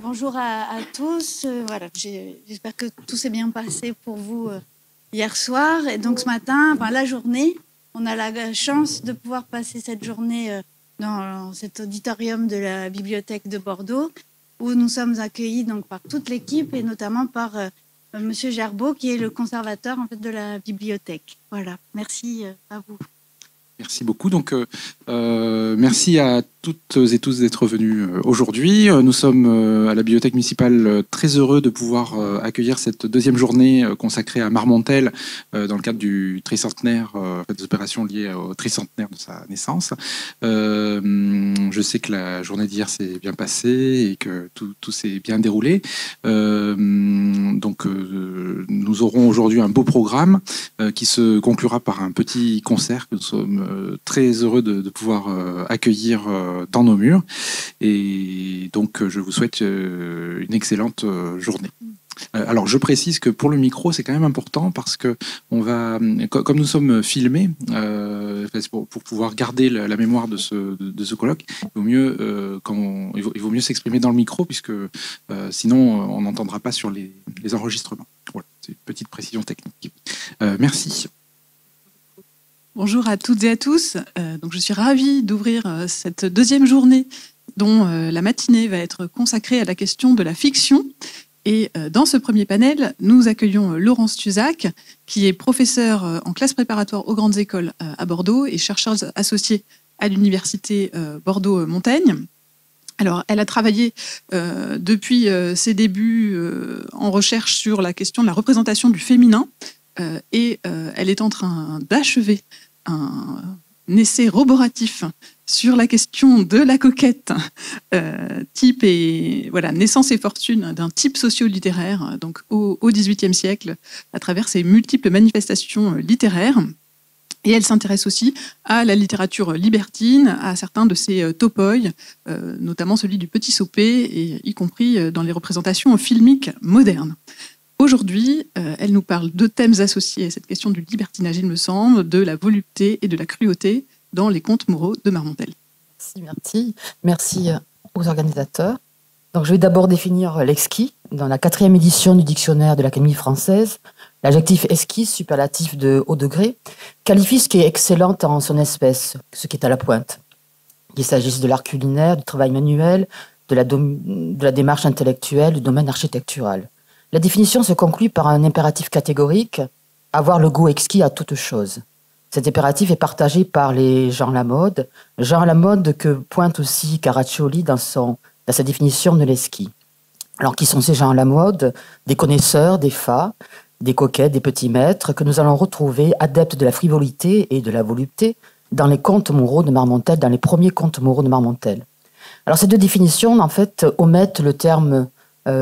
Bonjour à tous. Voilà, j'espère que tout s'est bien passé pour vous hier soir. Et donc ce matin, la journée, on a la chance de pouvoir passer cette journée dans cet auditorium de la bibliothèque de Bordeaux, où nous sommes accueillis donc par toute l'équipe et notamment par Monsieur Gerbeau, qui est le conservateur en fait de la bibliothèque. Voilà, merci à vous. Merci beaucoup. Donc, merci à toutes et tous d'être venus aujourd'hui. Nous sommes à la Bibliothèque municipale très heureux de pouvoir accueillir cette deuxième journée consacrée à Marmontel dans le cadre du tricentenaire, des opérations liées au tricentenaire de sa naissance. Je sais que la journée d'hier s'est bien passée et que tout s'est bien déroulé. Donc, nous aurons aujourd'hui un beau programme qui se conclura par un petit concert que nous sommes très heureux de pouvoir accueillir dans nos murs. Et donc, je vous souhaite une excellente journée. Alors, je précise que pour le micro, c'est quand même important parce que on va, comme nous sommes filmés, pour pouvoir garder la mémoire de ce colloque, il vaut mieux, il vaut mieux s'exprimer dans le micro puisque sinon, on n'entendra pas sur les enregistrements. Voilà, c'est une petite précision technique. Merci. Bonjour à toutes et à tous. Donc je suis ravie d'ouvrir cette deuxième journée dont la matinée va être consacrée à la question de la fiction. Et dans ce premier panel, nous accueillons Laurence Tuzac, qui est professeure en classe préparatoire aux grandes écoles à Bordeaux et chercheuse associée à l'université Bordeaux-Montaigne. Alors, elle a travaillé depuis ses débuts en recherche sur la question de la représentation du féminin et elle est en train d'achever un essai roboratif sur la question de la coquette, type et voilà, naissance et fortune d'un type socio-littéraire, donc au XVIIIe siècle, à travers ses multiples manifestations littéraires. Et elle s'intéresse aussi à la littérature libertine, à certains de ses topoi, notamment celui du Petit Sopé, et y compris dans les représentations filmiques modernes. Aujourd'hui, elle nous parle de thèmes associés à cette question du libertinage, il me semble, de la volupté et de la cruauté dans les contes moraux de Marmontel. Merci aux organisateurs. Donc, je vais d'abord définir l'exquis. Dans la 4e édition du dictionnaire de l'Académie française, l'adjectif exquis, superlatif de haut degré, qualifie ce qui est excellent en son espèce, ce qui est à la pointe. Qu'il s'agisse de l'art culinaire, du travail manuel, de la démarche intellectuelle, du domaine architectural. La définition se conclut par un impératif catégorique, avoir le goût exquis à toute chose. Cet impératif est partagé par les Jean Lamode que pointe aussi Caraccioli dans sa définition de l'esquis. Alors, qui sont ces Jean Lamode? Des connaisseurs, des fats, des coquets, des petits maîtres, que nous allons retrouver adeptes de la frivolité et de la volupté dans les contes moraux de Marmontel, dans les premiers contes moraux de Marmontel. Alors, ces deux définitions, en fait, omettent le terme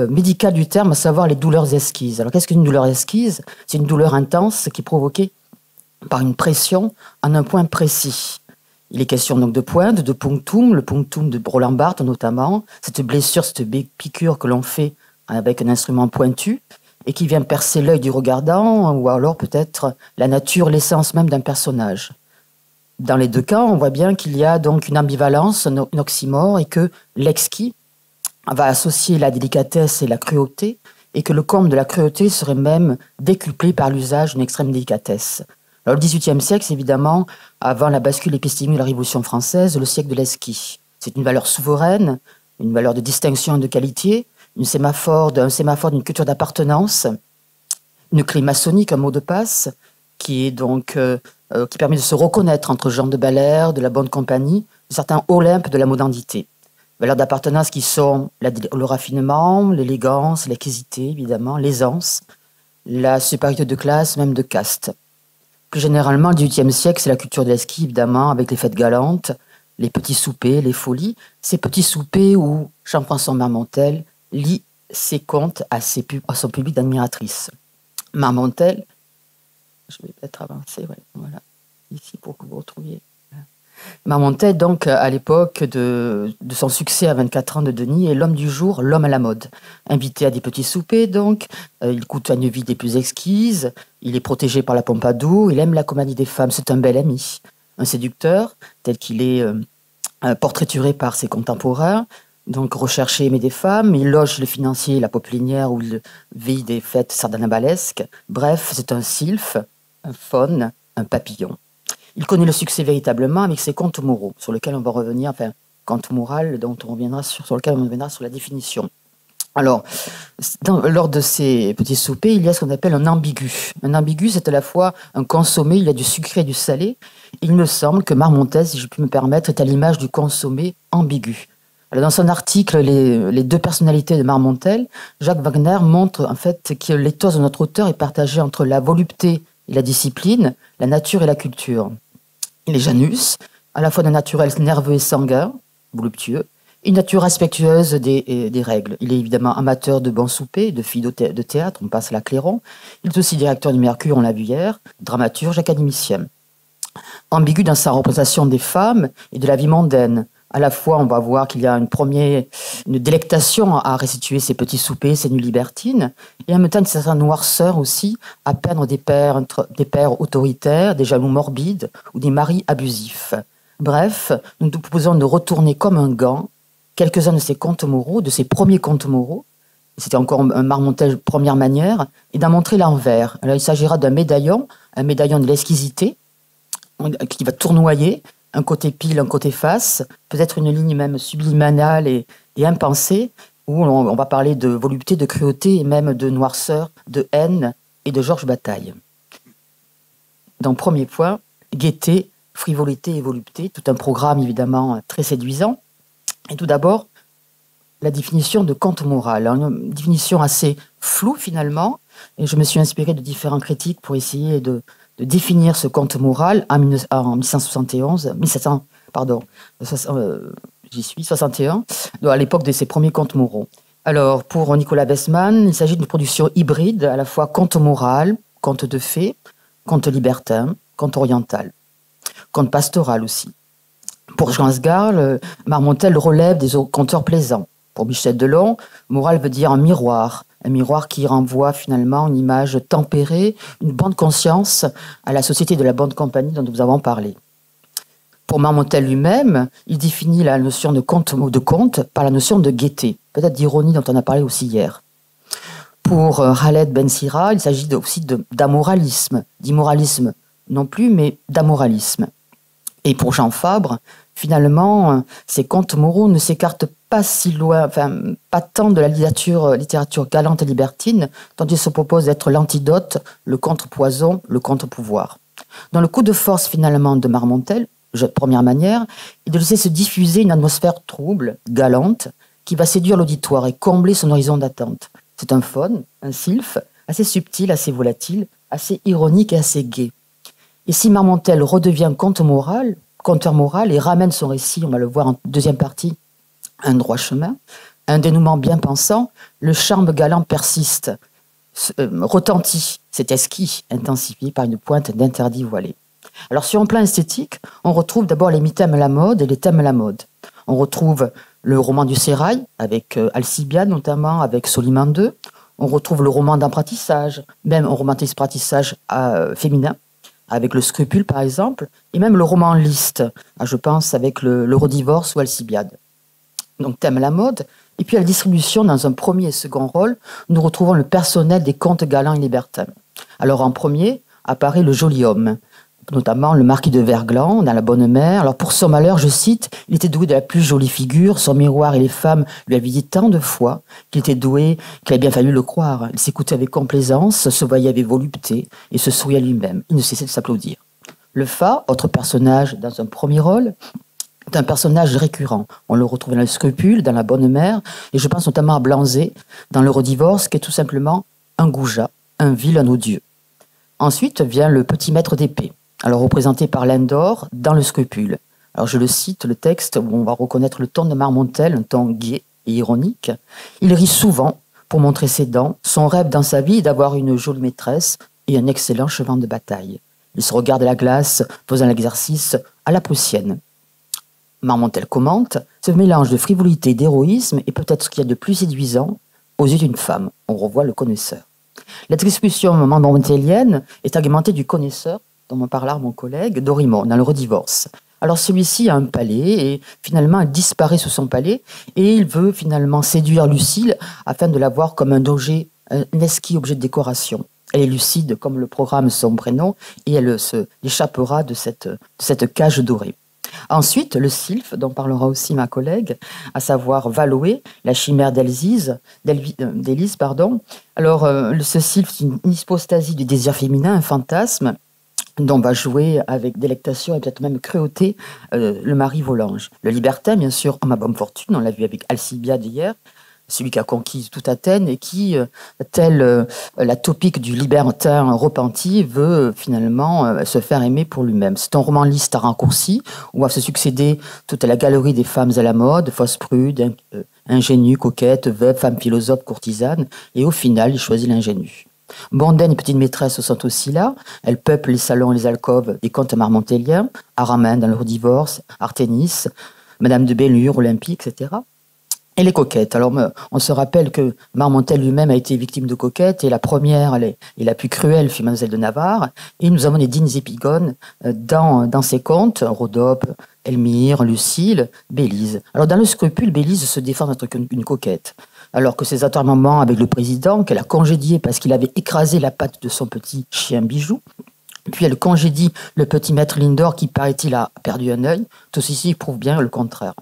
médical du terme, à savoir les douleurs esquises. Alors, qu'est-ce qu'une douleur esquise? C'est une douleur intense qui est provoquée par une pression en un point précis. Il est question donc de pointe, de punctum, le punctum de Roland Barthes notamment, cette blessure, cette piqûre que l'on fait avec un instrument pointu et qui vient percer l'œil du regardant ou alors peut-être la nature, l'essence même d'un personnage. Dans les deux cas, on voit bien qu'il y a donc une ambivalence, un oxymore et que l'exquis va associer la délicatesse et la cruauté, et que le comble de la cruauté serait même décuplé par l'usage d'une extrême délicatesse. Alors, le XVIIIe siècle, c'est évidemment, avant la bascule épistémique de la Révolution française, le siècle de l'esquis. C'est une valeur souveraine, une valeur de distinction et de qualité, un sémaphore d'une culture d'appartenance, une clé maçonnique, un mot de passe, qui est donc qui permet de se reconnaître entre Jean de Belair, de la bonne compagnie, de certains Olympe de la modernité. Valeurs d'appartenance qui sont le raffinement, l'élégance, l'exquisité, évidemment, l'aisance, la supériorité de classe, même de caste. Plus généralement, le XVIIIe siècle, c'est la culture de l'esquis, évidemment, avec les fêtes galantes, les petits soupers, les folies. Ces petits soupers où Jean-François Marmontel lit ses contes à son public d'admiratrices. Marmontel, je vais peut-être avancer, voilà, ici pour que vous retrouviez. Marmontel, donc, à l'époque de son succès à 24 ans de Denis, est l'homme du jour, l'homme à la mode. Invité à des petits soupers, donc, il côtoie une vie des plus exquises, il est protégé par la Pompadour, il aime la comédie des femmes, c'est un bel ami. Un séducteur, tel qu'il est portraituré par ses contemporains, donc recherché aimé des femmes. Il loge le financier, la poplinière, où il vit des fêtes sardanabalesques. Bref, c'est un sylphe, un faune, un papillon. Il connaît le succès véritablement avec ses contes moraux, sur lesquels on va revenir, enfin, contes moraux sur lequel on reviendra sur la définition. Alors, lors de ces petits soupers, il y a ce qu'on appelle un ambigu. Un ambigu, c'est à la fois un consommé, il y a du sucré et du salé. Il me semble que Marmontel, si je puis me permettre, est à l'image du consommé ambigu. Alors, dans son article, les deux personnalités de Marmontel, Jacques Wagner montre en fait que l'éthos de notre auteur est partagé entre la volupté et la discipline, la nature et la culture. Il est Janus, à la fois d'un naturel nerveux et sanguin, voluptueux, une nature respectueuse des règles. Il est évidemment amateur de bons soupers, de filles de théâtre, on passe à la Clairon. Il est aussi directeur du Mercure, on l'a vu hier, dramaturge, académicien. Ambigu dans sa représentation des femmes et de la vie mondaine. À la fois, on va voir qu'il y a une délectation à restituer ces petits soupers, ces nuits libertines, et en même temps une certaine noirceur aussi à peindre des pères autoritaires, des jaloux morbides ou des maris abusifs. Bref, nous nous proposons de retourner comme un gant quelques-uns de ces contes moraux, de ces premiers contes moraux, c'était encore un Marmontel première manière, et d'en montrer l'envers. Alors il s'agira d'un médaillon, un médaillon de l'exquisité, qui va tournoyer, un côté pile, un côté face, peut-être une ligne même subliminale et impensée, où on va parler de volupté, de cruauté et même de noirceur, de haine et de Georges Bataille. Dans le premier point, gaieté, frivolité et volupté, tout un programme évidemment très séduisant. Et tout d'abord, la définition de conte moral, une définition assez floue finalement, et je me suis inspiré de différents critiques pour essayer de définir ce conte moral en 61, à l'époque de ses premiers contes moraux. Alors, pour Nicolas Westman, il s'agit d'une production hybride, à la fois conte moral, conte de fées, conte libertin, conte oriental, conte pastoral aussi. Pour Jean Sgarl, Marmontel relève des conteurs plaisants. Pour Michel Delon, moral veut dire un miroir qui renvoie finalement une image tempérée, une bonne conscience à la société de la bonne compagnie dont nous avons parlé. Pour Marmontel lui-même, il définit la notion de conte par la notion de gaieté, peut-être d'ironie dont on a parlé aussi hier. Pour Khaled Ben Sira, il s'agit aussi d'amoralisme, d'immoralisme non plus, mais d'amoralisme. Et pour Jean Fabre, finalement, ces contes moraux ne s'écartent pas si loin, pas tant de la littérature galante et libertine, dont il se propose d'être l'antidote, le contrepoison, le contre-pouvoir. Dans le coup de force finalement de Marmontel, première manière, est de laisser se diffuser une atmosphère trouble, galante, qui va séduire l'auditoire et combler son horizon d'attente. C'est un faune, un sylphe, assez subtil, assez volatile, assez ironique et assez gai. Et si Marmontel redevient conteur moral et ramène son récit, on va le voir en deuxième partie, un droit chemin, un dénouement bien pensant, le charme galant persiste, retentit, c'est esquis, intensifié par une pointe d'interdit voilé. Alors sur un plan esthétique, on retrouve d'abord les mi-thèmes à la mode et les thèmes à la mode. On retrouve le roman du sérail, avec Alcibiade notamment, avec Soliman II. On retrouve le roman d'apprentissage, même un roman d'apprentissage féminin, avec le Scrupule par exemple, et même le roman liste, je pense avec le Redivorce ou Alcibiade. Donc thème à la mode, et puis à la distribution, dans un premier et second rôle, nous retrouvons le personnel des contes galants et libertins. Alors en premier apparaît le joli homme, notamment le marquis de Verglan dans La Bonne Mère. Alors pour son malheur, je cite, il était doué de la plus jolie figure, son miroir et les femmes lui avaient dit tant de fois qu'il était doué qu'il a bien fallu le croire. Il s'écoutait avec complaisance, se voyait avec volupté et se souriait lui-même. Il ne cessait de s'applaudir. Le Fat, autre personnage dans un premier rôle, est un personnage récurrent. On le retrouve dans le Scrupule, dans La Bonne Mère, et je pense notamment à Blanzé, dans le Redivorce, qui est tout simplement un goujat, un vilain odieux. Ensuite vient le petit maître d'épée, alors représenté par Lindor dans le Scrupule. Alors je le cite, le texte où on va reconnaître le ton de Marmontel, un ton gai et ironique. Il rit souvent pour montrer ses dents. Son rêve dans sa vie est d'avoir une jolie maîtresse et un excellent cheval de bataille. Il se regarde à la glace, faisant l'exercice à la prussienne. Marmontel commente, ce mélange de frivolité et d'héroïsme est peut-être ce qu'il y a de plus séduisant aux yeux d'une femme. On revoit le connaisseur. La discussion marmontelienne est argumentée du connaisseur, dont me parla mon collègue, Dorimon, dans le Redivorce. Alors celui-ci a un palais et finalement elle disparaît sous son palais et il veut finalement séduire Lucile afin de l'avoir comme un esquis objet de décoration. Elle est lucide comme le programme son prénom et elle se échappera de cette cage dorée. Ensuite, le sylphe, dont parlera aussi ma collègue, à savoir Valoé, la chimère d'Élise. Alors, ce sylphe, c'est une hypostasie du désir féminin, un fantasme, dont va jouer avec délectation et peut-être même cruauté le mari Volange. Le libertin, bien sûr, homme à bonne fortune, on l'a vu avec Alcibiade hier, celui qui a conquis toute Athènes et qui, tel la topique du libertin repenti, veut finalement se faire aimer pour lui-même. C'est un roman lisse à raccourci où va se succéder toute la galerie des femmes à la mode, fausses prudes, ingénues, coquettes, veuves, femmes philosophes, courtisanes, et au final, il choisit l'ingénue. Mondaine et petite maîtresse sont aussi là. Elles peuplent les salons et les alcôves des comtes marmontelliens, Aramène dans leur divorce, Arténis, Madame de Bellure, Olympique, etc. Et les coquettes. Alors, on se rappelle que Marmontel lui-même a été victime de coquettes, et la première, et la plus cruelle, fut Mademoiselle de Navarre. Et nous avons les dignes épigones dans ses contes, Rhodope, Elmire, Lucile, Bélise. Alors, dans le scrupule, Bélise se défend d'être une coquette. Alors que ses atermoiements avec le président, qu'elle a congédié parce qu'il avait écrasé la patte de son petit chien Bijou, puis elle congédie le petit maître Lindor qui, paraît-il, a perdu un œil. Tout ceci prouve bien le contraire.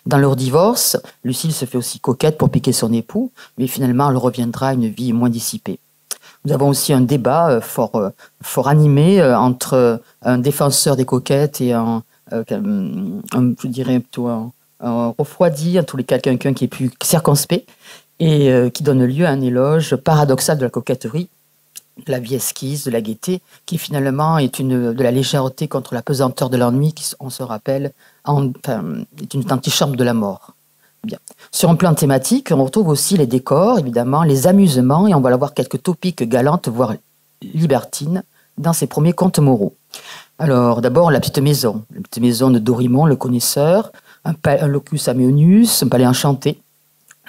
Dans leur divorce, Lucile se fait aussi coquette pour piquer son époux, mais finalement, elle reviendra à une vie moins dissipée. Nous avons aussi un débat fort animé entre un défenseur des coquettes et je dirais plutôt un refroidi, en tous les cas quelqu'un qui est plus circonspect, et qui donne lieu à un éloge paradoxal de la coquetterie, de la vie esquisse, de la gaieté, qui finalement est de la légèreté contre la pesanteur de l'ennui, qui, on se rappelle, est une antichambre de la mort. Bien. Sur un plan thématique, on retrouve aussi les décors, évidemment, les amusements, et on va avoir quelques topiques galantes, voire libertines, dans ses premiers contes moraux. Alors, d'abord, la petite maison de Dorimon, le connaisseur, un locus améonius, un palais enchanté.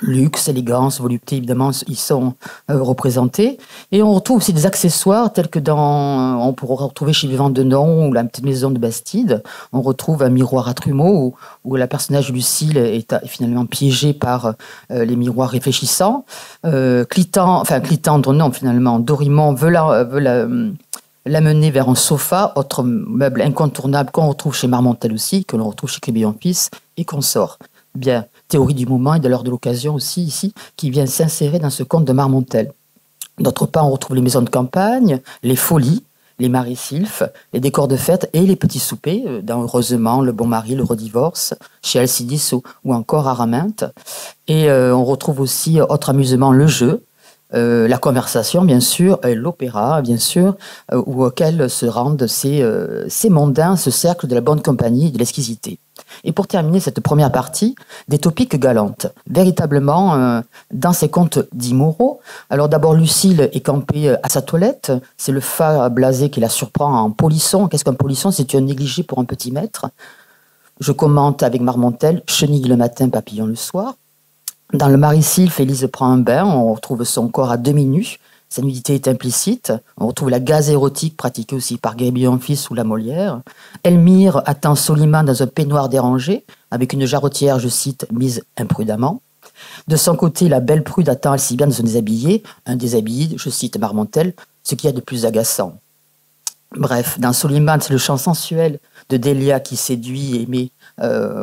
Luxe, élégance, volupté, évidemment, ils sont représentés. Et on retrouve aussi des accessoires tels que on pourra retrouver chez Vivant Denon ou la petite maison de Bastide. On retrouve un miroir à trumeau où la personnage Lucile est finalement piégée par les miroirs réfléchissants. Dorimon veut l'amener vers un sofa, autre meuble incontournable qu'on retrouve chez Marmontel aussi, que l'on retrouve chez Crébillon-Fils et qu'on sort. Bien, théorie du moment et de l'heure de l'occasion aussi ici, qui vient s'insérer dans ce conte de Marmontel. D'autre part, on retrouve les maisons de campagne, les folies, les maris-sylphes, les décors de fête et les petits soupers, dans Heureusement, Le Bon Mari, Le Redivorce, chez Alcidice ou encore Araminthe. Et on retrouve aussi, autre amusement, le jeu, la conversation, bien sûr, et l'opéra, bien sûr, auquel se rendent ces mondains, ce cercle de la bonne compagnie et de l'exquisité. Et pour terminer cette première partie, des topiques galantes. Véritablement, dans ces contes dits moraux, alors d'abord Lucile est campée à sa toilette, c'est le fat blasé qui la surprend en polisson. Qu'est-ce qu'un polisson? C'est un négligé pour un petit maître. Je commente avec Marmontel, chenille le matin, papillon le soir. Dans le Marie-Sylphe, Élise prend un bain, on retrouve son corps à demi nu, sa nudité est implicite, on retrouve la gaze érotique pratiquée aussi par Crébillon-Fils ou la Molière. Elmire attend Soliman dans un peignoir dérangé, avec une jarretière, je cite, mise imprudemment. De son côté, la belle prude attend Alcibiade dans un déshabillé, je cite Marmontel, ce qu'il y a de plus agaçant. Bref, dans Soliman, c'est le chant sensuel de Délia qui séduit et met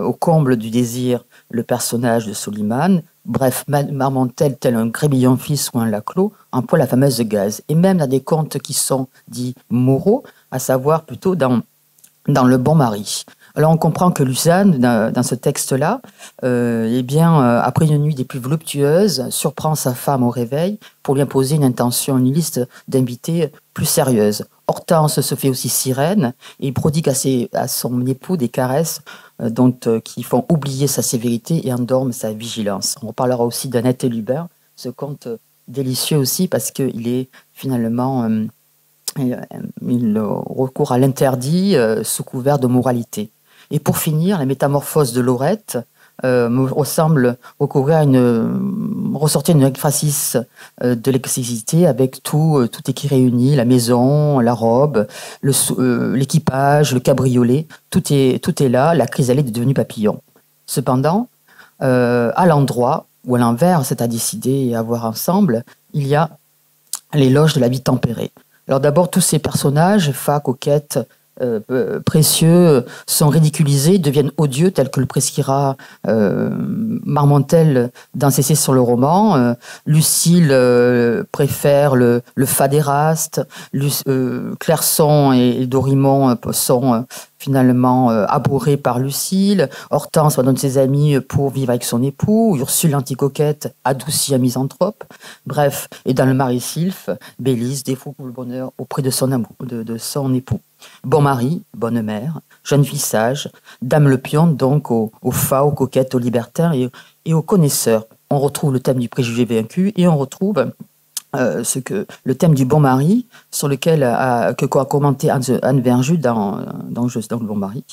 au comble du désir le personnage de Soliman. Bref, Marmontel, tel un Crébillon-Fils ou un Laclos, emploie la fameuse gaze. Et même dans des contes qui sont dits moraux, à savoir plutôt dans Le Bon Mari. Alors on comprend que Lucane, dans ce texte-là, après une nuit des plus voluptueuses, surprend sa femme au réveil pour lui imposer une intention, une liste d'invités plus sérieuse. Hortense se fait aussi sirène et prodigue à son époux des caresses qui font oublier sa sévérité et endorment sa vigilance. On parlera aussi d'Annette et Lubin, ce conte délicieux aussi parce qu'il est finalement... il recourt à l'interdit sous couvert de moralité. Et pour finir, la métamorphose de Laurette, me ressemble ressortir une ekphrasis de l'exquisité avec tout est qui réunit, la maison, la robe, l'équipage, le cabriolet, tout est là, la chrysalide est devenue papillon. Cependant, à l'endroit où à l'envers, c'est à décider et à voir ensemble, il y a l'éloge de la vie tempérée. Alors d'abord, tous ces personnages, fats, coquettes, précieux, sont ridiculisés, deviennent odieux, tels que le prescrira Marmontel dans ses essais sur le roman. Lucile préfère le fat d'Éraste. Clairson et Dorimon sont finalement abhorrés par Lucile. Hortense abandonne ses amis pour vivre avec son époux. Ursule, anticoquette, adoucie à misanthrope. Bref, et dans le Marie-Sylphe, Bélise défaut le bonheur auprès de son amour, de son époux. Bon mari, bonne mère, jeune fille sage, dame le pion donc aux fats, aux coquettes, aux libertins et aux connaisseurs. On retrouve le thème du préjugé vaincu et on retrouve le thème du bon mari sur lequel que a commenté Anne Verjus dans le bon mari,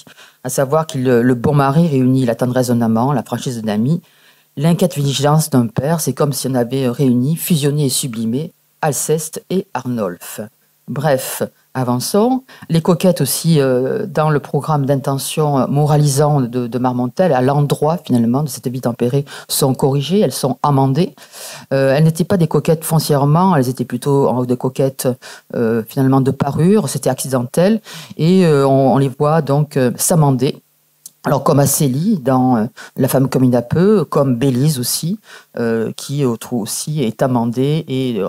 à savoir que le bon mari réunit la tendresse d'un amant, la franchise d'un ami, l'inquiète vigilance d'un père. C'est comme si on avait réuni, fusionné et sublimé Alceste et Arnolphe. Bref, avançons. Les coquettes aussi, dans le programme d'intention moralisant de Marmontel, à l'endroit finalement de cette vie tempérée, sont corrigées, elles sont amendées. Elles n'étaient pas des coquettes foncièrement, elles étaient plutôt des coquettes finalement de parure, c'était accidentel, et on les voit donc s'amender. Alors comme Acélie dans La femme comme il a peu, comme Bélise aussi, qui aussi est amendée et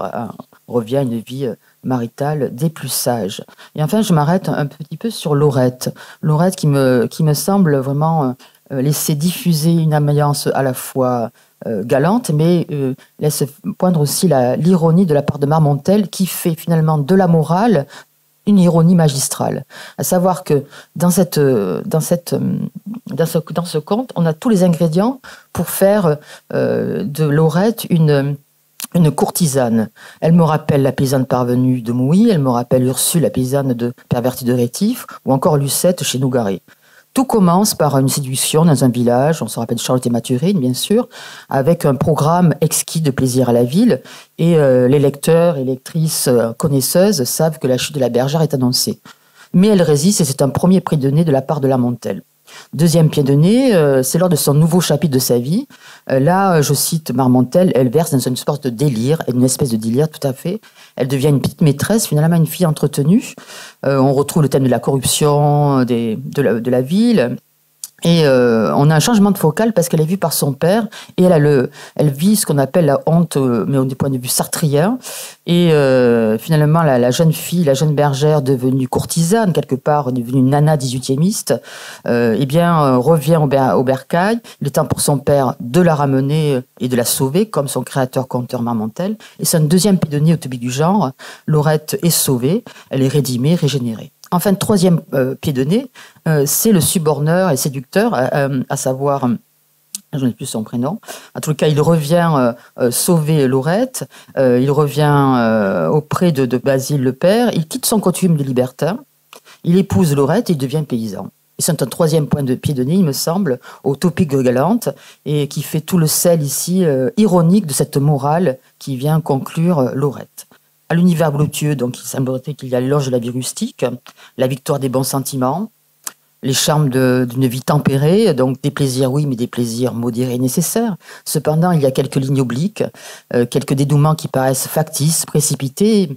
revient à une vie maritale des plus sages. Et enfin, je m'arrête un petit peu sur Laurette. Laurette qui me semble vraiment laisser diffuser une ambiance à la fois galante, mais laisse poindre aussi l'ironie de la part de Marmontel, qui fait finalement de la morale une ironie magistrale. À savoir que dans ce conte, on a tous les ingrédients pour faire de Laurette une courtisane. Elle me rappelle la paysanne parvenue de Mouilly, elle me rappelle Ursule, la paysanne pervertie de Rétif, ou encore Lucette chez Nougaret. Tout commence par une séduction dans un village, on se rappelle Charlotte et Mathurine, bien sûr, avec un programme exquis de plaisir à la ville, et les lecteurs et lectrices connaisseuses savent que la chute de la bergère est annoncée. Mais elle résiste et c'est un premier prix de nez de la part de Marmontel. Deuxième pied de nez, c'est lors de son nouveau chapitre de sa vie. Là, je cite Marmontel, elle verse dans une sorte de délire, une espèce de délire tout à fait. Elle devient une petite maîtresse, finalement une fille entretenue. On retrouve le thème de la corruption de la ville. Et on a un changement de focal parce qu'elle est vue par son père et elle vit ce qu'on appelle la honte, mais du point de vue sartrien. Et finalement, la jeune fille, la jeune bergère devenue courtisane, quelque part devenue nana 18e, revient au bercail. Il est temps pour son père de la ramener et de la sauver, comme son créateur conteur Marmontel. Et c'est un deuxième pied de nez au topic du genre. Laurette est sauvée, elle est rédimée, régénérée. Enfin, troisième pied de nez, c'est le suborneur et séducteur, à savoir, je n'ai plus son prénom. En tout cas, il revient sauver Laurette, il revient auprès de Basile le père, il quitte son coutume de libertin, il épouse Laurette et il devient paysan. Et c'est un troisième point de pied de nez, il me semble, au topic galante, et qui fait tout le sel ici, ironique de cette morale qui vient conclure Laurette. À l'univers voluptueux, donc il semblerait qu'il y a l'éloge de la vie rustique, la victoire des bons sentiments, les charmes d'une vie tempérée, donc des plaisirs oui, mais des plaisirs modérés et nécessaires. Cependant, il y a quelques lignes obliques, quelques dénouements qui paraissent factices, précipités,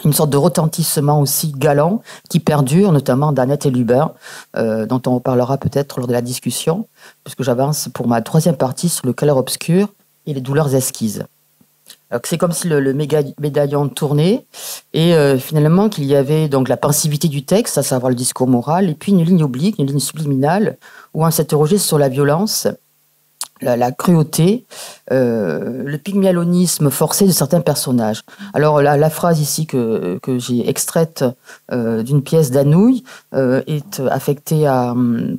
une sorte de retentissement aussi galant qui perdure, notamment d'Annette et Lubin, dont on reparlera peut-être lors de la discussion, puisque j'avance pour ma troisième partie sur le clair-obscur et les douleurs esquises. C'est comme si le médaillon tournait et finalement qu'il y avait donc la pensivité du texte, à savoir le discours moral, et puis une ligne oblique, une ligne subliminale où on s'interrogeait sur la violence, la cruauté, le pygmalianisme forcé de certains personnages. Alors la phrase ici que j'ai extraite d'une pièce d'Anouilh est affectée à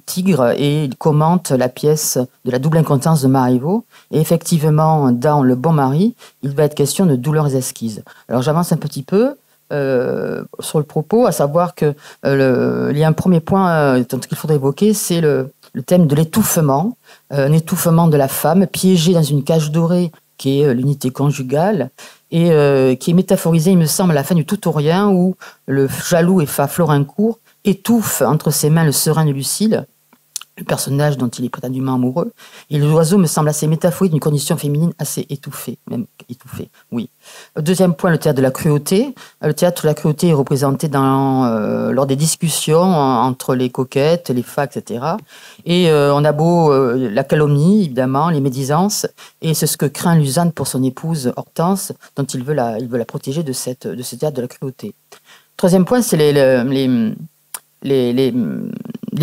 Tigre et il commente la pièce de la double incontinence de Marivaux. Et effectivement, dans Le Bon Mari, il va être question de douleurs esquises. Alors j'avance un petit peu sur le propos, à savoir que il y a un premier point qu'il faudrait évoquer, c'est le le thème de l'étouffement, un étouffement de la femme piégée dans une cage dorée qui est l'unité conjugale, et qui est métaphorisé, il me semble, à la fin du Tout ou Rien, où le jaloux et Florincourt étouffe entre ses mains le serein de Lucile, le personnage dont il est prétendument amoureux. Et l'oiseau me semble assez métaphorique d'une condition féminine assez étouffée, même étouffée, oui. Deuxième point, le théâtre de la cruauté. Le théâtre de la cruauté est représenté lors des discussions entre les coquettes, les femmes, etc. Et on a la calomnie, évidemment, les médisances, et c'est ce que craint Luzanne pour son épouse Hortense, dont il veut la protéger de ce théâtre de la cruauté. Troisième point, c'est les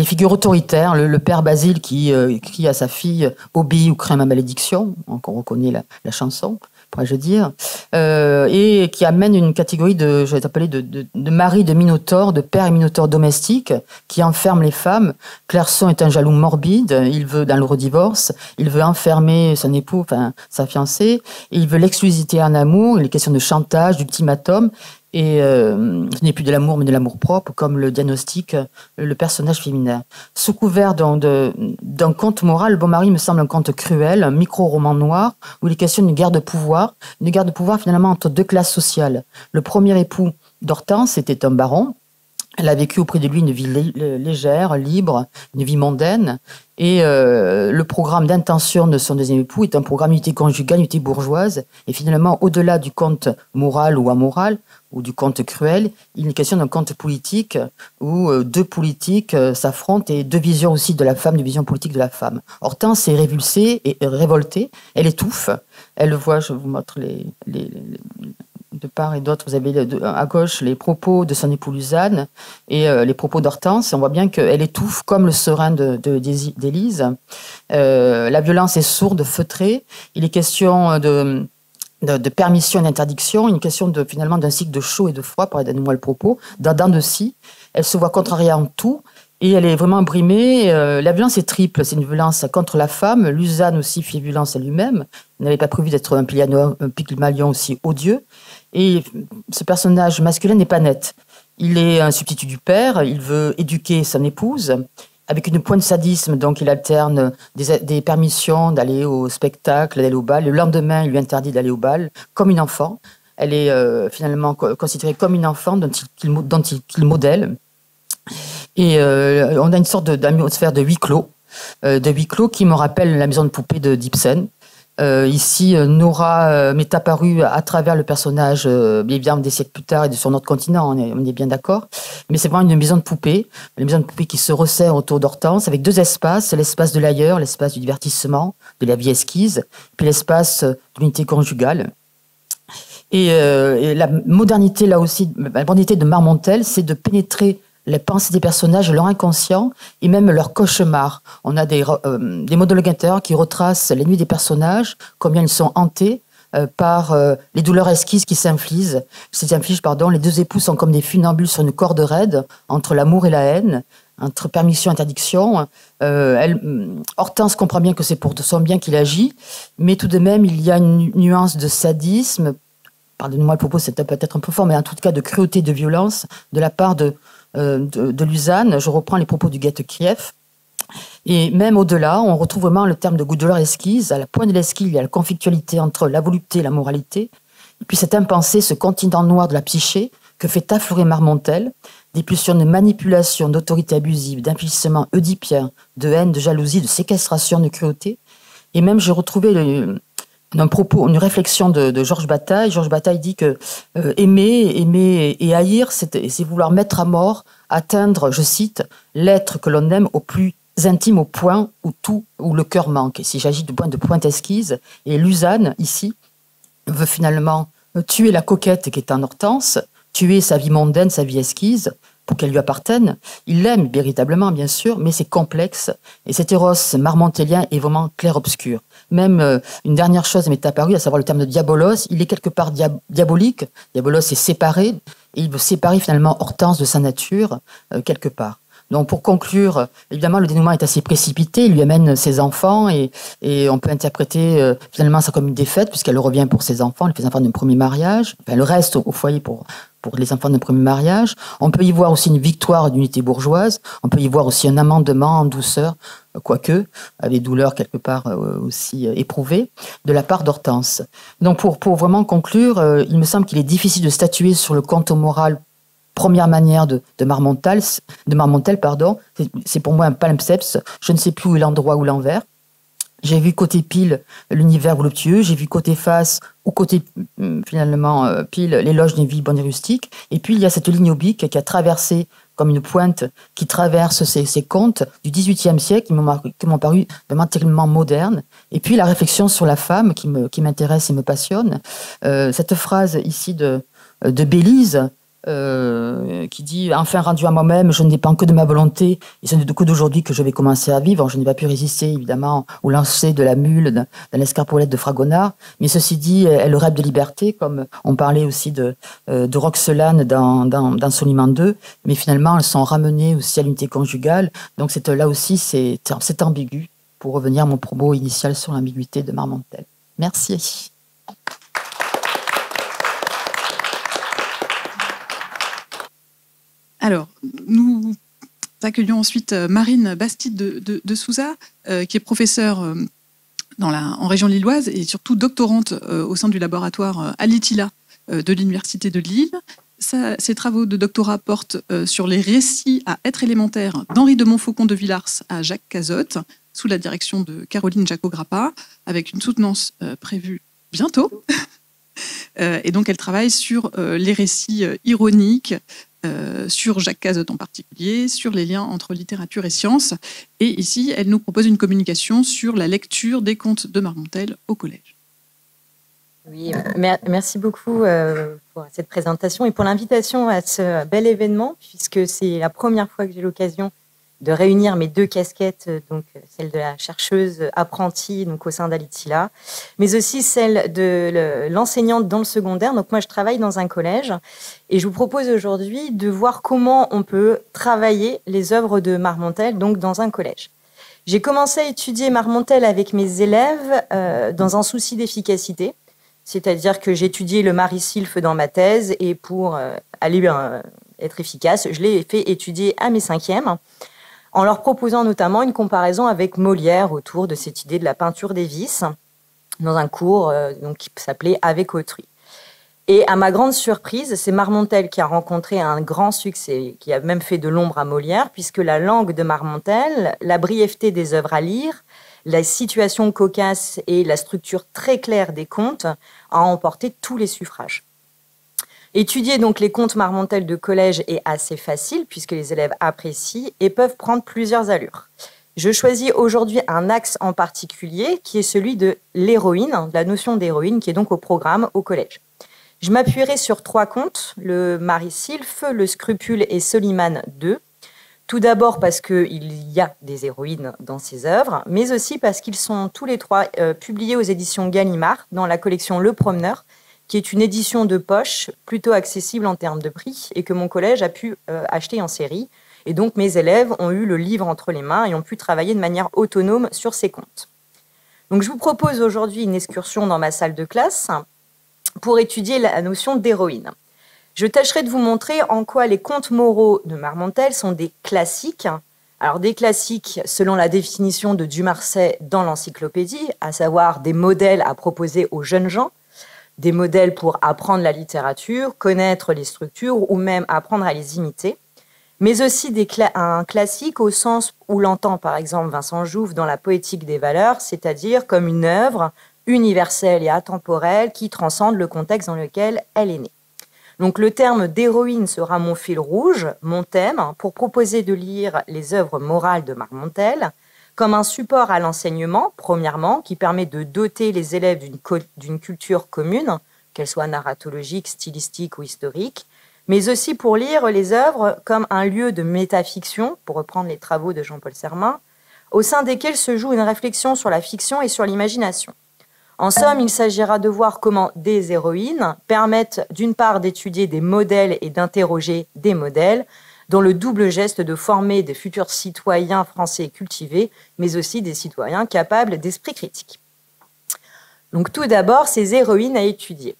figures autoritaires, le père Basile qui crie à sa fille « obéis ou crains ma malédiction », on reconnaît la chanson, pourrais-je dire, et qui amène une catégorie je vais t'appeler de mari de Minotaure, de père et Minotaure domestique, qui enferme les femmes. Clairson est un jaloux morbide, il veut, dans le redivorce, il veut enfermer son époux, enfin sa fiancée, et il veut l'exclusivité en amour, il est question de chantage, d'ultimatum, et ce n'est plus de l'amour, mais de l'amour-propre, comme le diagnostique le personnage féminin. Sous couvert d'un conte moral, Le Bon Mari me semble un conte cruel, un micro-roman noir, où il est question d'une guerre de pouvoir finalement entre deux classes sociales. Le premier époux d'Hortense était un baron. Elle a vécu auprès de lui une vie légère, libre, une vie mondaine. Et le programme d'intention de son deuxième époux est un programme d'unité conjugale, unité bourgeoise. Et finalement, au-delà du conte moral ou amoral, ou du conte cruel, il est question d'un conte politique où deux politiques s'affrontent et deux visions aussi de la femme, deux visions politiques de la femme. Hortense est révulsée et révoltée. Elle étouffe. Elle voit, je vous montre de part et d'autre, vous avez à gauche les propos de son époux Luzanne et les propos d'Hortense. On voit bien qu'elle étouffe comme le serein d'Élise. La violence est sourde, feutrée. Il est question de permission et d'interdiction, une question finalement d'un cycle de chaud et de froid, pardonnez-moi le propos, d'un de scie. Elle se voit contrariée en tout et elle est vraiment brimée. La violence est triple, c'est une violence contre la femme. Luzanne aussi fait violence à lui-même. Il n'avait pas prévu d'être un Pygmalion aussi odieux. Et ce personnage masculin n'est pas net. Il est un substitut du père, il veut éduquer son épouse, avec une pointe de sadisme, donc il alterne des permissions d'aller au spectacle, d'aller au bal. Le lendemain, il lui interdit d'aller au bal, comme une enfant. Elle est finalement considérée comme une enfant dont il modèle. Et on a une sorte d'atmosphère de huis clos qui me rappelle la maison de poupée d'Ibsen. Ici, Nora m'est apparue à travers le personnage, bien des siècles plus tard et de sur notre continent, on est bien d'accord. Mais c'est vraiment une maison de poupée qui se resserre autour d'Hortense avec deux espaces, l'espace de l'ailleurs, l'espace du divertissement, de la vie esquisse, puis l'espace de l'unité conjugale. Et la modernité, là aussi, la modernité de Marmontel, c'est de pénétrer les pensées des personnages, leur inconscient et même leur cauchemar. On a des monologateurs qui retracent les nuits des personnages, combien ils sont hantés par les douleurs esquisses qui s'infligent. Les deux époux sont comme des funambules sur une corde raide, entre l'amour et la haine, entre permission et interdiction. Hortense comprend bien que c'est pour son bien qu'il agit, mais tout de même, il y a une nuance de sadisme, pardonnez-moi le propos, c'est peut-être un peu fort, mais en tout cas de cruauté, de violence, de la part de Luzanne. Je reprends les propos du Guette-Kiev. Et même au-delà, on retrouve vraiment le terme de douleur esquisse. À la pointe de l'esquisse, il y a la conflictualité entre la volupté et la moralité. Et puis cet impensé, ce continent noir de la psyché que fait affleurer Marmontel, des pulsions de manipulation, d'autorité abusive, d'infligissement oedipien, de haine, de jalousie, de séquestration, de cruauté. Et même j'ai retrouvé une réflexion de Georges Bataille. Georges Bataille dit que aimer et haïr, c'est vouloir mettre à mort, atteindre, je cite, l'être que l'on aime au plus intime, au point où le cœur manque. S'il s'agit de pointe esquisse, et Luzanne, ici, veut finalement tuer la coquette qui est en Hortense, tuer sa vie mondaine, sa vie esquisse, pour qu'elle lui appartienne. Il l'aime véritablement, bien sûr, mais c'est complexe. Et cet éros marmontélien est vraiment clair-obscur. Même une dernière chose m'est apparue, à savoir le terme de diabolos. Il est quelque part diabolique. Diabolos est séparé. Et il veut séparer finalement Hortense de sa nature, quelque part. Donc pour conclure, évidemment, le dénouement est assez précipité. Il lui amène ses enfants et on peut interpréter finalement ça comme une défaite puisqu'elle revient pour ses enfants. Elle fait les enfants d'un premier mariage. Enfin, elle reste au foyer pour pour les enfants d'un premier mariage. On peut y voir aussi une victoire d'unité bourgeoise. On peut y voir aussi un amendement en douceur, quoique, avec douleurs quelque part aussi éprouvées, de la part d'Hortense. Donc pour vraiment conclure, il me semble qu'il est difficile de statuer sur le conte moral première manière de Marmontel, c'est pour moi un palimpseste. Je ne sais plus où est l'endroit ou l'envers. J'ai vu côté pile l'univers voluptueux, j'ai vu côté face ou côté finalement pile l'éloge d'une vie bonne et rustique. Et puis il y a cette ligne oblique qui a traversé comme une pointe qui traverse ces contes du XVIIIe siècle qui m'ont paru vraiment tellement modernes. Et puis la réflexion sur la femme qui m'intéresse et me passionne. Cette phrase ici de Bélise, qui dit « Enfin rendu à moi-même, je ne dépends que de ma volonté, et ce n'est que d'aujourd'hui que je vais commencer à vivre. » Je n'ai pas pu résister, évidemment, au lancer de la mule, dans l'escarpolette de Fragonard. Mais ceci dit, elle rêve de liberté, comme on parlait aussi de Roxelane dans Soliman II. Mais finalement, elles sont ramenées aussi à l'unité conjugale. Donc là aussi, c'est ambigu, pour revenir à mon propos initial sur l'ambiguïté de Marmontel. Merci. Alors, nous accueillons ensuite Marine Bastide de Souza, qui est professeure en région lilloise et surtout doctorante au sein du laboratoire Alitila de l'Université de Lille. Ses travaux de doctorat portent sur les récits à être élémentaires d'Henri de Montfaucon de Villars à Jacques Cazotte, sous la direction de Caroline Jacot-Grappa, avec une soutenance prévue bientôt. Et donc, elle travaille sur les récits ironiques, sur Jacques Cazotte en particulier, sur les liens entre littérature et science. Et ici, elle nous propose une communication sur la lecture des contes de Marmontel au collège. Oui, merci beaucoup pour cette présentation et pour l'invitation à ce bel événement, puisque c'est la première fois que j'ai l'occasion de réunir mes deux casquettes, donc celle de la chercheuse apprentie donc au sein d'Alitila, mais aussi celle de l'enseignante dans le secondaire. Donc moi, je travaille dans un collège et je vous propose aujourd'hui de voir comment on peut travailler les œuvres de Marmontel donc dans un collège. J'ai commencé à étudier Marmontel avec mes élèves dans un souci d'efficacité, c'est-à-dire que j'étudiais le Marie-Sylphe dans ma thèse et pour aller être efficace, je l'ai fait étudier à mes cinquièmes, en leur proposant notamment une comparaison avec Molière autour de cette idée de la peinture des vices, dans un cours donc, qui s'appelait « Avec autrui ». Et à ma grande surprise, c'est Marmontel qui a rencontré un grand succès, qui a même fait de l'ombre à Molière, puisque la langue de Marmontel, la brièveté des œuvres à lire, la situation cocasse et la structure très claire des contes a emporté tous les suffrages. Étudier donc les contes Marmontel de collège est assez facile puisque les élèves apprécient et peuvent prendre plusieurs allures. Je choisis aujourd'hui un axe en particulier qui est celui de l'héroïne, la notion d'héroïne qui est donc au programme au collège. Je m'appuierai sur 3 contes, le Marie-Sylphe, le Scrupule et Soliman II. Tout d'abord parce qu'il y a des héroïnes dans ces œuvres, mais aussi parce qu'ils sont tous les 3 publiés aux éditions Gallimard dans la collection Le Promeneur, qui est une édition de poche plutôt accessible en termes de prix et que mon collège a pu acheter en série. Et donc mes élèves ont eu le livre entre les mains et ont pu travailler de manière autonome sur ces contes. Donc je vous propose aujourd'hui une excursion dans ma salle de classe pour étudier la notion d'héroïne. Je tâcherai de vous montrer en quoi les contes moraux de Marmontel sont des classiques. Alors des classiques selon la définition de Dumarsais dans l'encyclopédie, à savoir des modèles à proposer aux jeunes gens, des modèles pour apprendre la littérature, connaître les structures ou même apprendre à les imiter, mais aussi un classique au sens où l'entend par exemple Vincent Jouve dans la Poétique des valeurs, c'est-à-dire comme une œuvre universelle et atemporelle qui transcende le contexte dans lequel elle est née. Donc le terme d'héroïne sera mon fil rouge, mon thème, pour proposer de lire les œuvres morales de Marmontel, comme un support à l'enseignement, premièrement, qui permet de doter les élèves d'une culture commune, qu'elle soit narratologique, stylistique ou historique, mais aussi pour lire les œuvres comme un lieu de métafiction, pour reprendre les travaux de Jean-Paul Sermin, au sein desquels se joue une réflexion sur la fiction et sur l'imagination. En somme, il s'agira de voir comment des héroïnes permettent d'une part d'étudier des modèles et d'interroger des modèles, dans le double geste de former des futurs citoyens français cultivés, mais aussi des citoyens capables d'esprit critique. Donc tout d'abord, ces héroïnes à étudier.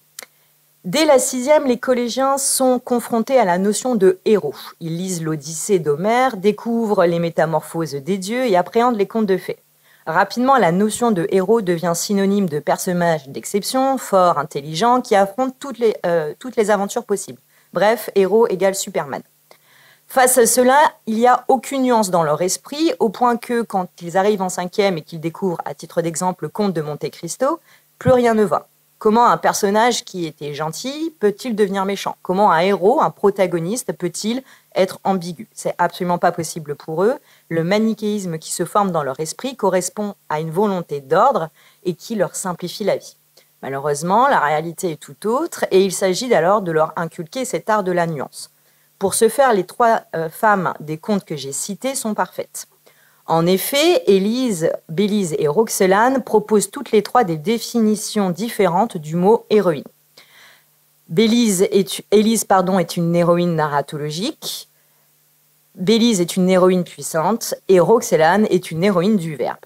Dès la 6e, les collégiens sont confrontés à la notion de héros. Ils lisent l'Odyssée d'Homère, découvrent les métamorphoses des dieux et appréhendent les contes de fées. Rapidement, la notion de héros devient synonyme de personnage d'exception, fort, intelligent, qui affronte toutes les aventures possibles. Bref, héros égale Superman. Face à cela, il n'y a aucune nuance dans leur esprit, au point que quand ils arrivent en 5e et qu'ils découvrent, à titre d'exemple, le Comte de Monte Cristo, plus rien ne va. Comment un personnage qui était gentil peut-il devenir méchant? Comment un héros, un protagoniste, peut-il être ambigu? C'est absolument pas possible pour eux. Le manichéisme qui se forme dans leur esprit correspond à une volonté d'ordre et qui leur simplifie la vie. Malheureusement, la réalité est tout autre et il s'agit alors de leur inculquer cet art de la nuance. Pour ce faire, les 3 femmes des contes que j'ai cités sont parfaites. En effet, Élise, Bélise et Roxelane proposent toutes les 3 des définitions différentes du mot héroïne. Élise est une héroïne narratologique, Bélise est une héroïne puissante et Roxelane est une héroïne du verbe.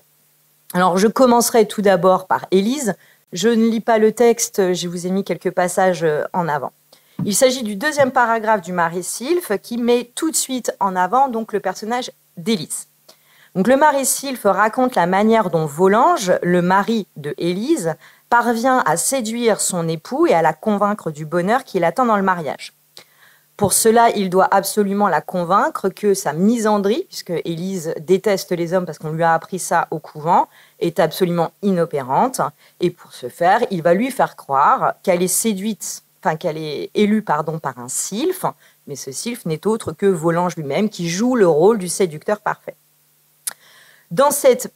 Alors, je commencerai tout d'abord par Élise. Je ne lis pas le texte, je vous ai mis quelques passages en avant. Il s'agit du 2e paragraphe du Marie-Sylphe qui met tout de suite en avant donc, le personnage d'Élise. Donc, le Marie-Sylphe raconte la manière dont Volange, le mari de Élise, parvient à séduire son époux et à la convaincre du bonheur qui l'attend dans le mariage. Pour cela, il doit absolument la convaincre que sa misandrie, puisque Élise déteste les hommes parce qu'on lui a appris ça au couvent, est absolument inopérante. Et pour ce faire, il va lui faire croire qu'elle est élue par un sylphe, mais ce sylphe n'est autre que Volange lui-même qui joue le rôle du séducteur parfait. Dans ce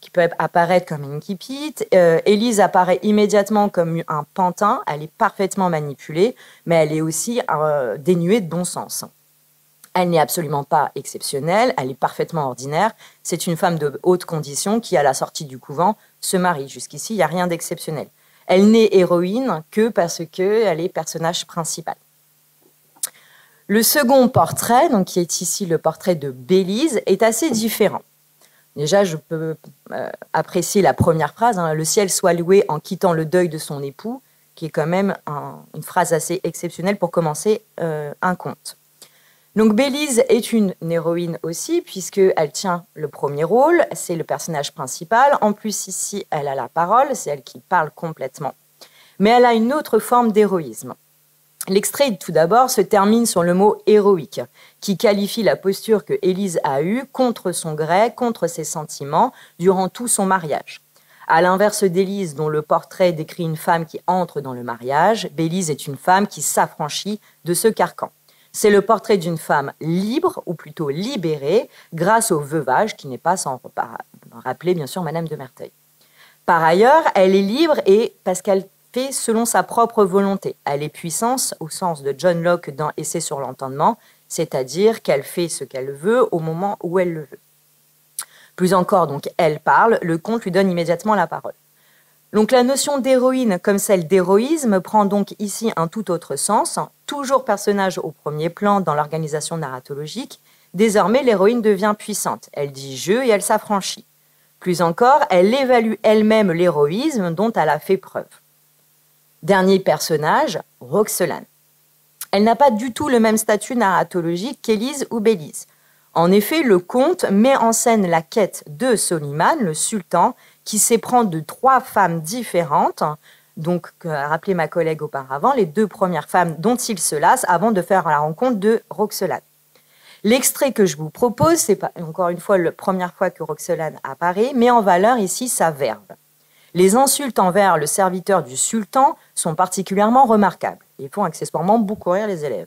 qui peut apparaître comme une incipit, Élise apparaît immédiatement comme un pantin. Elle est parfaitement manipulée, mais elle est aussi dénuée de bon sens. Elle n'est absolument pas exceptionnelle, elle est parfaitement ordinaire. C'est une femme de haute condition qui, à la sortie du couvent, se marie. Jusqu'ici, il n'y a rien d'exceptionnel. Elle n'est héroïne que parce qu'elle est personnage principal. Le second portrait, donc qui est ici le portrait de Bélise, est assez différent. Déjà, je peux apprécier la première phrase, « Le ciel soit loué en quittant le deuil de son époux », qui est quand même une phrase assez exceptionnelle pour commencer un conte. Donc Bélise est une héroïne aussi, puisqu'elle tient le premier rôle, c'est le personnage principal. En plus, ici, elle a la parole, c'est elle qui parle complètement. Mais elle a une autre forme d'héroïsme. L'extrait, tout d'abord, se termine sur le mot « héroïque », qui qualifie la posture que Élise a eue contre son gré, contre ses sentiments, durant tout son mariage. À l'inverse d'Élise, dont le portrait décrit une femme qui entre dans le mariage, Bélise est une femme qui s'affranchit de ce carcan. C'est le portrait d'une femme libre, ou plutôt libérée, grâce au veuvage, qui n'est pas sans rappeler, bien sûr, Madame de Merteuil. Par ailleurs, elle est libre et parce qu'elle fait selon sa propre volonté. Elle est puissance au sens de John Locke dans Essai sur l'entendement, c'est-à-dire qu'elle fait ce qu'elle veut au moment où elle le veut. Plus encore, donc, elle parle, le conte lui donne immédiatement la parole. Donc la notion d'héroïne comme celle d'héroïsme prend donc ici un tout autre sens. Toujours personnage au premier plan dans l'organisation narratologique, désormais l'héroïne devient puissante. Elle dit « je » et elle s'affranchit. Plus encore, elle évalue elle-même l'héroïsme dont elle a fait preuve. Dernier personnage, Roxelane. Elle n'a pas du tout le même statut narratologique qu'Élise ou Bélise. En effet, le conte met en scène la quête de Soliman, le sultan, qui s'éprend de 3 femmes différentes, donc, rappelé ma collègue auparavant, les 2 premières femmes dont il se lasse avant de faire la rencontre de Roxelane. L'extrait que je vous propose, c'est encore une fois la première fois que Roxelane apparaît, met en valeur ici sa verve. Les insultes envers le serviteur du sultan sont particulièrement remarquables et font accessoirement beaucoup rire les élèves.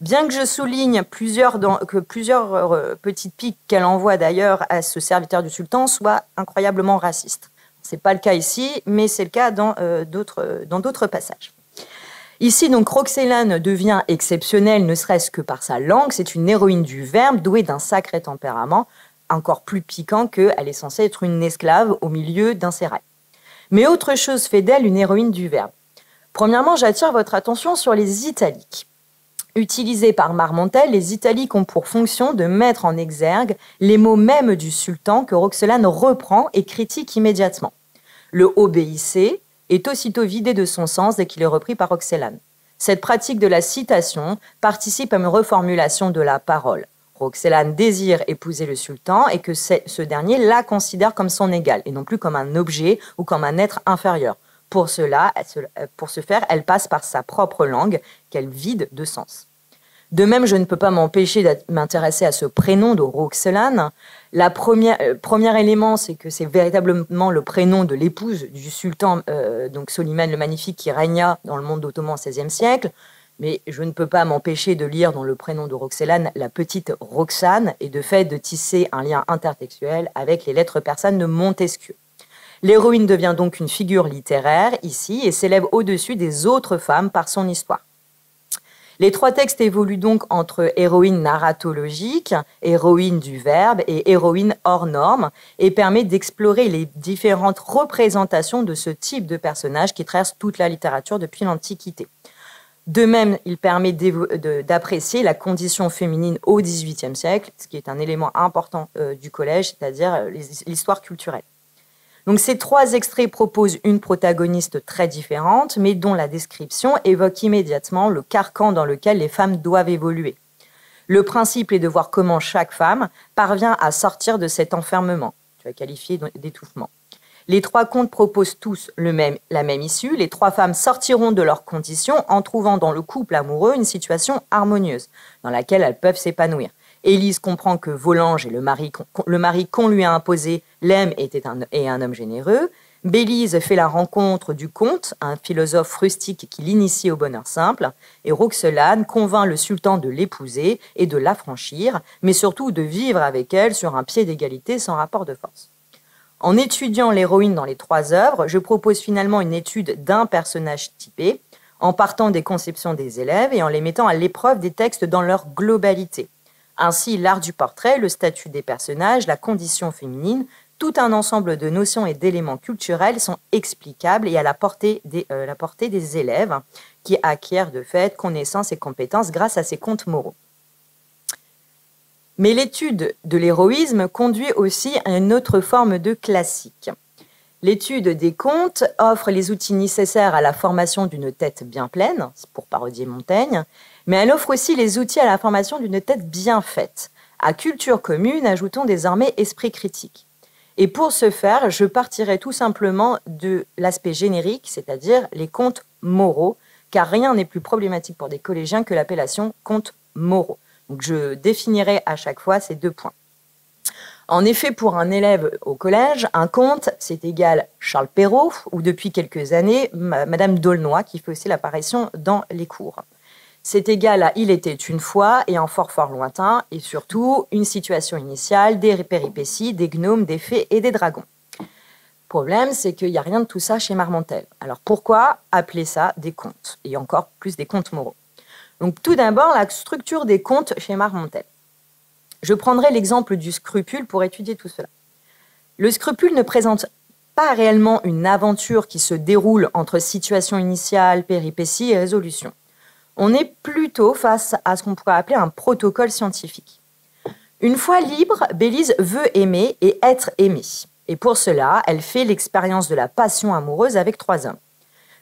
Bien que je souligne que plusieurs petites piques qu'elle envoie d'ailleurs à ce serviteur du sultan soient incroyablement racistes. Ce n'est pas le cas ici, mais c'est le cas dans d'autres passages. Ici, donc, Roxelane devient exceptionnelle, ne serait-ce que par sa langue. C'est une héroïne du verbe, douée d'un sacré tempérament, encore plus piquant qu'elle est censée être une esclave au milieu d'un sérail. Mais autre chose fait d'elle une héroïne du verbe. Premièrement, j'attire votre attention sur les italiques. Utilisés par Marmontel, les italiques ont pour fonction de mettre en exergue les mots mêmes du sultan que Roxelane reprend et critique immédiatement. Le obéissez, est aussitôt vidé de son sens dès qu'il est repris par Roxelane. Cette pratique de la citation participe à une reformulation de la parole. Roxelane désire épouser le sultan et que ce dernier la considère comme son égal et non plus comme un objet ou comme un être inférieur. Pour ce faire, elle passe par sa propre langue qu'elle vide de sens. De même, je ne peux pas m'empêcher de m'intéresser à ce prénom de Roxelane. Premier élément, c'est que c'est véritablement le prénom de l'épouse du sultan, donc Soliman le Magnifique, qui régna dans le monde ottoman au XVIe siècle. Mais je ne peux pas m'empêcher de lire dans le prénom de Roxelane la petite Roxane et de fait de tisser un lien intertextuel avec les lettres persanes de Montesquieu. L'héroïne devient donc une figure littéraire ici et s'élève au-dessus des autres femmes par son histoire. Les trois textes évoluent donc entre héroïne narratologique, héroïne du verbe et héroïne hors norme et permet d'explorer les différentes représentations de ce type de personnage qui traverse toute la littérature depuis l'Antiquité. De même, il permet d'apprécier la condition féminine au XVIIIe siècle, ce qui est un élément important du collège, c'est-à-dire l'histoire culturelle. Donc, ces trois extraits proposent une protagoniste très différente, mais dont la description évoque immédiatement le carcan dans lequel les femmes doivent évoluer. Le principe est de voir comment chaque femme parvient à sortir de cet enfermement, tu as qualifié d'étouffement. Les trois contes proposent tous la même issue. Les trois femmes sortiront de leurs conditions en trouvant dans le couple amoureux une situation harmonieuse dans laquelle elles peuvent s'épanouir. Élise comprend que Volange, le mari qu'on lui a imposé, l'aime et est un homme généreux. Bélise fait la rencontre du comte, un philosophe rustique qui l'initie au bonheur simple. Et Roxelane convainc le sultan de l'épouser et de l'affranchir, mais surtout de vivre avec elle sur un pied d'égalité sans rapport de force. En étudiant l'héroïne dans les trois œuvres, je propose finalement une étude d'un personnage typé, en partant des conceptions des élèves et en les mettant à l'épreuve des textes dans leur globalité. Ainsi, l'art du portrait, le statut des personnages, la condition féminine, tout un ensemble de notions et d'éléments culturels sont explicables et à la portée des élèves qui acquièrent de fait connaissances et compétences grâce à ces contes moraux. Mais l'étude de l'héroïsme conduit aussi à une autre forme de classique. L'étude des contes offre les outils nécessaires à la formation d'une tête bien pleine, pour parodier Montaigne, mais elle offre aussi les outils à la formation d'une tête bien faite. À culture commune, ajoutons désormais esprit critique. Et pour ce faire, je partirai tout simplement de l'aspect générique, c'est-à-dire les contes moraux, car rien n'est plus problématique pour des collégiens que l'appellation contes moraux. Donc je définirai à chaque fois ces deux points. En effet, pour un élève au collège, un conte, c'est égal Charles Perrault ou depuis quelques années, Madame d'Aulnoy, qui fait aussi l'apparition dans les cours. C'est égal à Il était une fois et un fort fort lointain, et surtout une situation initiale, des péripéties, des gnomes, des fées et des dragons. Le problème, c'est qu'il n'y a rien de tout ça chez Marmontel. Alors pourquoi appeler ça des contes, et encore plus des contes moraux? Donc tout d'abord, la structure des contes chez Marmontel. Je prendrai l'exemple du scrupule pour étudier tout cela. Le scrupule ne présente pas réellement une aventure qui se déroule entre situation initiale, péripéties et résolution. On est plutôt face à ce qu'on pourrait appeler un protocole scientifique. Une fois libre, Bélise veut aimer et être aimée. Et pour cela, elle fait l'expérience de la passion amoureuse avec trois hommes.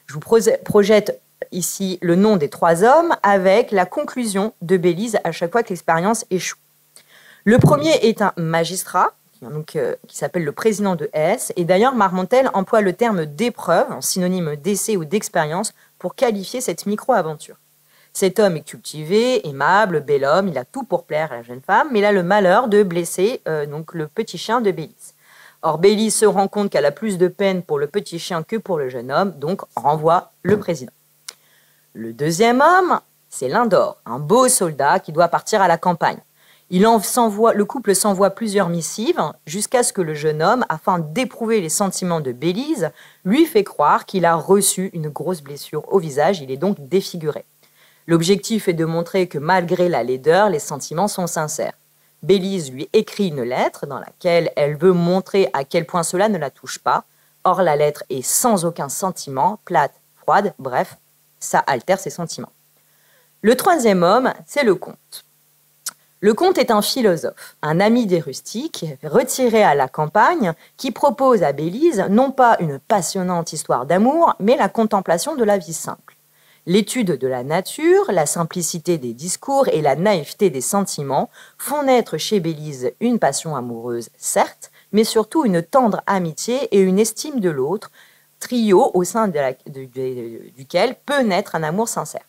Je vous projette ici le nom des trois hommes avec la conclusion de Bélise à chaque fois que l'expérience échoue. Le premier est un magistrat, qui s'appelle le président de S, et d'ailleurs Marmontel emploie le terme d'épreuve, synonyme d'essai ou d'expérience, pour qualifier cette micro-aventure. Cet homme est cultivé, aimable, bel homme, il a tout pour plaire à la jeune femme, mais il a le malheur de blesser le petit chien de Bélise. Or, Bélise se rend compte qu'elle a plus de peine pour le petit chien que pour le jeune homme, donc renvoie le président. Le deuxième homme, c'est Lindor, un beau soldat qui doit partir à la campagne. Le couple s'envoie plusieurs missives jusqu'à ce que le jeune homme, afin d'éprouver les sentiments de Bélise, lui fait croire qu'il a reçu une grosse blessure au visage, il est donc défiguré. L'objectif est de montrer que malgré la laideur, les sentiments sont sincères. Bélise lui écrit une lettre dans laquelle elle veut montrer à quel point cela ne la touche pas. Or, la lettre est sans aucun sentiment, plate, froide, bref, ça altère ses sentiments. Le troisième homme, c'est le comte. Le conte est un philosophe, un ami des rustiques, retiré à la campagne, qui propose à Bélise non pas une passionnante histoire d'amour, mais la contemplation de la vie simple. L'étude de la nature, la simplicité des discours et la naïveté des sentiments font naître chez Bélise une passion amoureuse, certes, mais surtout une tendre amitié et une estime de l'autre, trio au sein duquel peut naître un amour sincère.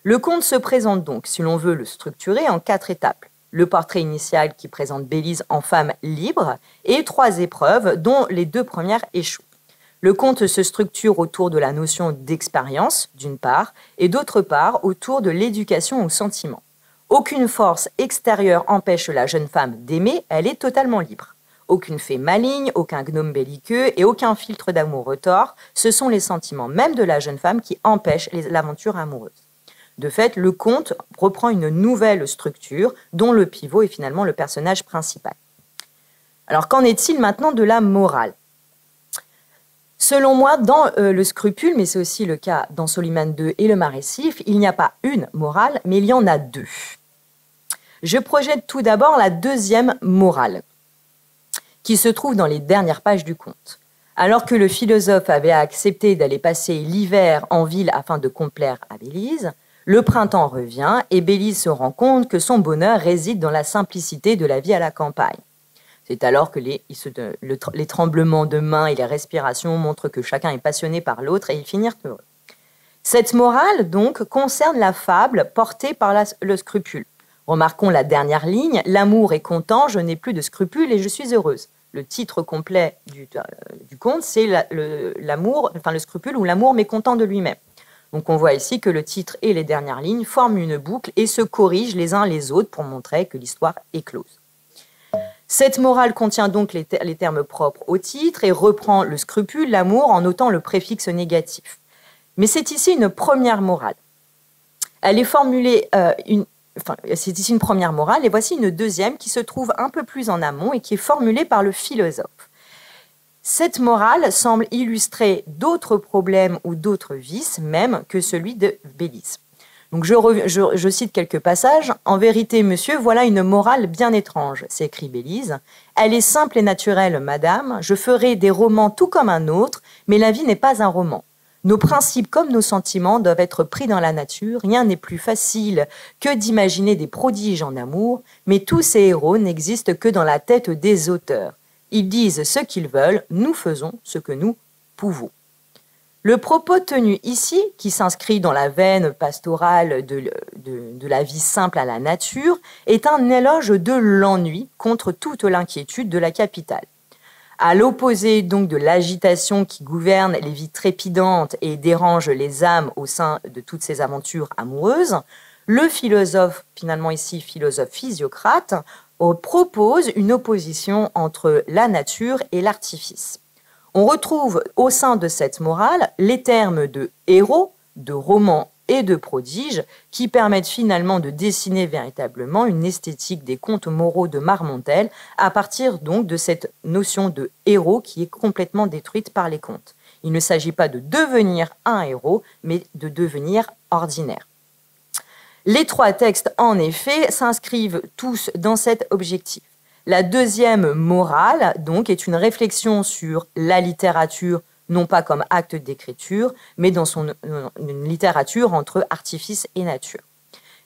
Le conte se présente donc, si l'on veut le structurer, en 4 étapes. Le portrait initial qui présente Bélise en femme libre et 3 épreuves dont les 2 premières échouent. Le conte se structure autour de la notion d'expérience, d'une part, et d'autre part, autour de l'éducation au sentiment. Aucune force extérieure empêche la jeune femme d'aimer, elle est totalement libre. Aucune fée maligne, aucun gnome belliqueux et aucun filtre d'amour retors, ce sont les sentiments même de la jeune femme qui empêchent l'aventure amoureuse. De fait, le conte reprend une nouvelle structure dont le pivot est finalement le personnage principal. Alors qu'en est-il maintenant de la morale ? Selon moi, dans le scrupule, mais c'est aussi le cas dans Soliman II et le Marécif, il n'y a pas une morale, mais il y en a 2. Je projette tout d'abord la deuxième morale, qui se trouve dans les dernières pages du conte. Alors que le philosophe avait accepté d'aller passer l'hiver en ville afin de complaire à Bélise, le printemps revient et Bélise se rend compte que son bonheur réside dans la simplicité de la vie à la campagne. C'est alors que les tremblements de mains et les respirations montrent que chacun est passionné par l'autre et ils finirent heureux. Cette morale, donc, concerne la fable portée par le scrupule. Remarquons la dernière ligne, « L'amour est content, je n'ai plus de scrupules et je suis heureuse ». Le titre complet du conte, c'est le scrupule ou l'amour mécontent de lui-même. Donc on voit ici que le titre et les dernières lignes forment une boucle et se corrigent les uns les autres pour montrer que l'histoire est close. Cette morale contient donc les termes propres au titre et reprend le scrupule, l'amour, en notant le préfixe négatif. Mais c'est ici une première morale. Elle est formulée, c'est ici une première morale et voici une deuxième qui se trouve un peu plus en amont et qui est formulée par le philosophe. Cette morale semble illustrer d'autres problèmes ou d'autres vices, même que celui de Bélise. Donc je cite quelques passages. « En vérité, monsieur, voilà une morale bien étrange, s'écrie Bélise. Elle est simple et naturelle, madame. Je ferai des romans tout comme un autre, mais la vie n'est pas un roman. Nos principes comme nos sentiments doivent être pris dans la nature. Rien n'est plus facile que d'imaginer des prodiges en amour, mais tous ces héros n'existent que dans la tête des auteurs. Ils disent ce qu'ils veulent, nous faisons ce que nous pouvons. » Le propos tenu ici, qui s'inscrit dans la veine pastorale de la vie simple à la nature, est un éloge de l'ennui contre toute l'inquiétude de la capitale. À l'opposé donc de l'agitation qui gouverne les vies trépidantes et dérange les âmes au sein de toutes ces aventures amoureuses, le philosophe, finalement ici philosophe physiocrate, propose une opposition entre la nature et l'artifice. On retrouve au sein de cette morale les termes de héros, de roman et de prodige qui permettent finalement de dessiner véritablement une esthétique des contes moraux de Marmontel à partir donc de cette notion de héros qui est complètement détruite par les contes. Il ne s'agit pas de devenir un héros, mais de devenir ordinaire. Les 3 textes, en effet, s'inscrivent tous dans cet objectif. La deuxième morale, donc, est une réflexion sur la littérature, non pas comme acte d'écriture, mais dans une littérature entre artifice et nature.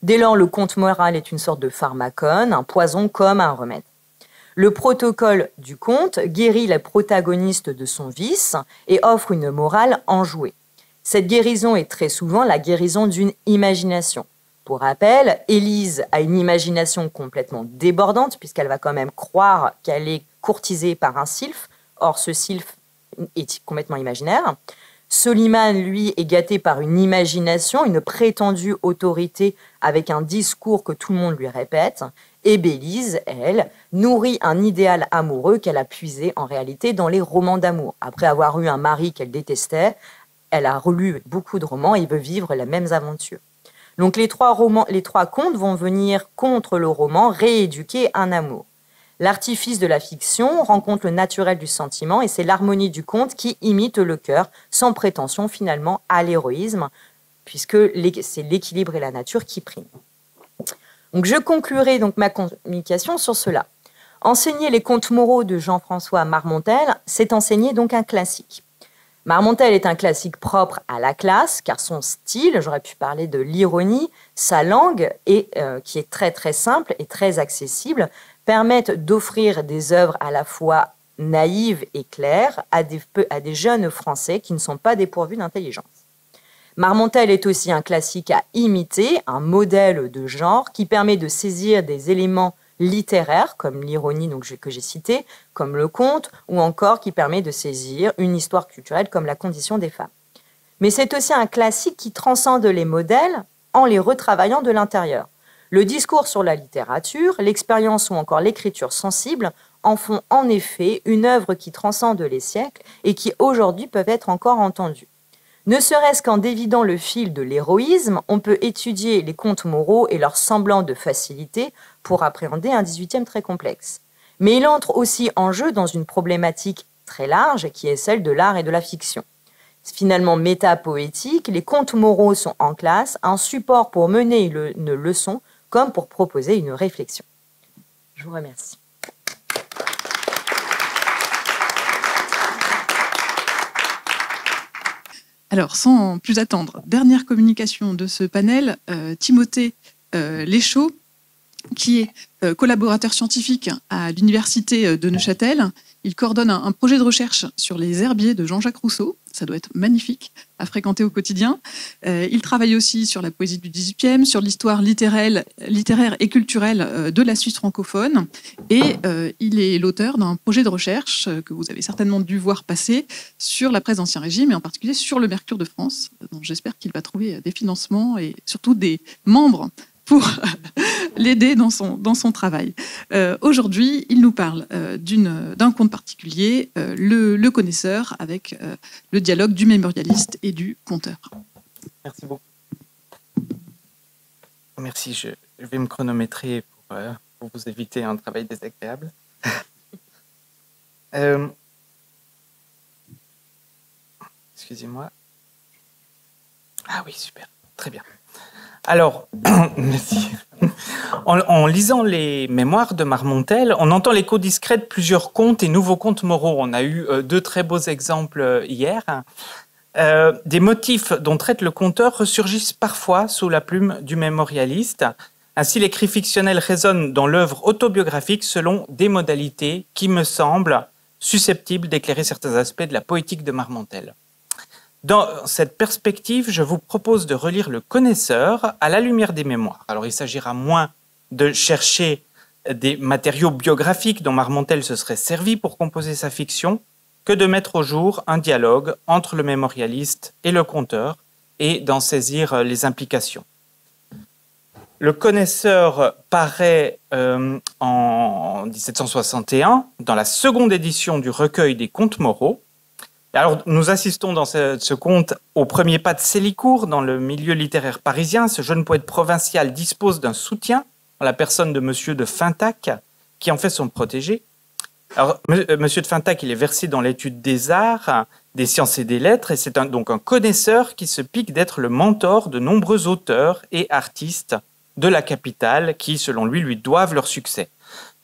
Dès lors, le conte moral est une sorte de pharmacone, un poison comme un remède. Le protocole du conte guérit le protagoniste de son vice et offre une morale enjouée. Cette guérison est très souvent la guérison d'une imagination. Pour rappel, Élise a une imagination complètement débordante puisqu'elle va quand même croire qu'elle est courtisée par un sylphe. Or, ce sylphe est complètement imaginaire. Soliman, lui, est gâté par une imagination, une prétendue autorité avec un discours que tout le monde lui répète. Et Bélise, elle, nourrit un idéal amoureux qu'elle a puisé en réalité dans les romans d'amour. Après avoir eu un mari qu'elle détestait, elle a relu beaucoup de romans et veut vivre les mêmes aventures. Donc les 3 contes vont venir contre le roman rééduquer un amour. L'artifice de la fiction rencontre le naturel du sentiment et c'est l'harmonie du conte qui imite le cœur sans prétention finalement à l'héroïsme puisque c'est l'équilibre et la nature qui priment. Donc je conclurai donc ma communication sur cela. Enseigner les contes moraux de Jean-François Marmontel, c'est enseigner donc un classique. Marmontel est un classique propre à la classe, car son style, j'aurais pu parler de l'ironie, sa langue, qui est très très simple et très accessible, permettent d'offrir des œuvres à la fois naïves et claires à des jeunes Français qui ne sont pas dépourvus d'intelligence. Marmontel est aussi un classique à imiter, un modèle de genre qui permet de saisir des éléments littéraires, comme l'ironie que j'ai cité, comme le conte, ou encore qui permet de saisir une histoire culturelle comme la condition des femmes. Mais c'est aussi un classique qui transcende les modèles en les retravaillant de l'intérieur. Le discours sur la littérature, l'expérience ou encore l'écriture sensible en font en effet une œuvre qui transcende les siècles et qui aujourd'hui peuvent être encore entendues. Ne serait-ce qu'en dévidant le fil de l'héroïsme, on peut étudier les contes moraux et leur semblant de facilité pour appréhender un XVIIIe très complexe. Mais il entre aussi en jeu dans une problématique très large qui est celle de l'art et de la fiction. Finalement métapoétique, les contes moraux sont en classe un support pour mener une leçon comme pour proposer une réflexion. Je vous remercie. Alors, sans plus attendre, dernière communication de ce panel, Timothée Léchaud, qui est collaborateur scientifique à l'université de Neuchâtel. Il coordonne un projet de recherche sur les herbiers de Jean-Jacques Rousseau. Ça doit être magnifique à fréquenter au quotidien. Il travaille aussi sur la poésie du XVIIIe, sur l'histoire littéraire et culturelle de la Suisse francophone. Et il est l'auteur d'un projet de recherche que vous avez certainement dû voir passer sur la presse d'Ancien Régime et en particulier sur le Mercure de France. Donc j'espère qu'il va trouver des financements et surtout des membres pour l'aider dans son travail. Aujourd'hui, il nous parle d'un conte particulier, le connaisseur, avec le dialogue du mémorialiste et du conteur. Merci beaucoup. Merci, je vais me chronométrer pour vous éviter un travail désagréable. Excusez-moi. Ah oui, super, très bien. Alors, merci. En lisant les mémoires de Marmontel, on entend l'écho discret de plusieurs contes et nouveaux contes moraux. On a eu deux très beaux exemples hier. Des motifs dont traite le conteur ressurgissent parfois sous la plume du mémorialiste. Ainsi, l'écrit fictionnel résonne dans l'œuvre autobiographique selon des modalités qui me semblent susceptibles d'éclairer certains aspects de la poétique de Marmontel. Dans cette perspective, je vous propose de relire Le Connaisseur à la lumière des mémoires. Alors, il s'agira moins de chercher des matériaux biographiques dont Marmontel se serait servi pour composer sa fiction que de mettre au jour un dialogue entre le mémorialiste et le conteur et d'en saisir les implications. Le Connaisseur paraît en 1761 dans la seconde édition du recueil des contes moraux. Alors, nous assistons dans ce conte au premier pas de Selicourt dans le milieu littéraire parisien. Ce jeune poète provincial dispose d'un soutien en la personne de Monsieur de Fintac, qui en fait son protégé. Alors, Monsieur de Fintac, il est versé dans l'étude des arts, des sciences et des lettres, et c'est donc un connaisseur qui se pique d'être le mentor de nombreux auteurs et artistes de la capitale qui, selon lui doivent leur succès.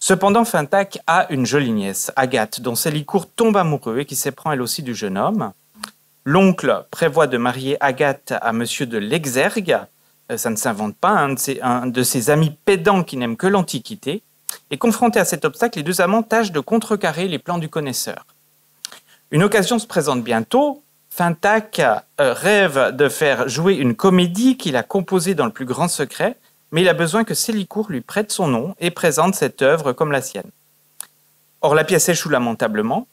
Cependant, Fintac a une jolie nièce, Agathe, dont Selicourt tombe amoureux et qui s'éprend elle aussi du jeune homme. L'oncle prévoit de marier Agathe à Monsieur de l'Exergue, ça ne s'invente pas, un de ses amis pédants qui n'aime que l'Antiquité. Et confrontés à cet obstacle, les deux amants tâchent de contrecarrer les plans du connaisseur. Une occasion se présente bientôt. Fintac rêve de faire jouer une comédie qu'il a composée dans le plus grand secret, mais il a besoin que Selicourt lui prête son nom et présente cette œuvre comme la sienne. Or, la pièce échoue lamentablement.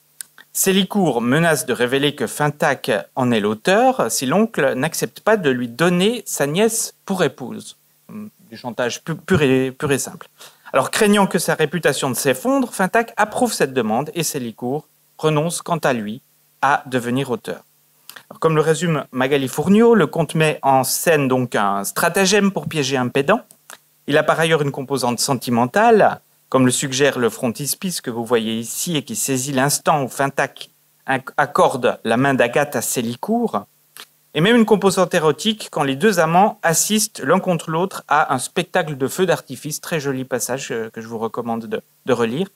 Selicourt menace de révéler que Fintac en est l'auteur si l'oncle n'accepte pas de lui donner sa nièce pour épouse. Du chantage pur et simple. Alors, craignant que sa réputation ne s'effondre, Fintac approuve cette demande et Selicourt renonce quant à lui à devenir auteur. Alors, comme le résume Magali Fourniot, le conte met en scène donc un stratagème pour piéger un pédant. Il a par ailleurs une composante sentimentale, comme le suggère le frontispice que vous voyez ici et qui saisit l'instant où Fintac accorde la main d'Agathe à Selicourt. et même une composante érotique quand les deux amants assistent l'un contre l'autre à un spectacle de feux d'artifice, très joli passage que je vous recommande de relire.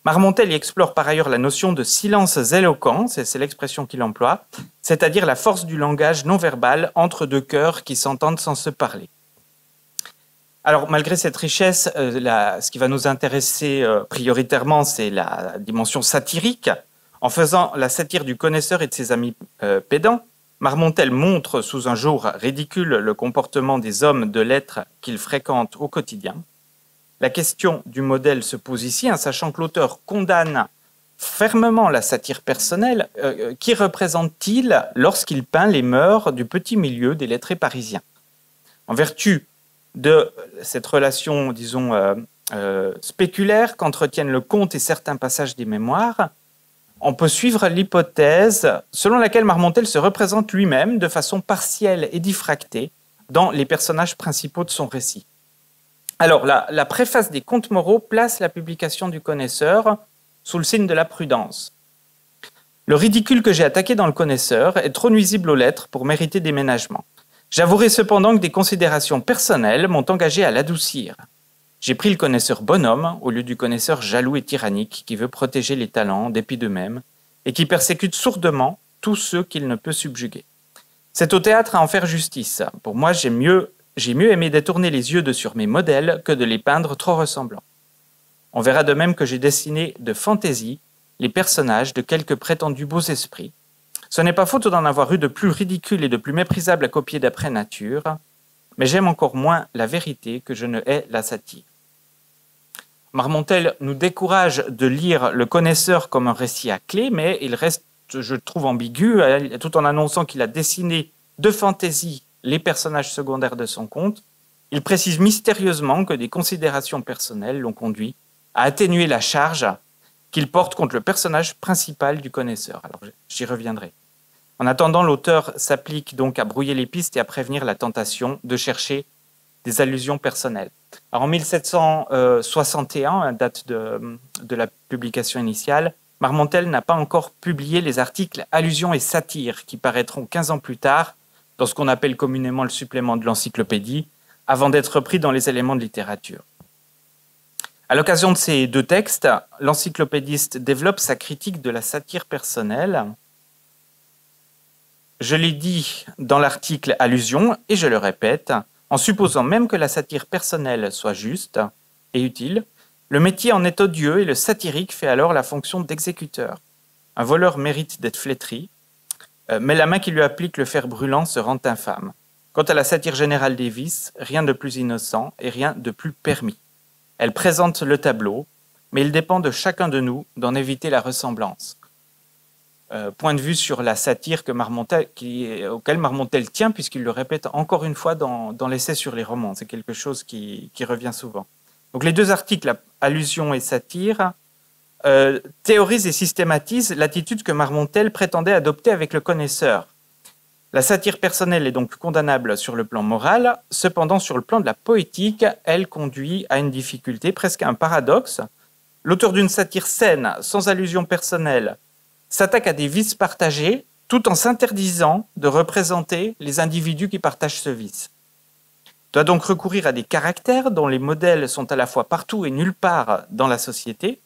Marmontel y explore par ailleurs la notion de silence éloquent, c'est l'expression qu'il emploie, c'est-à-dire la force du langage non verbal entre deux cœurs qui s'entendent sans se parler. Alors, malgré cette richesse, ce qui va nous intéresser prioritairement, c'est la dimension satirique. En faisant la satire du connaisseur et de ses amis pédants, Marmontel montre sous un jour ridicule le comportement des hommes de lettres qu'il fréquente au quotidien. La question du modèle se pose ici, sachant que l'auteur condamne fermement la satire personnelle. Qui représente-t-il lorsqu'il peint les mœurs du petit milieu des lettrés parisiens? En vertu de cette relation, disons, spéculaire qu'entretiennent le conte et certains passages des mémoires, on peut suivre l'hypothèse selon laquelle Marmontel se représente lui-même de façon partielle et diffractée dans les personnages principaux de son récit. Alors, la préface des Contes moraux place la publication du Connaisseur sous le signe de la prudence. Le ridicule que j'ai attaqué dans le Connaisseur est trop nuisible aux lettres pour mériter déménagement. J'avouerai cependant que des considérations personnelles m'ont engagé à l'adoucir. J'ai pris le connaisseur bonhomme au lieu du connaisseur jaloux et tyrannique qui veut protéger les talents en dépit d'eux-mêmes et qui persécute sourdement tous ceux qu'il ne peut subjuguer. C'est au théâtre à en faire justice. Pour moi, j'ai mieux aimé détourner les yeux de sur mes modèles que de les peindre trop ressemblants. On verra de même que j'ai dessiné de fantaisie les personnages de quelques prétendus beaux esprits. Ce n'est pas faute d'en avoir eu de plus ridicules et de plus méprisables à copier d'après nature, mais j'aime encore moins la vérité que je ne hais la satire. Marmontel nous décourage de lire le connaisseur comme un récit à clé, mais il reste, je trouve, ambigu, tout en annonçant qu'il a dessiné de fantaisie les personnages secondaires de son conte. Il précise mystérieusement que des considérations personnelles l'ont conduit à atténuer la charge qu'il porte contre le personnage principal du connaisseur. Alors, j'y reviendrai. En attendant, l'auteur s'applique donc à brouiller les pistes et à prévenir la tentation de chercher des allusions personnelles. Alors, en 1761, date de la publication initiale, Marmontel n'a pas encore publié les articles Allusions et satires qui paraîtront 15 ans plus tard dans ce qu'on appelle communément le supplément de l'encyclopédie, avant d'être repris dans les éléments de littérature. À l'occasion de ces deux textes, l'encyclopédiste développe sa critique de la satire personnelle. Je l'ai dit dans l'article Allusion, et je le répète, en supposant même que la satire personnelle soit juste et utile, le métier en est odieux et le satirique fait alors la fonction d'exécuteur. Un voleur mérite d'être flétri, mais la main qui lui applique le fer brûlant se rend infâme. Quant à la satire générale des vices, rien de plus innocent et rien de plus permis. Elle présente le tableau, mais il dépend de chacun de nous d'en éviter la ressemblance. Point de vue sur la satire auquel Marmontel tient, puisqu'il le répète encore une fois dans l'essai sur les romans. C'est quelque chose qui revient souvent. Donc les deux articles, Allusion et satire, théorisent et systématisent l'attitude que Marmontel prétendait adopter avec le connaisseur. La satire personnelle est donc condamnable sur le plan moral, cependant sur le plan de la poétique, elle conduit à une difficulté, presque à un paradoxe. L'auteur d'une satire saine, sans allusion personnelle, s'attaque à des vices partagés tout en s'interdisant de représenter les individus qui partagent ce vice. Il doit donc recourir à des caractères dont les modèles sont à la fois partout et nulle part dans la société,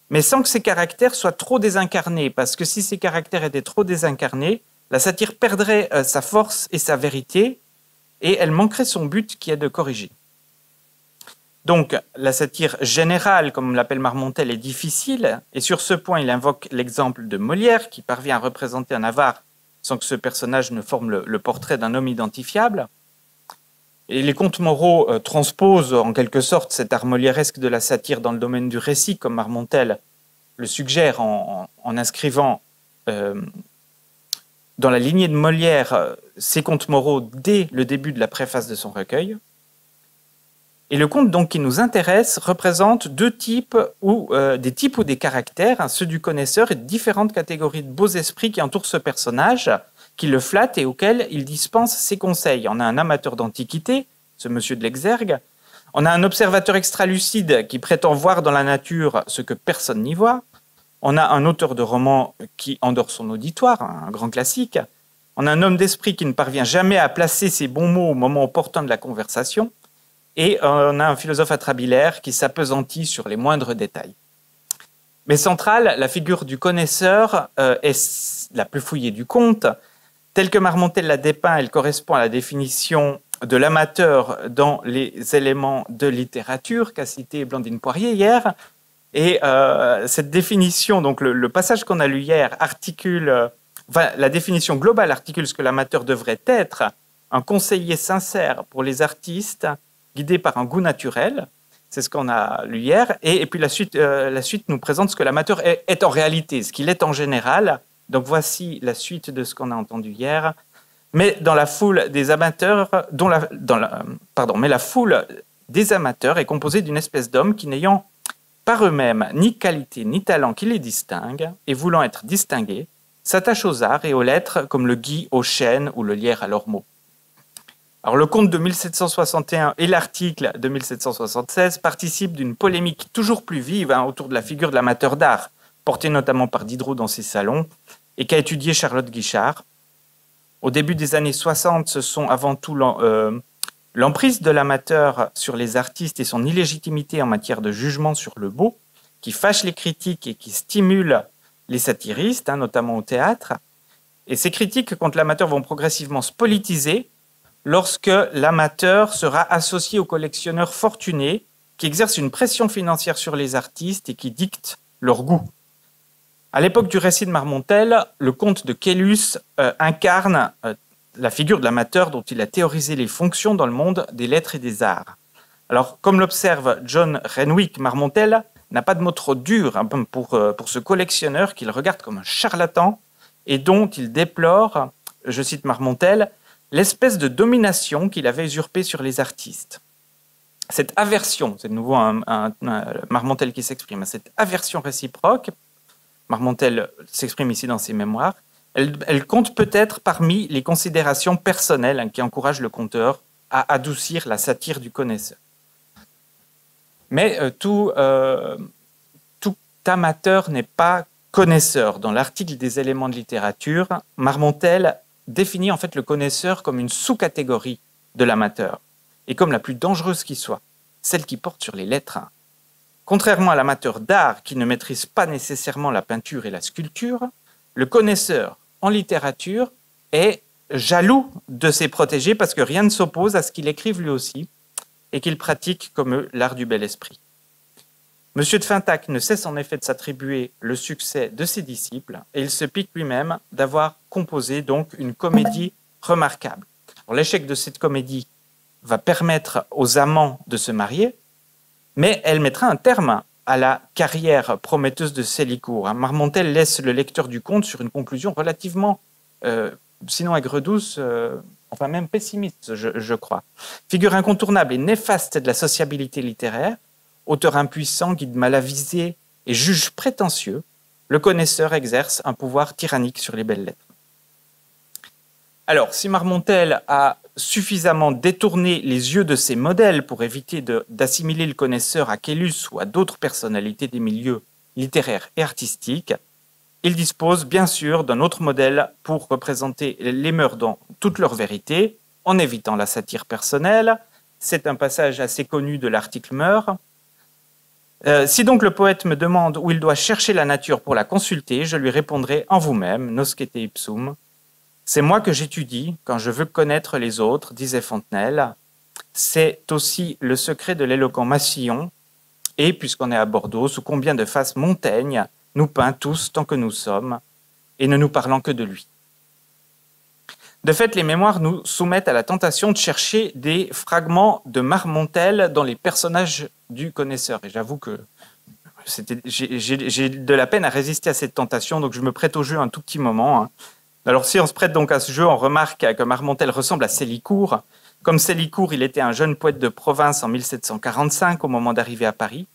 mais sans que ces caractères soient trop désincarnés, parce que si ces caractères étaient trop désincarnés, la satire perdrait sa force et sa vérité, et elle manquerait son but qui est de corriger. Donc, la satire générale, comme l'appelle Marmontel, est difficile, et sur ce point, il invoque l'exemple de Molière, qui parvient à représenter un avare sans que ce personnage ne forme le portrait d'un homme identifiable. Et les contes moraux transposent en quelque sorte cet art molièresque de la satire dans le domaine du récit, comme Marmontel le suggère en inscrivant dans la lignée de Molière ces contes moraux dès le début de la préface de son recueil. Et le conte donc qui nous intéresse représente deux types ou des types ou des caractères, ceux du connaisseur et de différentes catégories de beaux esprits qui entourent ce personnage, qui le flattent et auquel il dispense ses conseils. On a un amateur d'antiquité, ce monsieur de l'Exergue. On a un observateur extralucide qui prétend voir dans la nature ce que personne n'y voit. On a un auteur de roman qui endort son auditoire, un grand classique. On a un homme d'esprit qui ne parvient jamais à placer ses bons mots au moment opportun de la conversation. Et on a un philosophe atrabilaire qui s'appesantit sur les moindres détails. Mais centrale, la figure du connaisseur est la plus fouillée du conte. Telle que Marmontel l'a dépeint, elle correspond à la définition de l'amateur dans les éléments de littérature qu'a cité Blandine Poirier hier. Et cette définition, donc le passage qu'on a lu hier, articule, la définition globale articule ce que l'amateur devrait être, un conseiller sincère pour les artistes, guidé par un goût naturel. C'est ce qu'on a lu hier. Et puis la suite nous présente ce que l'amateur est en réalité, ce qu'il est en général. Donc voici la suite de ce qu'on a entendu hier. Mais dans la foule des amateurs, mais la foule des amateurs est composée d'une espèce d'hommes qui, n'ayant par eux-mêmes ni qualité ni talent qui les distinguent, et voulant être distingués, s'attachent aux arts et aux lettres comme le gui au chêne ou le lierre à l'ormeau. Alors, le conte de 1761 et l'article de 1776 participent d'une polémique toujours plus vive autour de la figure de l'amateur d'art, portée notamment par Diderot dans ses salons, et qu'a étudié Charlotte Guichard. Au début des années 60, ce sont avant tout l'emprise de l'amateur sur les artistes et son illégitimité en matière de jugement sur le beau, qui fâche les critiques et qui stimule les satiristes, notamment au théâtre. Et ces critiques contre l'amateur vont progressivement se politiser lorsque l'amateur sera associé aux collectionneurs fortunés qui exercent une pression financière sur les artistes et qui dictent leur goût. À l'époque du récit de Marmontel, le comte de Caylus incarne la figure de l'amateur dont il a théorisé les fonctions dans le monde des lettres et des arts. Alors, comme l'observe John Renwick, Marmontel n'a pas de mots trop durs pour ce collectionneur qu'il regarde comme un charlatan et dont il déplore, je cite Marmontel, l'espèce de domination qu'il avait usurpée sur les artistes. Cette aversion, c'est de nouveau un Marmontel qui s'exprime, cette aversion réciproque, Marmontel s'exprime ici dans ses mémoires, elle compte peut-être parmi les considérations personnelles qui encouragent le conteur à adoucir la satire du connaisseur. Mais tout amateur n'est pas connaisseur. Dans l'article des éléments de littérature, Marmontel définit en fait le connaisseur comme une sous-catégorie de l'amateur, et comme la plus dangereuse qui soit, celle qui porte sur les lettres. Contrairement à l'amateur d'art qui ne maîtrise pas nécessairement la peinture et la sculpture, le connaisseur en littérature est jaloux de ses protégés parce que rien ne s'oppose à ce qu'il écrive lui aussi et qu'il pratique comme eux l'art du bel esprit. Monsieur de Fintac ne cesse en effet de s'attribuer le succès de ses disciples et il se pique lui-même d'avoir composé donc une comédie remarquable. L'échec de cette comédie va permettre aux amants de se marier, mais elle mettra un terme à la carrière prometteuse de Salicourt. Marmontel laisse le lecteur du conte sur une conclusion relativement, sinon aigre-douce, enfin même pessimiste, je crois. Figure incontournable et néfaste de la sociabilité littéraire, auteur impuissant, guide mal avisé et juge prétentieux, le connaisseur exerce un pouvoir tyrannique sur les belles lettres. Alors, si Marmontel a suffisamment détourné les yeux de ses modèles pour éviter d'assimiler le connaisseur à Caylus ou à d'autres personnalités des milieux littéraires et artistiques, il dispose bien sûr d'un autre modèle pour représenter les mœurs dans toute leur vérité, en évitant la satire personnelle. C'est un passage assez connu de l'article Mœurs. Si donc le poète me demande où il doit chercher la nature pour la consulter, je lui répondrai en vous-même, noscete ipsum. C'est moi que j'étudie quand je veux connaître les autres, disait Fontenelle. C'est aussi le secret de l'éloquent Massillon. Et puisqu'on est à Bordeaux, sous combien de faces Montaigne nous peint tous tant que nous sommes, et ne nous parlant que de lui. De fait, les mémoires nous soumettent à la tentation de chercher des fragments de Marmontel dans les personnages du connaisseur. Et j'avoue que j'ai de la peine à résister à cette tentation, donc je me prête au jeu un tout petit moment. Alors si on se prête donc à ce jeu, on remarque que Marmontel ressemble à Salicourt. Comme Salicourt, il était un jeune poète de province en 1745 au moment d'arriver à Paris.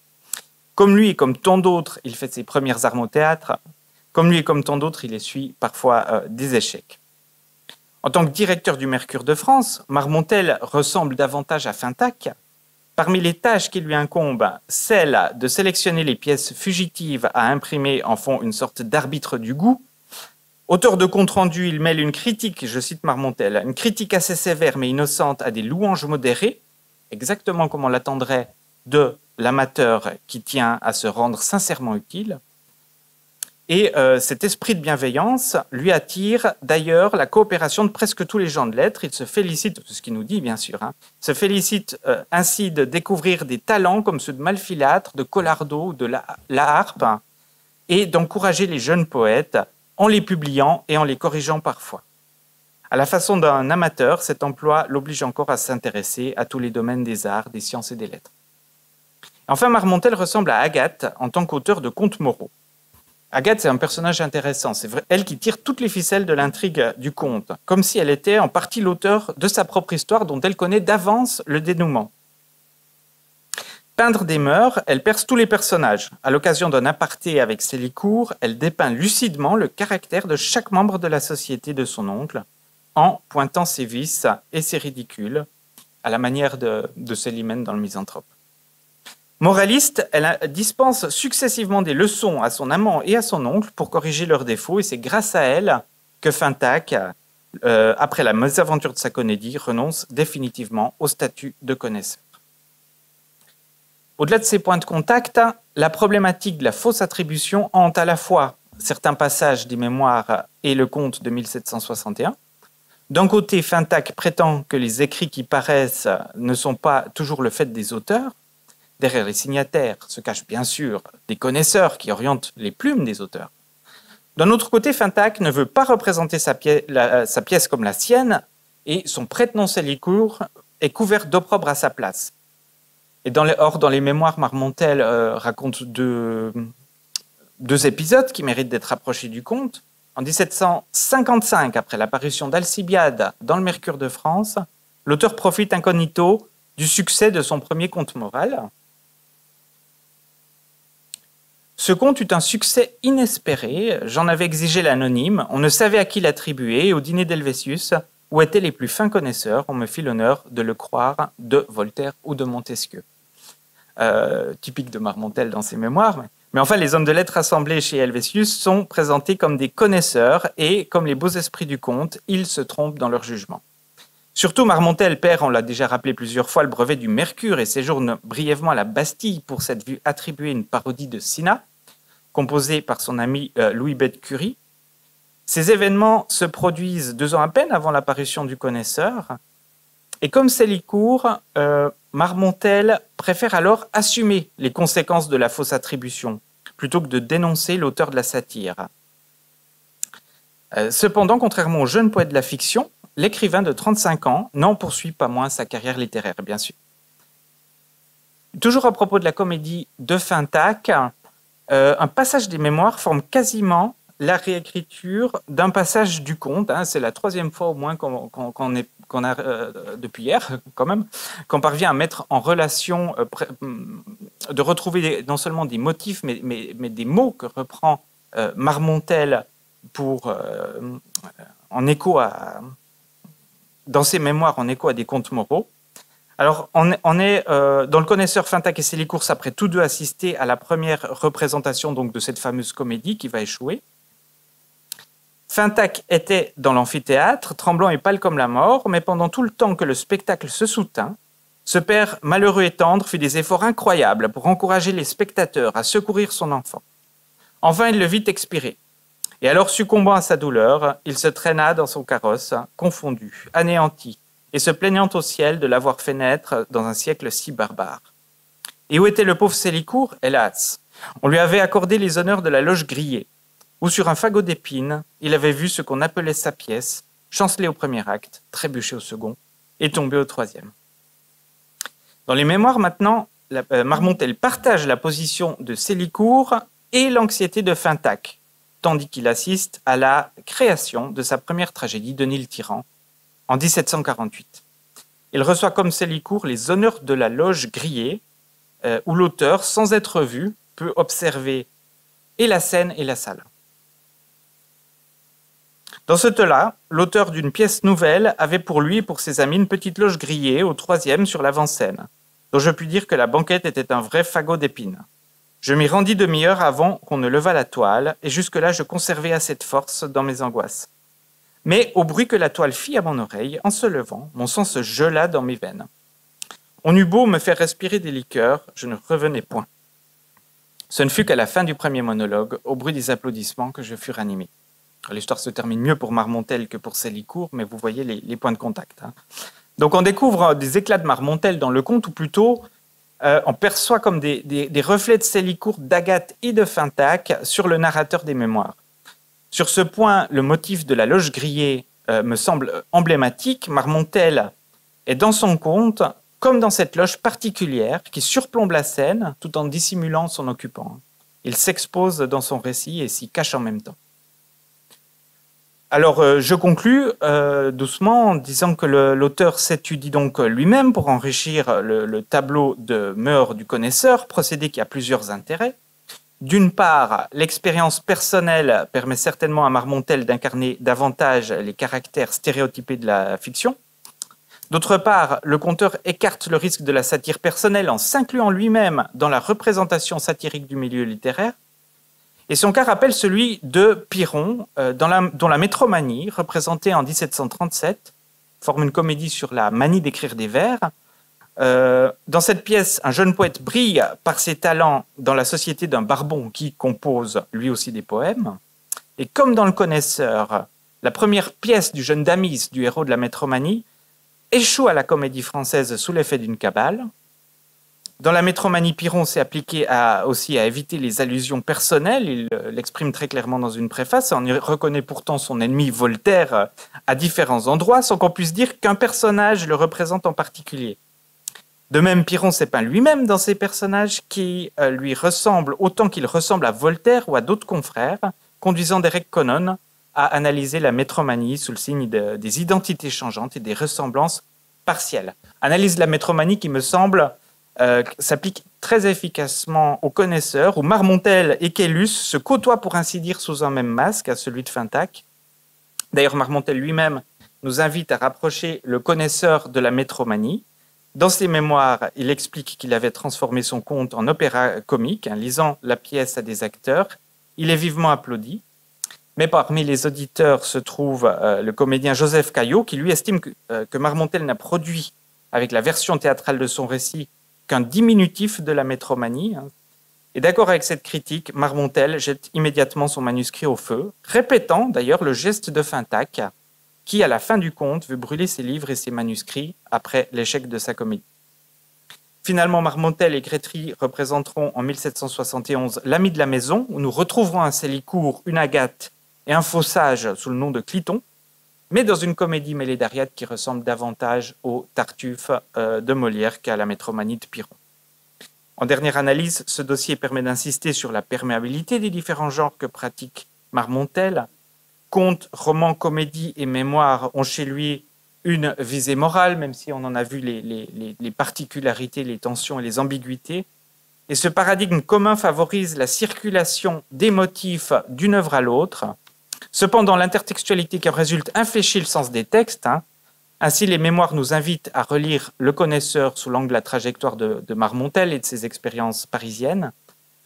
Comme lui et comme tant d'autres, il fait ses premières armes au théâtre. Comme lui et comme tant d'autres, il essuie parfois des échecs. En tant que directeur du Mercure de France, Marmontel ressemble davantage à Fintac. Parmi les tâches qui lui incombent, celle de sélectionner les pièces fugitives à imprimer en font une sorte d'arbitre du goût. Auteur de compte rendu, il mêle une critique, je cite Marmontel, une critique assez sévère mais innocente à des louanges modérées, exactement comme on l'attendrait de l'amateur qui tient à se rendre sincèrement utile. Et cet esprit de bienveillance lui attire d'ailleurs la coopération de presque tous les gens de lettres. Il se félicite, c'est ce qu'il nous dit bien sûr, se félicite ainsi de découvrir des talents comme ceux de Malfilâtre, de Collardeau, de la harpe, et d'encourager les jeunes poètes en les publiant et en les corrigeant parfois. À la façon d'un amateur, cet emploi l'oblige encore à s'intéresser à tous les domaines des arts, des sciences et des lettres. Enfin, Marmontel ressemble à Agathe en tant qu'auteur de contes moraux. Agathe, c'est un personnage intéressant. C'est elle qui tire toutes les ficelles de l'intrigue du conte, comme si elle était en partie l'auteur de sa propre histoire dont elle connaît d'avance le dénouement. Peindre des mœurs, elle perce tous les personnages. À l'occasion d'un aparté avec Salicourt, elle dépeint lucidement le caractère de chaque membre de la société de son oncle, en pointant ses vices et ses ridicules, à la manière de Célimène dans Le Misanthrope. Moraliste, elle dispense successivement des leçons à son amant et à son oncle pour corriger leurs défauts, et c'est grâce à elle que Fintac, après la mésaventure de sa comédie, renonce définitivement au statut de connaisseur. Au-delà de ces points de contact, la problématique de la fausse attribution hante à la fois certains passages des mémoires et le conte de 1761. D'un côté, Fintac prétend que les écrits qui paraissent ne sont pas toujours le fait des auteurs. Derrière les signataires se cachent bien sûr des connaisseurs qui orientent les plumes des auteurs. D'un autre côté, Fintac ne veut pas représenter sa pièce comme la sienne, et son prête-nom Salicourt est couvert d'opprobre à sa place. Et dans les mémoires, Marmontel raconte deux épisodes qui méritent d'être approchés du conte. En 1755, après l'apparition d'Alcibiade dans le Mercure de France, l'auteur profite incognito du succès de son premier conte moral. Ce conte eut un succès inespéré, j'en avais exigé l'anonyme, on ne savait à qui l'attribuer, et au dîner d'Helvétius, où étaient les plus fins connaisseurs, on me fit l'honneur de le croire de Voltaire ou de Montesquieu. Typique de Marmontel dans ses mémoires, mais enfin les hommes de lettres rassemblés chez Helvétius sont présentés comme des connaisseurs, et comme les beaux esprits du conte, ils se trompent dans leur jugement. Surtout, Marmontel perd, on l'a déjà rappelé plusieurs fois, le brevet du Mercure et séjourne brièvement à la Bastille pour s'être vu attribuer une parodie de Cinna, composée par son ami Louis Bede Curie. Ces événements se produisent 2 ans à peine avant l'apparition du connaisseur, et comme Salicourt, Marmontel préfère alors assumer les conséquences de la fausse attribution, plutôt que de dénoncer l'auteur de la satire. Cependant, contrairement au jeune poète de la fiction, l'écrivain de 35 ans n'en poursuit pas moins sa carrière littéraire, bien sûr. Toujours à propos de la comédie de Fintac, un passage des mémoires forme quasiment la réécriture d'un passage du conte. C'est la 3e fois au moins qu'on a, depuis hier, quand même, qu'on parvient à mettre en relation, de retrouver non seulement des motifs, mais des mots que reprend Marmontel en écho dans ses mémoires, en écho à des contes moraux. Alors, on est dans Le Connaisseur, Fintac et Salicourt après tous deux assister à la première représentation donc, de cette fameuse comédie qui va échouer. Fintac était dans l'amphithéâtre, tremblant et pâle comme la mort, mais pendant tout le temps que le spectacle se soutint, ce père malheureux et tendre fit des efforts incroyables pour encourager les spectateurs à secourir son enfant. Enfin, il le vit expirer. Et alors, succombant à sa douleur, il se traîna dans son carrosse, confondu, anéanti, et se plaignant au ciel de l'avoir fait naître dans un siècle si barbare. Et où était le pauvre Salicourt? Hélas, on lui avait accordé les honneurs de la loge grillée, où sur un fagot d'épines, il avait vu ce qu'on appelait sa pièce, chanceler au premier acte, trébucher au second, et tomber au 3e. Dans les mémoires maintenant, Marmontel partage la position de Salicourt et l'anxiété de Fintac, tandis qu'il assiste à la création de sa première tragédie, Denis le Tyran, en 1748. Il reçoit comme Salicourt les honneurs de la loge grillée, où l'auteur, sans être vu, peut observer et la scène et la salle. Dans ce temps-là, l'auteur d'une pièce nouvelle avait pour lui et pour ses amis une petite loge grillée au 3e sur l'avant-scène, dont je puis dire que la banquette était un vrai fagot d'épines. Je m'y rendis demi-heure avant qu'on ne levât la toile, et jusque-là je conservais assez de force dans mes angoisses. Mais au bruit que la toile fit à mon oreille, en se levant, mon sang se gela dans mes veines. On eut beau me faire respirer des liqueurs, je ne revenais point. Ce ne fut qu'à la fin du premier monologue, au bruit des applaudissements, que je fus ranimé. L'histoire se termine mieux pour Marmontel que pour Salicourt, mais vous voyez les points de contact. Donc on découvre des éclats de Marmontel dans le conte, ou plutôt on perçoit comme des reflets de Salicourt, d'Agathe et de Fintac sur le narrateur des mémoires. Sur ce point, le motif de la loge grillée me semble emblématique. Marmontel est dans son conte comme dans cette loge particulière qui surplombe la scène tout en dissimulant son occupant. Il s'expose dans son récit et s'y cache en même temps. Alors, je conclus doucement en disant que l'auteur s'étudie donc lui-même pour enrichir le tableau de mœurs du connaisseur, procédé qui a plusieurs intérêts. D'une part, l'expérience personnelle permet certainement à Marmontel d'incarner davantage les caractères stéréotypés de la fiction. D'autre part, le conteur écarte le risque de la satire personnelle en s'incluant lui-même dans la représentation satirique du milieu littéraire. Et son cas rappelle celui de Piron, dont la Métromanie, représentée en 1737, forme une comédie sur la manie d'écrire des vers. Dans cette pièce, un jeune poète brille par ses talents dans la société d'un barbon qui compose lui aussi des poèmes. Et comme dans Le Connaisseur, la première pièce du jeune Damis, du héros de la Métromanie, échoue à la comédie française sous l'effet d'une cabale. Dans la Métromanie, Piron s'est appliqué aussi à éviter les allusions personnelles. Il l'exprime très clairement dans une préface. On y reconnaît pourtant son ennemi Voltaire à différents endroits, sans qu'on puisse dire qu'un personnage le représente en particulier. De même, Piron s'est peint lui-même dans ses personnages qui lui ressemblent autant qu'il ressemble à Voltaire ou à d'autres confrères, conduisant Derek Connon à analyser la métromanie sous le signe des identités changeantes et des ressemblances partielles. Analyse de la métromanie qui me semble s'applique très efficacement aux connaisseurs, où Marmontel et Caylus se côtoient pour ainsi dire sous un même masque, à celui de Fintac. D'ailleurs, Marmontel lui-même nous invite à rapprocher le connaisseur de la métromanie. Dans ses mémoires, il explique qu'il avait transformé son conte en opéra comique, lisant la pièce à des acteurs. Il est vivement applaudi. Mais parmi les auditeurs se trouve le comédien Joseph Caillot, qui lui estime que Marmontel n'a produit, avec la version théâtrale de son récit, qu'un diminutif de la métromanie. Et d'accord avec cette critique, Marmontel jette immédiatement son manuscrit au feu, répétant d'ailleurs le geste de Fintac, qui, à la fin du conte, veut brûler ses livres et ses manuscrits après l'échec de sa comédie. Finalement, Marmontel et Grétry représenteront en 1771 L'ami de la maison, où nous retrouverons un Salicourt, une Agathe et un faux sage sous le nom de Cliton, mais dans une comédie mêlée d'Ariade qui ressemble davantage au Tartuffe de Molière qu'à la Métromanie de Piron. En dernière analyse, ce dossier permet d'insister sur la perméabilité des différents genres que pratique Marmontel. Contes, romans, comédies et mémoires ont chez lui une visée morale, même si on en a vu les particularités, les tensions et les ambiguïtés. Et ce paradigme commun favorise la circulation des motifs d'une œuvre à l'autre. Cependant, l'intertextualité qui en résulte infléchit le sens des textes. Ainsi, les mémoires nous invitent à relire Le Connaisseur sous l'angle de la trajectoire de Marmontel et de ses expériences parisiennes.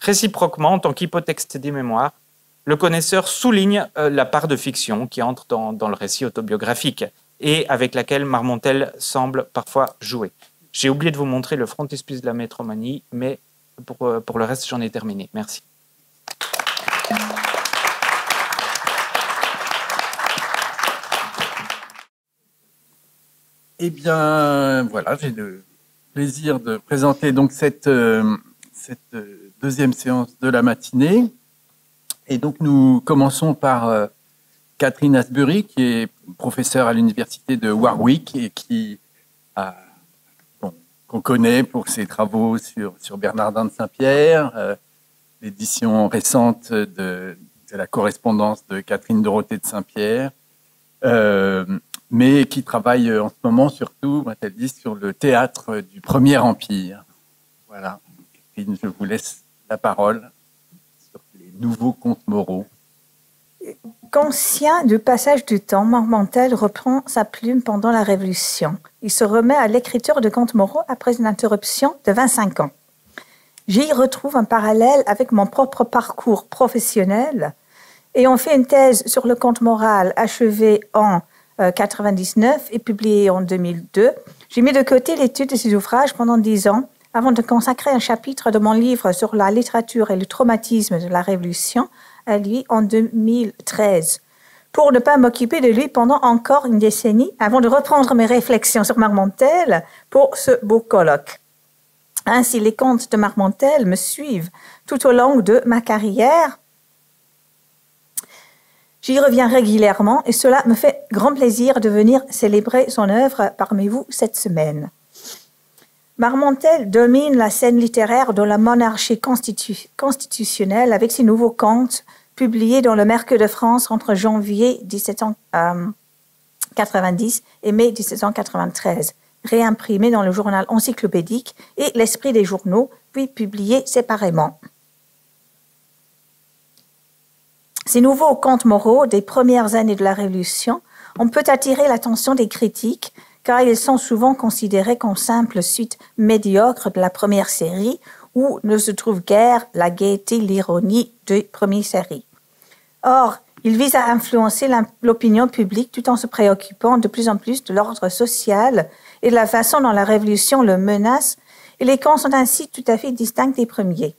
Réciproquement, en tant qu'hypotexte des mémoires, Le Connaisseur souligne la part de fiction qui entre dans le récit autobiographique et avec laquelle Marmontel semble parfois jouer. J'ai oublié de vous montrer le frontispice de la Métromanie, mais pour le reste, j'en ai terminé. Merci. Eh bien, voilà, j'ai le plaisir de présenter donc cette deuxième séance de la matinée. Et donc, nous commençons par Catherine Asbury, qui est professeure à l'université de Warwick et qu'on connaît pour ses travaux sur Bernardin de Saint-Pierre, l'édition récente de la correspondance de Catherine Dorothée de Saint-Pierre, mais qui travaille en ce moment surtout, m'a-t-elle dit, sur le théâtre du Premier Empire. Voilà, Catherine, je vous laisse la parole sur les nouveaux contes moraux. Conscient du passage du temps, Marmontel reprend sa plume pendant la Révolution. Il se remet à l'écriture de contes moraux après une interruption de 25 ans. J'y retrouve un parallèle avec mon propre parcours professionnel. Ayant fait une thèse sur le conte moral achevée en 1999 et publiée en 2002, j'ai mis de côté l'étude de ces ouvrages pendant 10 ans avant de consacrer un chapitre de mon livre sur la littérature et le traumatisme de la Révolution à lui en 2013, pour ne pas m'occuper de lui pendant encore une décennie avant de reprendre mes réflexions sur Marmontel pour ce beau colloque. Ainsi, les contes de Marmontel me suivent tout au long de ma carrière. J'y reviens régulièrement et cela me fait grand plaisir de venir célébrer son œuvre parmi vous cette semaine. Marmontel domine la scène littéraire de la monarchie constitutionnelle avec ses nouveaux contes publiés dans le Mercure de France entre janvier 1790 et mai 1793, réimprimés dans le journal encyclopédique et l'Esprit des journaux, puis publiés séparément. Ces nouveaux contes moraux des premières années de la Révolution ont peut attirer l'attention des critiques car ils sont souvent considérés comme simple suite médiocre de la première série où ne se trouve guère la gaieté, l'ironie des premières séries. Or, ils visent à influencer l'opinion publique tout en se préoccupant de plus en plus de l'ordre social et de la façon dont la Révolution le menace, et les contes sont ainsi tout à fait distincts des premiers.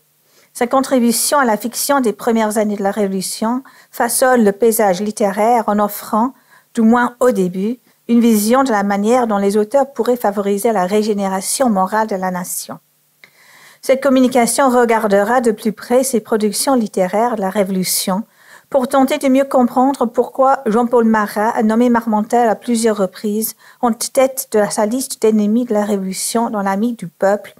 Sa contribution à la fiction des premières années de la Révolution façonne le paysage littéraire en offrant, du moins au début, une vision de la manière dont les auteurs pourraient favoriser la régénération morale de la nation. Cette communication regardera de plus près ces productions littéraires de la Révolution pour tenter de mieux comprendre pourquoi Jean-Paul Marat a nommé Marmontel à plusieurs reprises en tête de sa liste d'ennemis de la Révolution dans l'ami du peuple.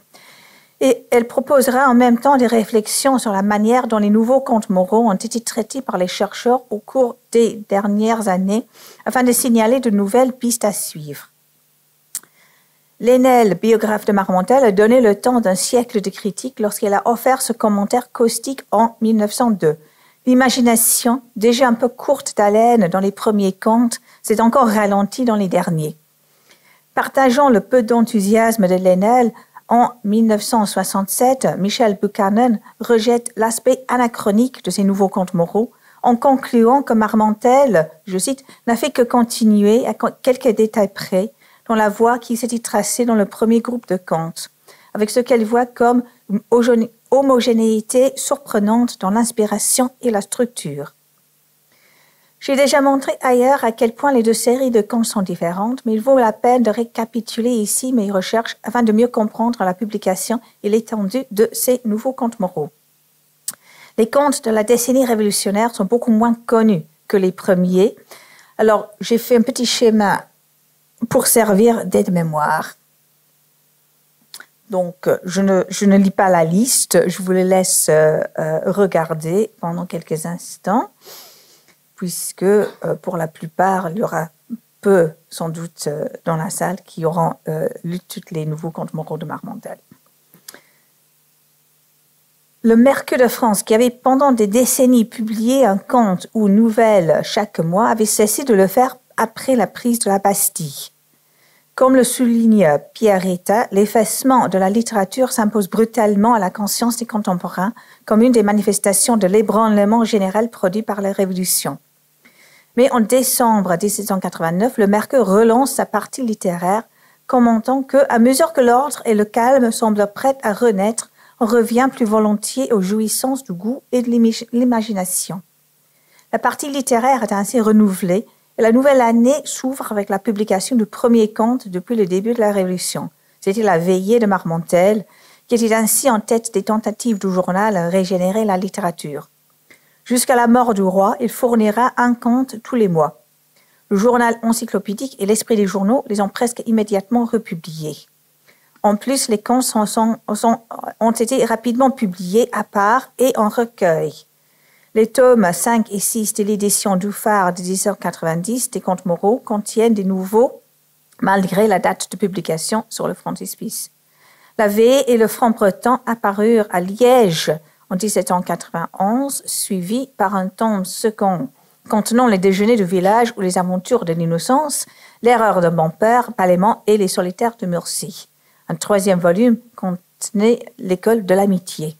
Et elle proposera en même temps des réflexions sur la manière dont les nouveaux contes moraux ont été traités par les chercheurs au cours des dernières années afin de signaler de nouvelles pistes à suivre. Lesnel, biographe de Marmontel, a donné le temps d'un siècle de critique lorsqu'il a offert ce commentaire caustique en 1902. L'imagination, déjà un peu courte d'haleine dans les premiers contes, s'est encore ralentie dans les derniers. Partageant le peu d'enthousiasme de Lesnel, en 1967, Michel Buchanan rejette l'aspect anachronique de ces nouveaux contes moraux en concluant que Marmontel, je cite, n'a fait que continuer à quelques détails près dans la voie qui s'était tracée dans le premier groupe de contes, avec ce qu'elle voit comme une homogénéité surprenante dans l'inspiration et la structure. J'ai déjà montré ailleurs à quel point les deux séries de contes sont différentes, mais il vaut la peine de récapituler ici mes recherches afin de mieux comprendre la publication et l'étendue de ces nouveaux contes moraux. Les contes de la décennie révolutionnaire sont beaucoup moins connus que les premiers. Alors, j'ai fait un petit schéma pour servir d'aide-mémoire. Donc, je ne lis pas la liste, je vous les laisse regarder pendant quelques instants, puisque pour la plupart, il y aura peu, sans doute, dans la salle qui auront lu tous les nouveaux contes moraux de Marmontel. Le Mercure de France, qui avait pendant des décennies publié un conte ou une nouvelle chaque mois, avait cessé de le faire après la prise de la Bastille. Comme le souligne Pierre Rita, l'effacement de la littérature s'impose brutalement à la conscience des contemporains comme une des manifestations de l'ébranlement général produit par la Révolution. Mais en décembre 1789, le Mercure relance sa partie littéraire, commentant que, à mesure que l'ordre et le calme semblent prêts à renaître, on revient plus volontiers aux jouissances du goût et de l'imagination. La partie littéraire est ainsi renouvelée et la nouvelle année s'ouvre avec la publication du premier conte depuis le début de la Révolution. C'était la veillée de Marmontel, qui était ainsi en tête des tentatives du journal à régénérer la littérature. Jusqu'à la mort du roi, il fournira un conte tous les mois. Le journal encyclopédique et l'Esprit des journaux les ont presque immédiatement republiés. En plus, les contes ont été rapidement publiés à part et en recueil. Les tomes 5 et 6 de l'édition Duphard de 1790 des contes moraux contiennent des nouveaux, malgré la date de publication sur le frontispice. La Veille et le Franc-Breton apparurent à Liège en 1791, suivis par un tome second contenant les déjeuners du village ou les aventures de l'innocence, l'erreur de mon père, Palément et les solitaires de Murcie. Un troisième volume naît l'école de l'amitié.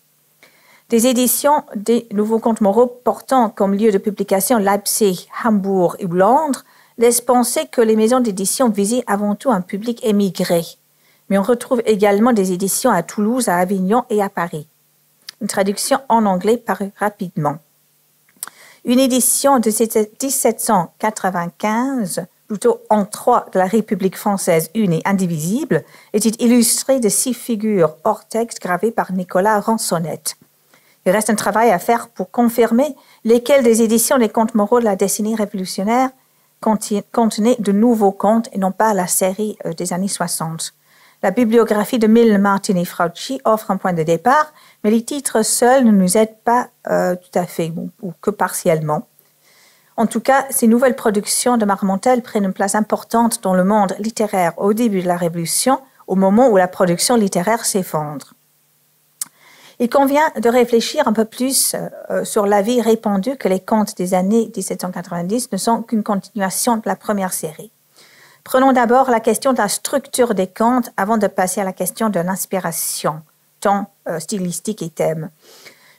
Des éditions des nouveaux contes moraux portant comme lieu de publication Leipzig, Hambourg et Londres laissent penser que les maisons d'édition visaient avant tout un public émigré. Mais on retrouve également des éditions à Toulouse, à Avignon et à Paris. Une traduction en anglais parut rapidement. Une édition de 1795, plutôt en 3 de la République française une et indivisible, était illustrée de 6 figures hors texte gravées par Nicolas Ransonnette. Il reste un travail à faire pour confirmer lesquelles des éditions des contes moraux de la décennie révolutionnaire contenaient de nouveaux contes et non pas la série des années 60. La bibliographie de Milne, Martin et Frautschi offre un point de départ, mais les titres seuls ne nous aident pas tout à fait, ou que partiellement. En tout cas, ces nouvelles productions de Marmontel prennent une place importante dans le monde littéraire au début de la Révolution, au moment où la production littéraire s'effondre. Il convient de réfléchir un peu plus sur l'avis répandu que les contes des années 1790 ne sont qu'une continuation de la première série. Prenons d'abord la question de la structure des contes avant de passer à la question de l'inspiration, ton stylistique et thème.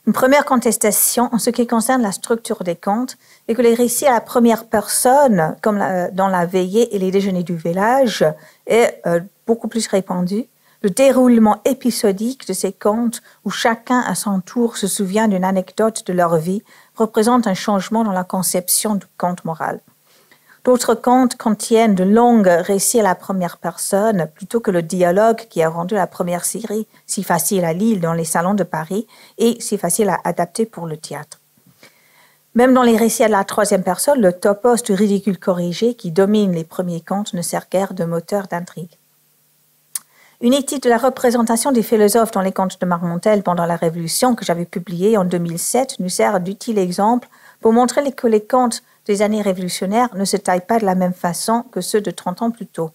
Une première contestation en ce qui concerne la structure des contes est que les récits à la première personne, comme dans la veillée et les déjeuners du village, est beaucoup plus répandu. Le déroulement épisodique de ces contes, où chacun à son tour se souvient d'une anecdote de leur vie, représente un changement dans la conception du conte moral. D'autres contes contiennent de longs récits à la première personne, plutôt que le dialogue qui a rendu la première série si facile à lire dans les salons de Paris et si facile à adapter pour le théâtre. Même dans les récits à la troisième personne, le topos du ridicule corrigé qui domine les premiers contes ne sert guère de moteur d'intrigue. Une étude de la représentation des philosophes dans les contes de Marmontel pendant la Révolution que j'avais publiée en 2007 nous sert d'utile exemple pour montrer que les contes des années révolutionnaires ne se taillent pas de la même façon que ceux de 30 ans plus tôt.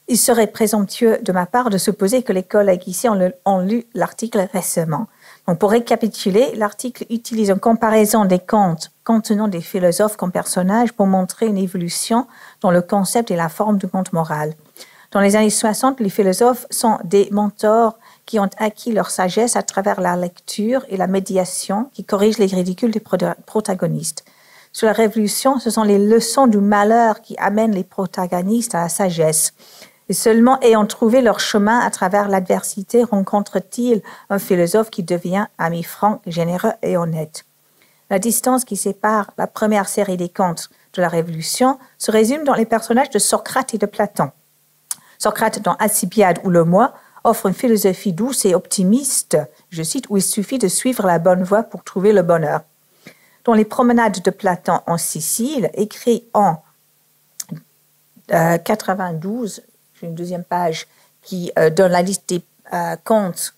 Il serait présomptueux de ma part de supposer que les collègues ici ont lu l'article récemment. Donc, pour récapituler, l'article utilise une comparaison des contes contenant des philosophes comme personnages pour montrer une évolution dans le concept et la forme du conte moral. Dans les années 60, les philosophes sont des mentors qui ont acquis leur sagesse à travers la lecture et la médiation qui corrigent les ridicules des protagonistes. Sous la Révolution, ce sont les leçons du malheur qui amènent les protagonistes à la sagesse. Et seulement ayant trouvé leur chemin à travers l'adversité, rencontrent-ils un philosophe qui devient ami franc, généreux et honnête. La distance qui sépare la première série des contes de la Révolution se résume dans les personnages de Socrate et de Platon. Socrate, dans Alcibiade ou Le Moi, offre une philosophie douce et optimiste, je cite, où il suffit de suivre la bonne voie pour trouver le bonheur. Dans les promenades de Platon en Sicile, écrit en 92, j'ai une deuxième page qui donne la liste des contes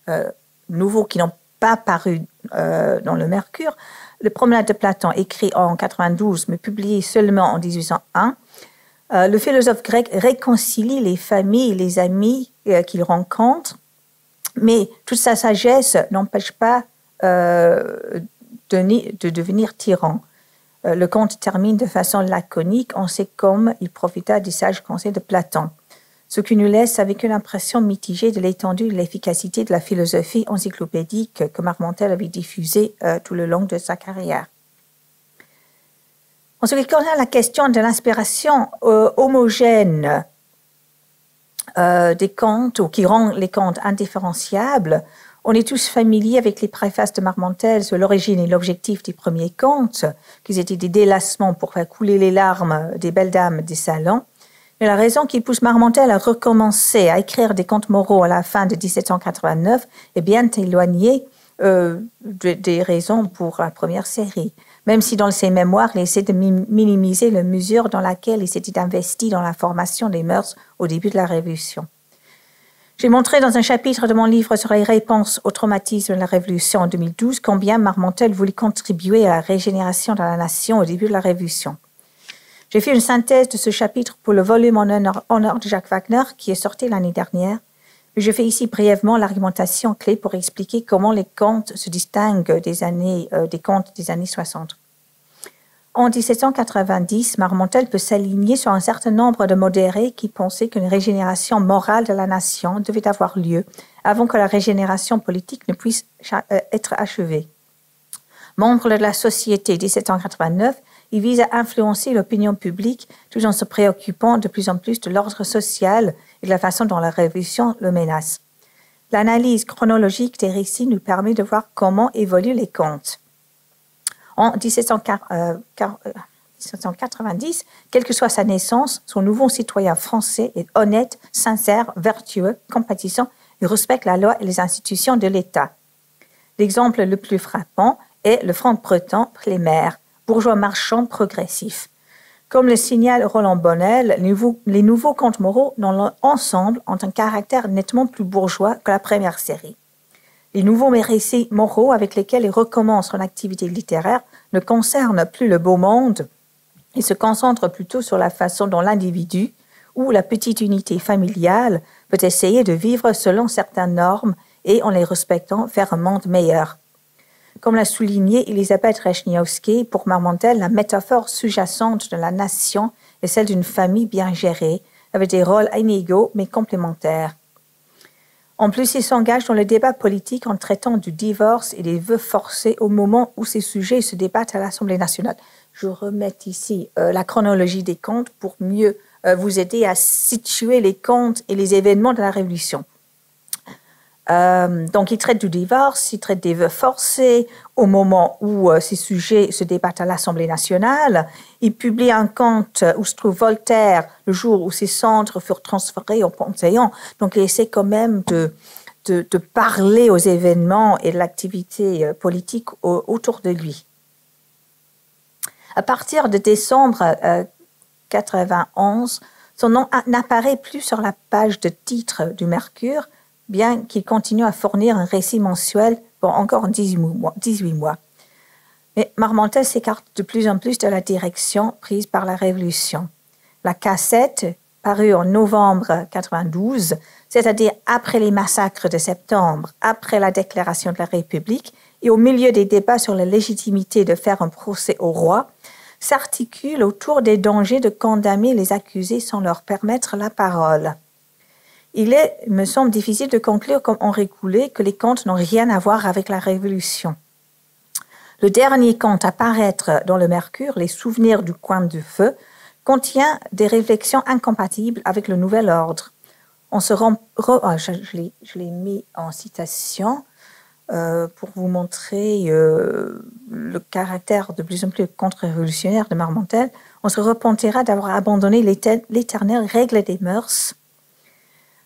nouveaux qui n'ont pas paru dans le Mercure. Les promenades de Platon, écrit en 92, mais publié seulement en 1801, le philosophe grec réconcilie les familles et les amis qu'il rencontre, mais toute sa sagesse n'empêche pas de devenir tyran. Le conte termine de façon laconique, on sait comme il profita des sages conseils de Platon, ce qui nous laisse avec une impression mitigée de l'étendue et de l'efficacité de la philosophie encyclopédique que Marmontel avait diffusée tout le long de sa carrière. En ce qui concerne la question de l'inspiration homogène des contes, ou qui rend les contes indifférenciables, on est tous familiers avec les préfaces de Marmontel sur l'origine et l'objectif des premiers contes, qu'ils étaient des délassements pour faire couler les larmes des belles dames des salons. Mais la raison qui pousse Marmontel à recommencer à écrire des contes moraux à la fin de 1789 est bien éloignée des raisons pour la première série. Même si dans ses mémoires, il essaie de minimiser la mesure dans laquelle il s'était investi dans la formation des mœurs au début de la Révolution. J'ai montré dans un chapitre de mon livre sur les réponses au traumatisme de la Révolution en 2012 combien Marmontel voulait contribuer à la régénération de la nation au début de la Révolution. J'ai fait une synthèse de ce chapitre pour le volume en honneur de Jacques Wagner qui est sorti l'année dernière. Mais je fais ici brièvement l'argumentation clé pour expliquer comment les contes se distinguent des contes des années 60. En 1790, Marmontel peut s'aligner sur un certain nombre de modérés qui pensaient qu'une régénération morale de la nation devait avoir lieu avant que la régénération politique ne puisse être achevée. Membre de la Société 1789, il vise à influencer l'opinion publique tout en se préoccupant de plus en plus de l'ordre social et de la façon dont la révolution le menace. L'analyse chronologique des récits nous permet de voir comment évoluent les contes. En 1790, quelle que soit sa naissance, son nouveau citoyen français est honnête, sincère, vertueux, compatissant et respecte la loi et les institutions de l'État. L'exemple le plus frappant est le franc-breton Plémère, bourgeois marchand progressif. Comme le signale Roland Bonnel, les nouveaux contes moraux dans l'ensemble ont un caractère nettement plus bourgeois que la première série. Les nouveaux récits moraux avec lesquels il recommence son activité littéraire ne concernent plus le beau monde et se concentrent plutôt sur la façon dont l'individu ou la petite unité familiale peut essayer de vivre selon certaines normes et en les respectant vers un monde meilleur. Comme l'a souligné Elisabeth Rechnioski, pour Marmontel, la métaphore sous-jacente de la nation est celle d'une famille bien gérée, avec des rôles inégaux mais complémentaires. En plus, il s'engage dans le débat politique en traitant du divorce et des vœux forcés au moment où ces sujets se débattent à l'Assemblée nationale. Je remets ici la chronologie des contes pour mieux vous aider à situer les contes et les événements de la Révolution. Donc, il traite du divorce, il traite des vœux forcés au moment où ces sujets se débattent à l'Assemblée nationale. Il publie un conte où se trouve Voltaire le jour où ses cendres furent transférées au Panthéon. Donc, il essaie quand même de parler aux événements et de l'activité politique autour de lui. À partir de décembre 91, son nom n'apparaît plus sur la page de titre du Mercure, bien qu'il continue à fournir un récit mensuel pour encore 18 mois. Mais Marmontel s'écarte de plus en plus de la direction prise par la Révolution. La cassette, parue en novembre 92, c'est-à-dire après les massacres de septembre, après la déclaration de la République et au milieu des débats sur la légitimité de faire un procès au roi, s'articule autour des dangers de condamner les accusés sans leur permettre la parole. Il me semble difficile de conclure comme Henri Coulet que les contes n'ont rien à voir avec la Révolution. Le dernier conte à paraître dans le Mercure, Les souvenirs du coin de feu, contient des réflexions incompatibles avec le nouvel ordre. Je l'ai mis en citation pour vous montrer le caractère de plus en plus contre-révolutionnaire de Marmontel. On se repentira d'avoir abandonné l'éternelle règle des mœurs.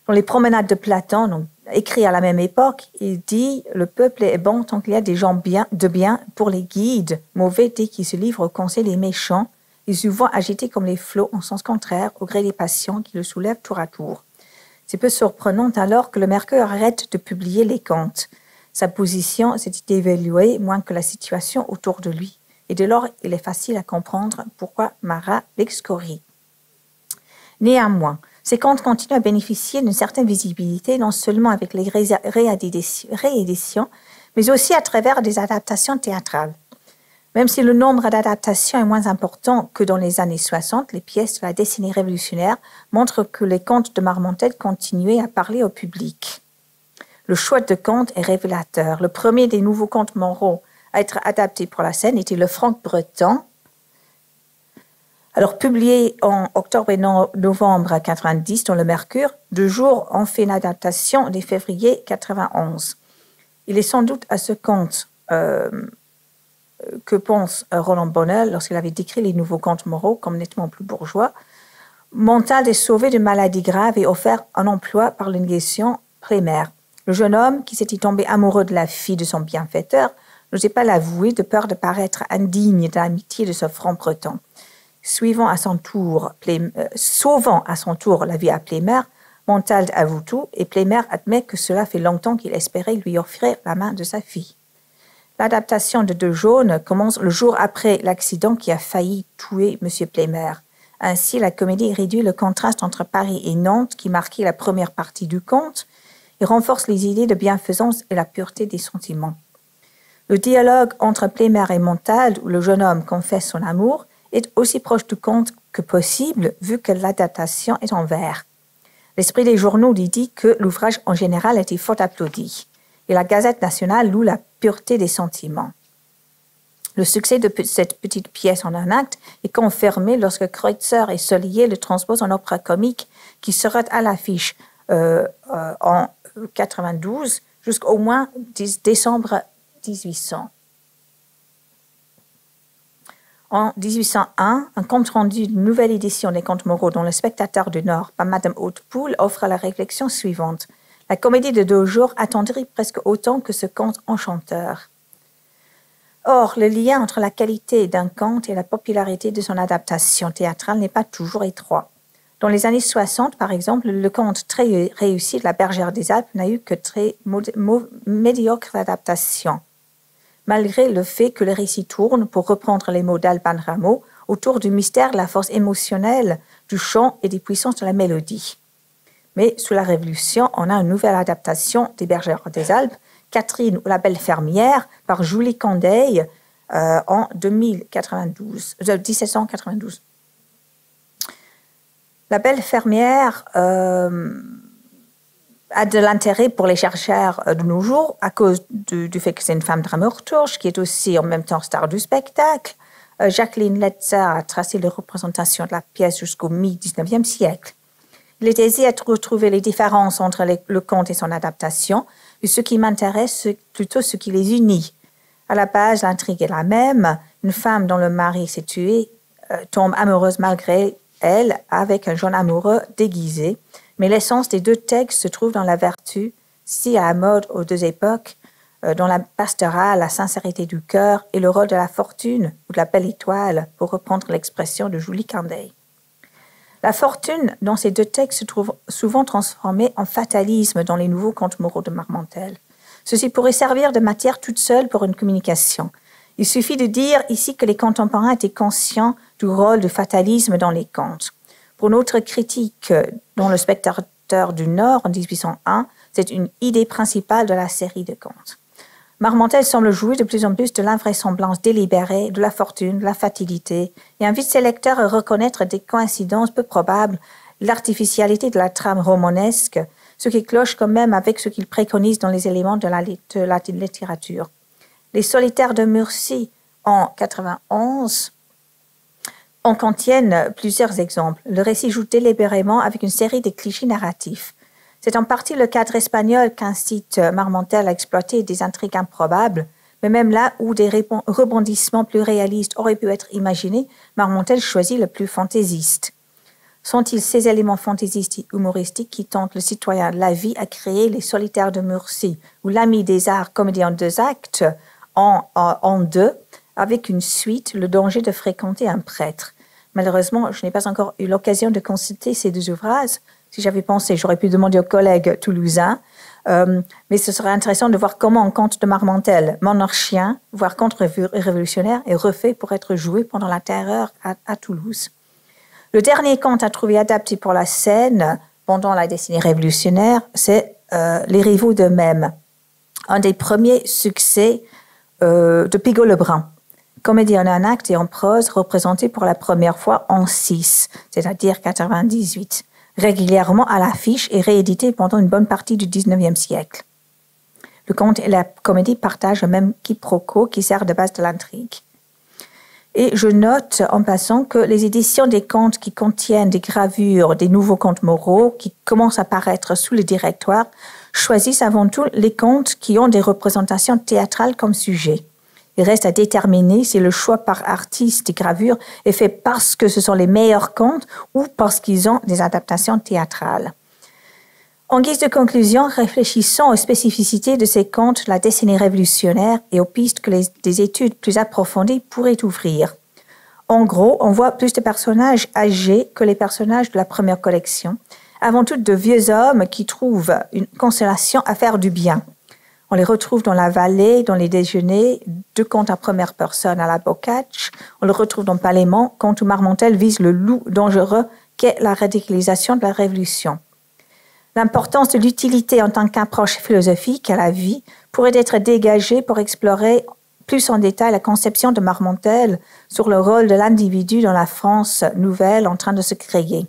Dans les promenades de Platon, donc, écrit à la même époque, il dit « Le peuple est bon tant qu'il y a des gens de bien pour les guides, mauvais dès qu'ils se livrent au conseil des méchants, et souvent agités comme les flots en sens contraire au gré des passions qui le soulèvent tour à tour. » C'est peu surprenant alors que le Mercure arrête de publier les contes. Sa position s'est évaluée moins que la situation autour de lui, et dès lors il est facile à comprendre pourquoi Marat l'excorie. Néanmoins, ces contes continuent à bénéficier d'une certaine visibilité, non seulement avec les rééditions, mais aussi à travers des adaptations théâtrales. Même si le nombre d'adaptations est moins important que dans les années 60, les pièces de la décennie révolutionnaire montrent que les contes de Marmontel continuaient à parler au public. Le choix de contes est révélateur. Le premier des nouveaux contes moraux à être adapté pour la scène était le franc-breton. Alors, publié en octobre et novembre 1990 dans le Mercure, 2 jours ont fait une adaptation dès février 1991. Il est sans doute à ce conte que pense Roland Bonnel lorsqu'il avait décrit les nouveaux contes moraux comme nettement plus bourgeois. Montal est sauvé d'une maladie grave et offert un emploi par une négociation Plémère. Le jeune homme, qui s'était tombé amoureux de la fille de son bienfaiteur, n'osait pas l'avouer de peur de paraître indigne de l'amitié de ce franc-breton. Sauvant à son tour la vie à Plémère, Montal avoue tout et Plémère admet que cela fait longtemps qu'il espérait lui offrir la main de sa fille. L'adaptation de Deux Jaunes commence le jour après l'accident qui a failli tuer M. Plémère. Ainsi, la comédie réduit le contraste entre Paris et Nantes qui marquait la première partie du conte et renforce les idées de bienfaisance et la pureté des sentiments. Le dialogue entre Plémère et Montalde, où le jeune homme confesse son amour, est aussi proche du conte que possible, vu que l'adaptation est en vers. L'Esprit des journaux dit que l'ouvrage en général était fort applaudi, et la Gazette nationale loue la pureté des sentiments. Le succès de cette petite pièce en un acte est confirmé lorsque Kreutzer et Solier le transposent en opéra comique, qui sera à l'affiche en 92 jusqu'au moins décembre 1800. En 1801, un compte-rendu d'une nouvelle édition des Contes moraux dans Le Spectateur du Nord par Madame Hautpoul offre la réflexion suivante. La comédie de 2 jours attendrit presque autant que ce conte enchanteur. Or, le lien entre la qualité d'un conte et la popularité de son adaptation théâtrale n'est pas toujours étroit. Dans les années 60, par exemple, le conte très réussi de La Bergère des Alpes n'a eu que très médiocre adaptation, malgré le fait que le récit tourne, pour reprendre les mots d'Alban Rameau, autour du mystère de la force émotionnelle du chant et des puissances de la mélodie. Mais sous la Révolution, on a une nouvelle adaptation des Bergères des Alpes, Catherine ou la Belle Fermière, par Julie Candeille en 1792. La Belle Fermière a de l'intérêt pour les chercheurs de nos jours à cause du fait que c'est une femme dramaturge qui est aussi en même temps star du spectacle. Jacqueline Letzer a tracé les représentations de la pièce jusqu'au mi-19e siècle. Il est aisé à retrouver les différences entre le conte et son adaptation, et ce qui m'intéresse, c'est plutôt ce qui les unit. À la base, l'intrigue est la même. Une femme dont le mari s'est tué tombe amoureuse malgré elle avec un jeune amoureux déguisé. Mais l'essence des 2 textes se trouve dans la vertu, si à la mode aux 2 époques, dans la pastorale, la sincérité du cœur et le rôle de la fortune ou de la belle étoile, pour reprendre l'expression de Julie Candeille. La fortune, dans ces 2 textes, se trouve souvent transformée en fatalisme dans les nouveaux contes moraux de Marmontel. Ceci pourrait servir de matière toute seule pour une communication. Il suffit de dire ici que les contemporains étaient conscients du rôle du fatalisme dans les contes. Pour notre critique dans Le Spectateur du Nord en 1801, c'est une idée principale de la série de contes. Marmontel semble jouer de plus en plus de l'invraisemblance délibérée, de la fortune, de la fatalité, et invite ses lecteurs à reconnaître des coïncidences peu probables, l'artificialité de la trame romanesque, ce qui cloche quand même avec ce qu'il préconise dans les éléments de la littérature. Les Solitaires de Murcie, en 91, en contiennent plusieurs exemples. Le récit joue délibérément avec une série de clichés narratifs. C'est en partie le cadre espagnol qu'incite Marmontel à exploiter des intrigues improbables, mais même là où des rebondissements plus réalistes auraient pu être imaginés, Marmontel choisit le plus fantaisiste. Sont-ils ces éléments fantaisistes et humoristiques qui tentent le citoyen de la vie à créer Les Solitaires de Murcie ou L'Ami des Arts, comédie en 2 actes, en 2, avec une suite, Le danger de fréquenter un prêtre? Malheureusement, je n'ai pas encore eu l'occasion de consulter ces 2 ouvrages. Si j'avais pensé, j'aurais pu demander aux collègues toulousains, mais ce serait intéressant de voir comment un conte de Marmontel, monarchien, voire contre-révolutionnaire, est refait pour être joué pendant la Terreur à Toulouse. Le dernier conte à trouver adapté pour la scène pendant la décennie révolutionnaire, c'est Les Rivaux d'eux-mêmes, un des premiers succès de Pigault-Lebrun. Comédie en un acte et en prose représentée pour la première fois en 6, c'est-à-dire 98. Régulièrement à l'affiche et réédité pendant une bonne partie du XIXe siècle. Le conte et la comédie partagent le même quiproquo qui sert de base de l'intrigue. Et je note en passant que les éditions des contes qui contiennent des gravures des nouveaux contes moraux qui commencent à paraître sous le directoire choisissent avant tout les contes qui ont des représentations théâtrales comme sujet. Il reste à déterminer si le choix par artiste des gravures est fait parce que ce sont les meilleurs contes ou parce qu'ils ont des adaptations théâtrales. En guise de conclusion, réfléchissons aux spécificités de ces contes de la décennie révolutionnaire et aux pistes que des études plus approfondies pourraient ouvrir. En gros, on voit plus de personnages âgés que les personnages de la première collection, avant tout de vieux hommes qui trouvent une consolation à faire du bien. On les retrouve dans la vallée, dans les déjeuners, 2 contes à première personne à la Boccace. On le retrouve dans Palément, conte où Marmontel vise le loup dangereux qu'est la radicalisation de la Révolution. L'importance de l'utilité en tant qu'approche philosophique à la vie pourrait être dégagé pour explorer plus en détail la conception de Marmontel sur le rôle de l'individu dans la France nouvelle en train de se créer.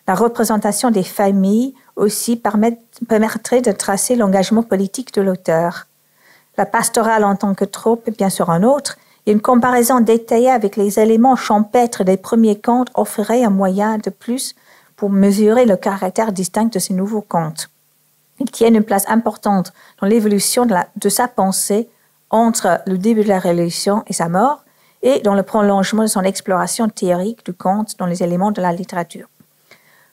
La représentation des familles aussi permettrait de tracer l'engagement politique de l'auteur. La pastorale en tant que trope est bien sûr un autre, et une comparaison détaillée avec les éléments champêtres des premiers contes offrirait un moyen de plus pour mesurer le caractère distinct de ces nouveaux contes. Ils tiennent une place importante dans l'évolution de sa pensée entre le début de la Révolution et sa mort, et dans le prolongement de son exploration théorique du conte dans les éléments de la littérature.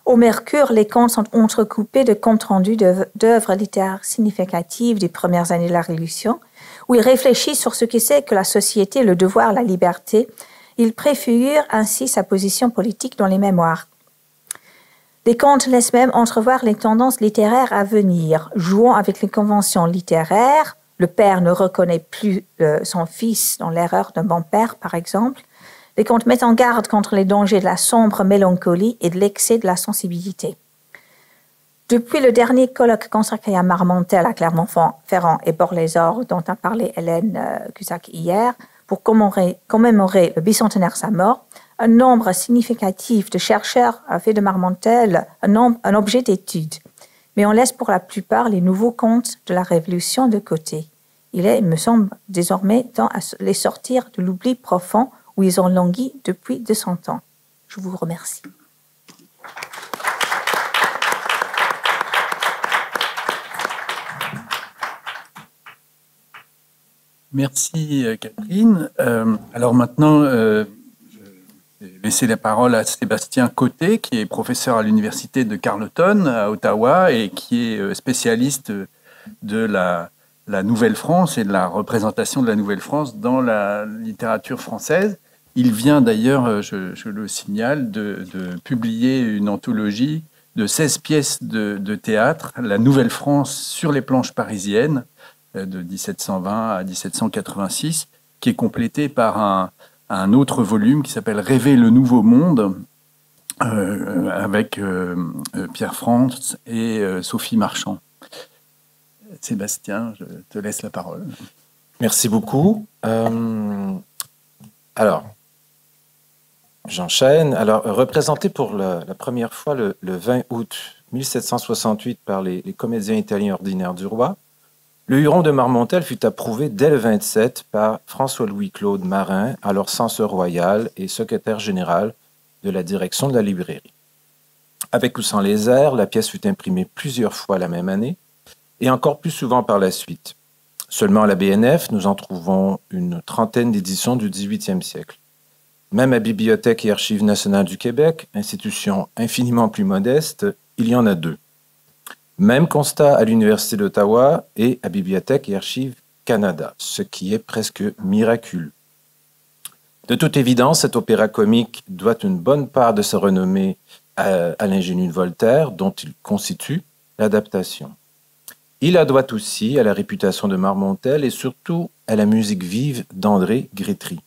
Au Mercure, les contes sont entrecoupés de comptes rendus d'œuvres littéraires significatives des premières années de la Révolution, où il réfléchit sur ce que c'est que la société, le devoir, la liberté. Il préfigure ainsi sa position politique dans les mémoires. Les contes laissent même entrevoir les tendances littéraires à venir, jouant avec les conventions littéraires. Le père ne reconnaît plus son fils dans l'erreur d'un bon père, par exemple. Les contes mettent en garde contre les dangers de la sombre mélancolie et de l'excès de la sensibilité. Depuis le dernier colloque consacré à Marmontel à Clermont-Ferrand et Bord-les-Orgues, dont a parlé Hélène Cusack hier, pour commémorer le bicentenaire de sa mort, un nombre significatif de chercheurs a fait de Marmontel un objet d'étude. Mais on laisse pour la plupart les nouveaux contes de la Révolution de côté. Il me semble, désormais temps à les sortir de l'oubli profond où ils ont langui depuis 200 ans. Je vous remercie. Merci Catherine. Alors maintenant, je vais laisser la parole à Sébastien Côté, qui est professeur à l'université de Carleton à Ottawa et qui est spécialiste de la Nouvelle-France et de la représentation de la Nouvelle-France dans la littérature française. Il vient d'ailleurs, je le signale, de publier une anthologie de 16 pièces de théâtre, La Nouvelle-France sur les planches parisiennes, de 1720 à 1786, qui est complétée par un autre volume qui s'appelle Rêver le Nouveau Monde, avec Pierre France et Sophie Marchand. Sébastien, je te laisse la parole. Merci beaucoup. Alors, j'enchaîne. Alors, représenté pour la première fois le 20 août 1768 par les comédiens italiens ordinaires du roi, le Huron de Marmontel fut approuvé dès le 27 par François-Louis-Claude Marin, alors censeur royal et secrétaire général de la direction de la librairie. Avec ou sans les airs, la pièce fut imprimée plusieurs fois la même année et encore plus souvent par la suite. Seulement à la BNF, nous en trouvons une trentaine d'éditions du XVIIIe siècle. Même à Bibliothèque et Archives nationales du Québec, institution infiniment plus modeste, il y en a 2. Même constat à l'Université d'Ottawa et à Bibliothèque et Archives Canada, ce qui est presque miraculeux. De toute évidence, cet opéra comique doit une bonne part de sa renommée à l'ingénu de Voltaire, dont il constitue l'adaptation. Il la doit aussi à la réputation de Marmontel et surtout à la musique vive d'André Grétry.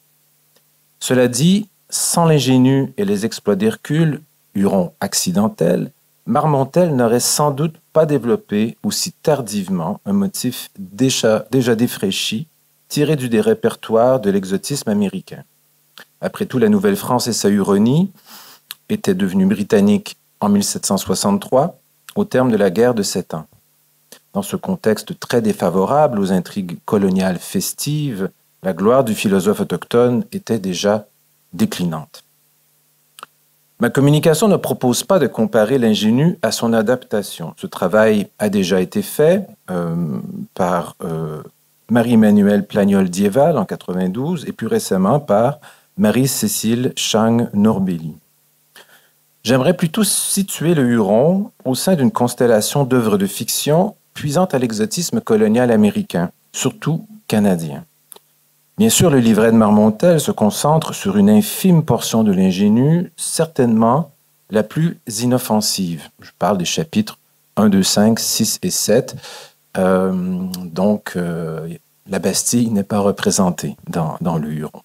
Cela dit, sans l'ingénu et les exploits d'Hercule, Huron accidentel, Marmontel n'aurait sans doute pas développé aussi tardivement un motif déjà défraîchi, tiré du répertoire de l'exotisme américain. Après tout, la Nouvelle-France et sa Huronie étaient devenues britanniques en 1763, au terme de la guerre de 7 ans. Dans ce contexte très défavorable aux intrigues coloniales festives, la gloire du philosophe autochtone était déjà déclinante. Ma communication ne propose pas de comparer l'ingénu à son adaptation. Ce travail a déjà été fait par Marie-Emmanuelle Plagnol-Dieval en 92 et plus récemment par Marie-Cécile Chang-Norbelli. J'aimerais plutôt situer le Huron au sein d'une constellation d'œuvres de fiction puisant à l'exotisme colonial américain, surtout canadien. Bien sûr, le livret de Marmontel se concentre sur une infime portion de l'ingénu, certainement la plus inoffensive. Je parle des chapitres 1, 2, 5, 6 et 7. La Bastille n'est pas représentée dans le Huron.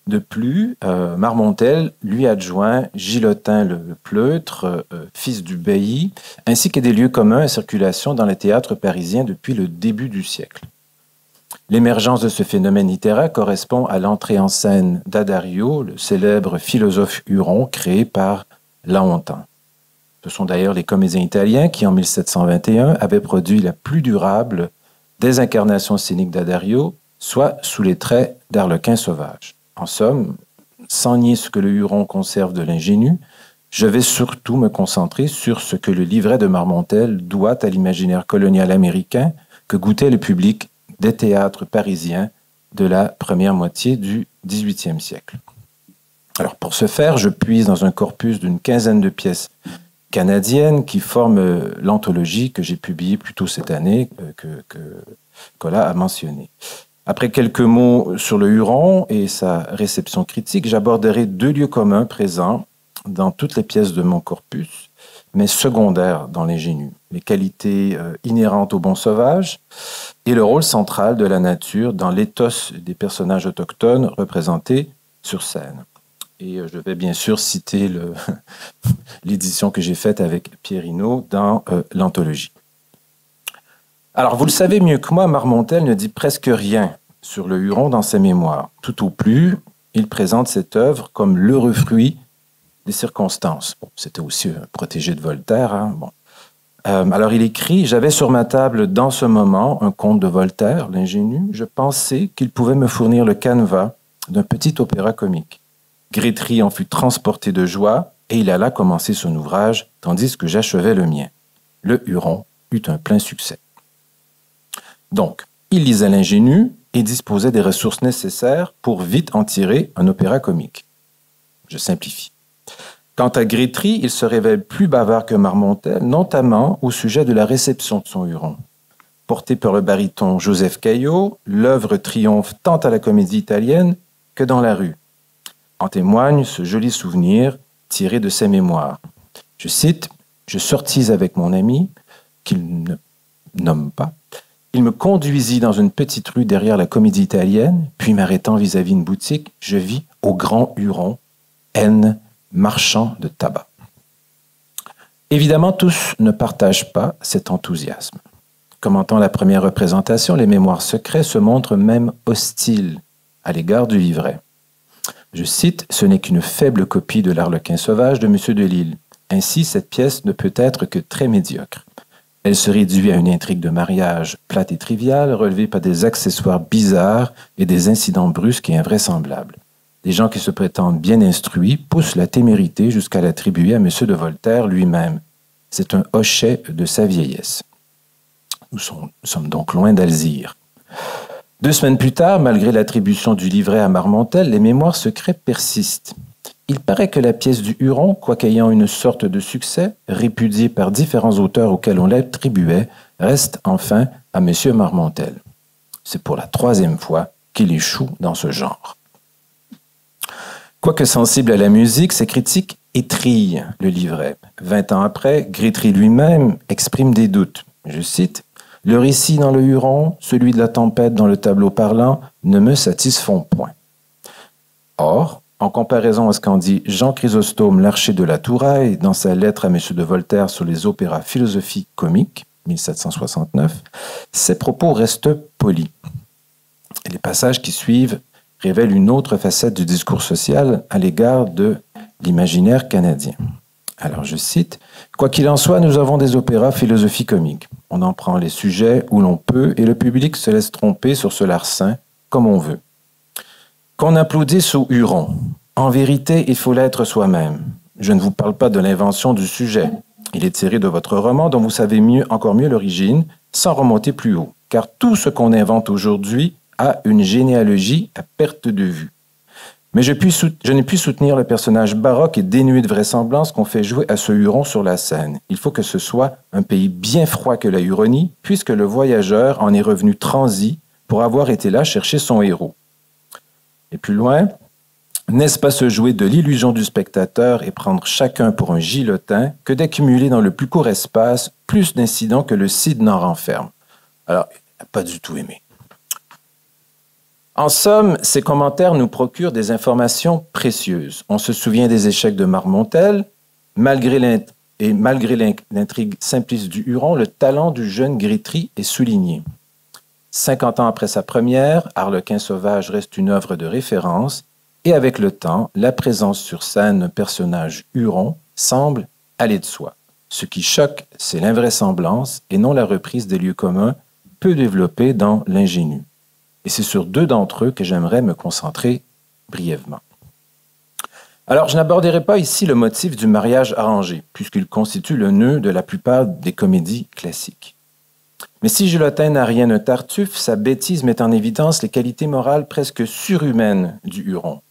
De plus, Marmontel lui adjoint Gilotin le Pleutre, fils du bailli, ainsi que des lieux communs à circulation dans les théâtres parisiens depuis le début du siècle. L'émergence de ce phénomène littéraire correspond à l'entrée en scène d'Addario, le célèbre philosophe huron créé par Laontan. Ce sont d'ailleurs les comédiens italiens qui, en 1721, avaient produit la plus durable des incarnations scéniques d'Addario, soit sous les traits d'Arlequin sauvage. En somme, sans nier ce que le Huron conserve de l'ingénu, je vais surtout me concentrer sur ce que le livret de Marmontel doit à l'imaginaire colonial américain que goûtait le public des théâtres parisiens de la première moitié du XVIIIe siècle. Alors pour ce faire, je puise dans un corpus d'une quinzaine de pièces canadiennes qui forment l'anthologie que j'ai publiée plus tôt cette année, que Colas a mentionné. Après quelques mots sur le Huron et sa réception critique, j'aborderai deux lieux communs présents dans toutes les pièces de mon corpus, mais secondaires dans l'ingénu. Les qualités inhérentes au bon sauvage et le rôle central de la nature dans l'éthos des personnages autochtones représentés sur scène. Et je vais bien sûr citer l'édition que j'ai faite avec Pierre Hinault dans l'anthologie. Alors, vous le savez mieux que moi, Marmontel ne dit presque rien sur le Huron dans ses mémoires. Tout au plus, il présente cette œuvre comme l'heureux fruit des circonstances. Bon, c'était aussi un protégé de Voltaire. Hein, bon. Alors, il écrit « J'avais sur ma table dans ce moment un conte de Voltaire, l'ingénu. Je pensais qu'il pouvait me fournir le canevas d'un petit opéra comique. Grétry en fut transporté de joie et il alla commencer son ouvrage, tandis que j'achevais le mien. Le Huron eut un plein succès. » Donc, il lisait l'ingénu et disposait des ressources nécessaires pour vite en tirer un opéra comique. Je simplifie. Quant à Grétry, il se révèle plus bavard que Marmontel, notamment au sujet de la réception de son Huron. Porté par le baryton Joseph Caillot, l'œuvre triomphe tant à la Comédie Italienne que dans la rue. En témoigne ce joli souvenir tiré de ses mémoires. Je cite, « Je sortis avec mon ami, qu'il ne nomme pas. Il me conduisit dans une petite rue derrière la Comédie Italienne, puis m'arrêtant vis-à-vis une boutique, je vis au Grand Huron, N, marchand de tabac. » Évidemment, tous ne partagent pas cet enthousiasme. Commentant la première représentation, les mémoires secrets se montrent même hostiles à l'égard du livret. Je cite, « Ce n'est qu'une faible copie de l'Arlequin sauvage de M. Delisle. Ainsi, cette pièce ne peut être que très médiocre. Elle se réduit à une intrigue de mariage plate et triviale, relevée par des accessoires bizarres et des incidents brusques et invraisemblables. Des gens qui se prétendent bien instruits poussent la témérité jusqu'à l'attribuer à M. de Voltaire lui-même. C'est un hochet de sa vieillesse. » Nous sommes donc loin d'Alzire. 2 semaines plus tard, malgré l'attribution du livret à Marmontel, les mémoires secrets persistent. Il paraît que la pièce du Huron, quoiqu'ayant une sorte de succès, répudiée par différents auteurs auxquels on l'attribuait, reste enfin à M. Marmontel. C'est pour la 3e fois qu'il échoue dans ce genre. Quoique sensible à la musique, ses critiques étrillent le livret. 20 ans après, Grétry lui-même exprime des doutes. Je cite, « Le récit dans le Huron, celui de la tempête dans le tableau parlant, ne me satisfont point. » Or, en comparaison à ce qu'en dit Jean Chrysostome Larcher de la Touraille dans sa lettre à M. de Voltaire sur les opéras philosophiques comiques, 1769, ses propos restent polis. Et les passages qui suivent révèlent une autre facette du discours social à l'égard de l'imaginaire canadien. Alors, je cite, « Quoi qu'il en soit, nous avons des opéras philosophie comiques. On en prend les sujets où l'on peut et le public se laisse tromper sur ce larcin comme on veut. Qu'on applaudisse au Huron. En vérité, il faut l'être soi-même. Je ne vous parle pas de l'invention du sujet. Il est tiré de votre roman dont vous savez encore mieux l'origine, sans remonter plus haut. Car tout ce qu'on invente aujourd'hui a une généalogie à perte de vue. Mais je n'ai pu soutenir le personnage baroque et dénué de vraisemblance qu'on fait jouer à ce Huron sur la scène. Il faut que ce soit un pays bien froid que la Huronie, puisque le voyageur en est revenu transi pour avoir été là chercher son héros. Et plus loin, n'est-ce pas se jouer de l'illusion du spectateur et prendre chacun pour un gilotin que d'accumuler dans le plus court espace plus d'incidents que le Cid n'en renferme? Alors, il n'a pas du tout aimé. En somme, ces commentaires nous procurent des informations précieuses. On se souvient des échecs de Marmontel, malgré l'intrigue simpliste du Huron, le talent du jeune Grétry est souligné. 50 ans après sa première, Arlequin sauvage reste une œuvre de référence et avec le temps, la présence sur scène d'un personnage Huron semble aller de soi. Ce qui choque, c'est l'invraisemblance et non la reprise des lieux communs peu développés dans l'ingénu. Et c'est sur 2 d'entre eux que j'aimerais me concentrer brièvement. Alors, je n'aborderai pas ici le motif du mariage arrangé, puisqu'il constitue le nœud de la plupart des comédies classiques. Mais si Julotin n'a rien de Tartuffe, sa bêtise met en évidence les qualités morales presque surhumaines du Huron.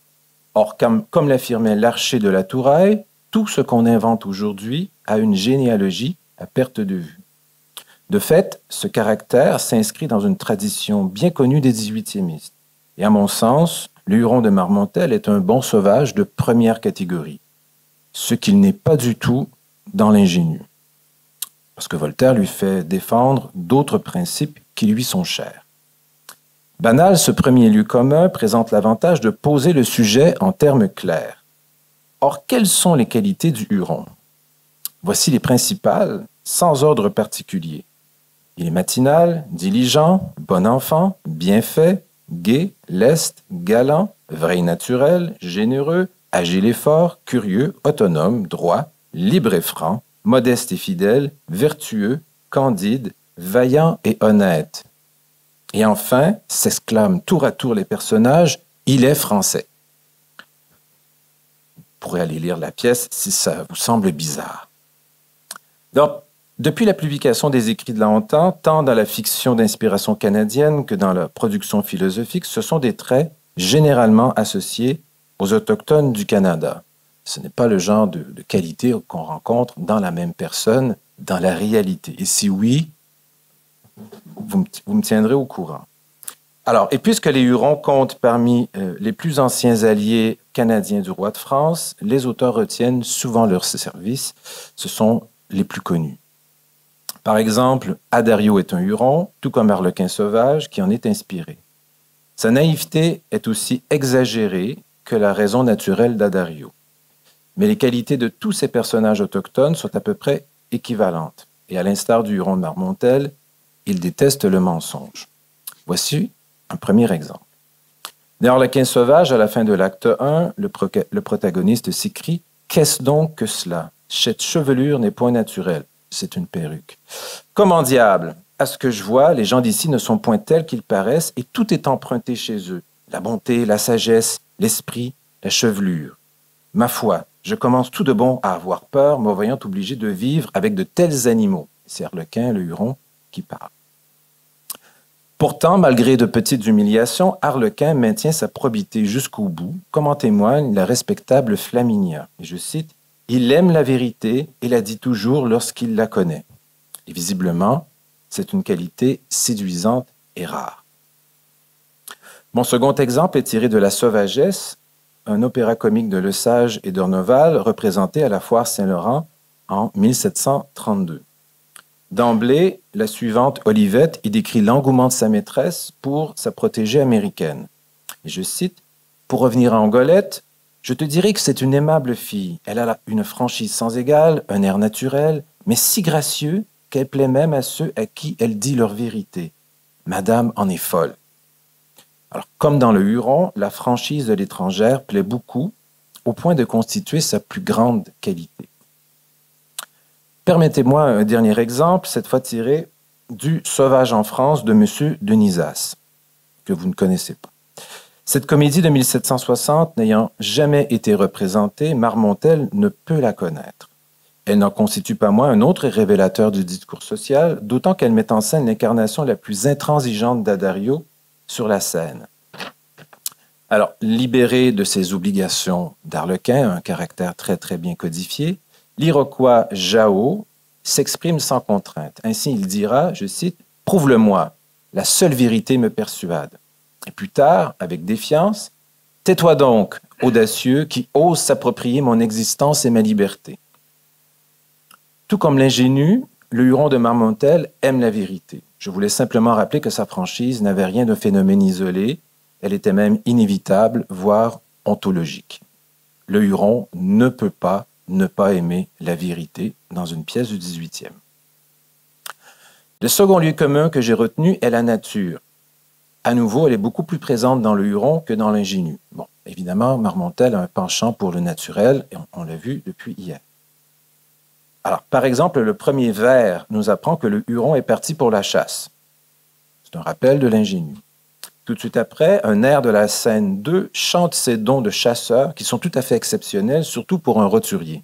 Or, comme l'affirmait Larcher de la Touraille, tout ce qu'on invente aujourd'hui a une généalogie à perte de vue. De fait, ce caractère s'inscrit dans une tradition bien connue des 18e. Et à mon sens, le Huron de Marmontel est un bon sauvage de première catégorie, ce qu'il n'est pas du tout dans l'ingénu. Parce que Voltaire lui fait défendre d'autres principes qui lui sont chers. Banal, ce premier lieu commun présente l'avantage de poser le sujet en termes clairs. Or, quelles sont les qualités du Huron? Voici les principales, sans ordre particulier. Il est matinal, diligent, bon enfant, bien fait, gai, leste, galant, vrai et naturel, généreux, agile et fort, curieux, autonome, droit, libre et franc, modeste et fidèle, vertueux, candide, vaillant et honnête. Et enfin, s'exclament tour à tour les personnages, il est français. Vous pourrez aller lire la pièce si ça vous semble bizarre. Donc, depuis la publication des écrits de La Hontan, tant dans la fiction d'inspiration canadienne que dans la production philosophique, ce sont des traits généralement associés aux Autochtones du Canada. Ce n'est pas le genre de qualité qu'on rencontre dans la même personne, dans la réalité. Et si oui, vous me tiendrez au courant. Alors, et puisque les Hurons comptent parmi les plus anciens alliés canadiens du roi de France, les auteurs retiennent souvent leurs services. Ce sont les plus connus. Par exemple, Addario est un Huron, tout comme Arlequin sauvage, qui en est inspiré. Sa naïveté est aussi exagérée que la raison naturelle d'Addario. Mais les qualités de tous ces personnages autochtones sont à peu près équivalentes. Et à l'instar du Huron de Marmontel, il déteste le mensonge. Voici un premier exemple. Dans Arlequin sauvage, à la fin de l'acte 1, le protagoniste s'écrie « Qu'est-ce donc que cela? Cette chevelure n'est point naturelle. C'est une perruque. Comment diable? À ce que je vois, les gens d'ici ne sont point tels qu'ils paraissent et tout est emprunté chez eux. La bonté, la sagesse, l'esprit, la chevelure. Ma foi, je commence tout de bon à avoir peur, me voyant obligé de vivre avec de tels animaux. » C'est Arlequin, le Huron, qui parle. Pourtant, malgré de petites humiliations, Arlequin maintient sa probité jusqu'au bout, comme en témoigne la respectable Flaminia. Et je cite, « Il aime la vérité et la dit toujours lorsqu'il la connaît. » Et visiblement, c'est une qualité séduisante et rare. Mon second exemple est tiré de La Sauvagesse, un opéra comique de Lesage et d'Orneval représenté à la Foire Saint-Laurent en 1732. D'emblée, la suivante, Olivette, y décrit l'engouement de sa maîtresse pour sa protégée américaine. Et je cite, « Pour revenir à Angolette, je te dirais que c'est une aimable fille. Elle a une franchise sans égale, un air naturel, mais si gracieux qu'elle plaît même à ceux à qui elle dit leur vérité. Madame en est folle. » Alors, comme dans le Huron, la franchise de l'étrangère plaît beaucoup, au point de constituer sa plus grande qualité. Permettez-moi un dernier exemple, cette fois tiré du Sauvage en France de M. Denisas, que vous ne connaissez pas. Cette comédie de 1760 n'ayant jamais été représentée, Marmontel ne peut la connaître. Elle n'en constitue pas moins un autre révélateur du discours social, d'autant qu'elle met en scène l'incarnation la plus intransigeante d'Addario sur la scène. Alors, libéré de ses obligations d'Arlequin, un caractère très très bien codifié, l'Iroquois Jao s'exprime sans contrainte. Ainsi, il dira, je cite, « Prouve-le-moi, la seule vérité me persuade. » Et plus tard, avec défiance, « Tais-toi donc, audacieux, qui ose s'approprier mon existence et ma liberté. » Tout comme l'ingénu, le Huron de Marmontel aime la vérité. Je voulais simplement rappeler que sa franchise n'avait rien de phénomène isolé. Elle était même inévitable, voire ontologique. Le Huron ne peut pas ne pas aimer la vérité dans une pièce du XVIIIe. Le second lieu commun que j'ai retenu est la nature. À nouveau, elle est beaucoup plus présente dans le Huron que dans l'ingénu. Bon, évidemment, Marmontel a un penchant pour le naturel, et on l'a vu depuis hier. Alors, par exemple, le premier vers nous apprend que le Huron est parti pour la chasse. C'est un rappel de l'ingénu. Tout de suite après, un air de la scène 2 chante ses dons de chasseur qui sont tout à fait exceptionnels, surtout pour un roturier.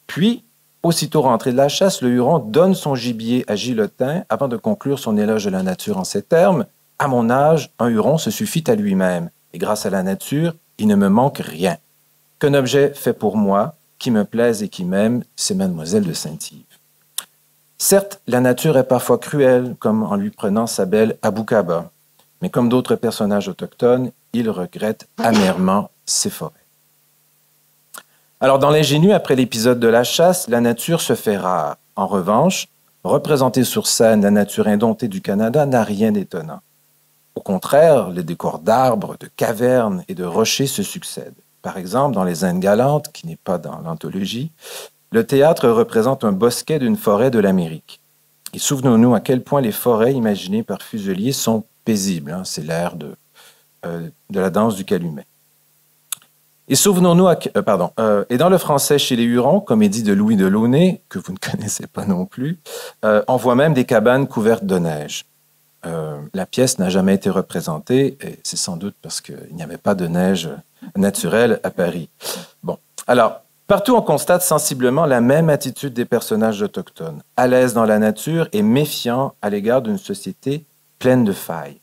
Puis, aussitôt rentré de la chasse, le Huron donne son gibier à Gilotin avant de conclure son éloge de la nature en ces termes. « À mon âge, un Huron se suffit à lui-même, et grâce à la nature, il ne me manque rien. Qu'un objet fait pour moi, qui me plaise et qui m'aime, c'est Mademoiselle de Saint-Yves. » Certes, la nature est parfois cruelle, comme en lui prenant sa belle Aboukaba. Mais comme d'autres personnages autochtones, il regrette amèrement ses forêts. Alors, dans l'ingénu, après l'épisode de la chasse, la nature se fait rare. En revanche, représenter sur scène la nature indomptée du Canada n'a rien d'étonnant. Au contraire, les décors d'arbres, de cavernes et de rochers se succèdent. Par exemple, dans Les Indes galantes, qui n'est pas dans l'anthologie, le théâtre représente un bosquet d'une forêt de l'Amérique. Et souvenons-nous à quel point les forêts imaginées par Fuselier sont paisibles. Hein, c'est l'air de la danse du calumet. Et souvenons-nous, et dans le français chez les Hurons, comédie de Louis Delaunay, que vous ne connaissez pas non plus, on voit même des cabanes couvertes de neige. La pièce n'a jamais été représentée, et c'est sans doute parce qu'il n'y avait pas de neige naturelle à Paris. Bon, alors, partout on constate sensiblement la même attitude des personnages autochtones, à l'aise dans la nature et méfiants à l'égard d'une société pleine de failles.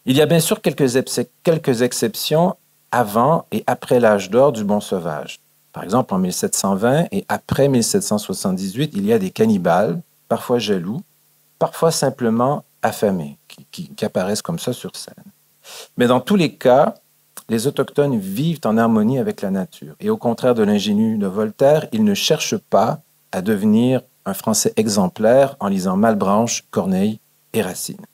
Il y a bien sûr quelques exceptions avant et après l'âge d'or du bon sauvage. Par exemple, en 1720 et après 1778, il y a des cannibales, parfois jaloux, parfois simplement affamés, qui apparaissent comme ça sur scène. Mais dans tous les cas, les Autochtones vivent en harmonie avec la nature. Et au contraire de l'ingénu de Voltaire, ils ne cherchent pas à devenir un Français exemplaire en lisant Malebranche, Corneille et Racine.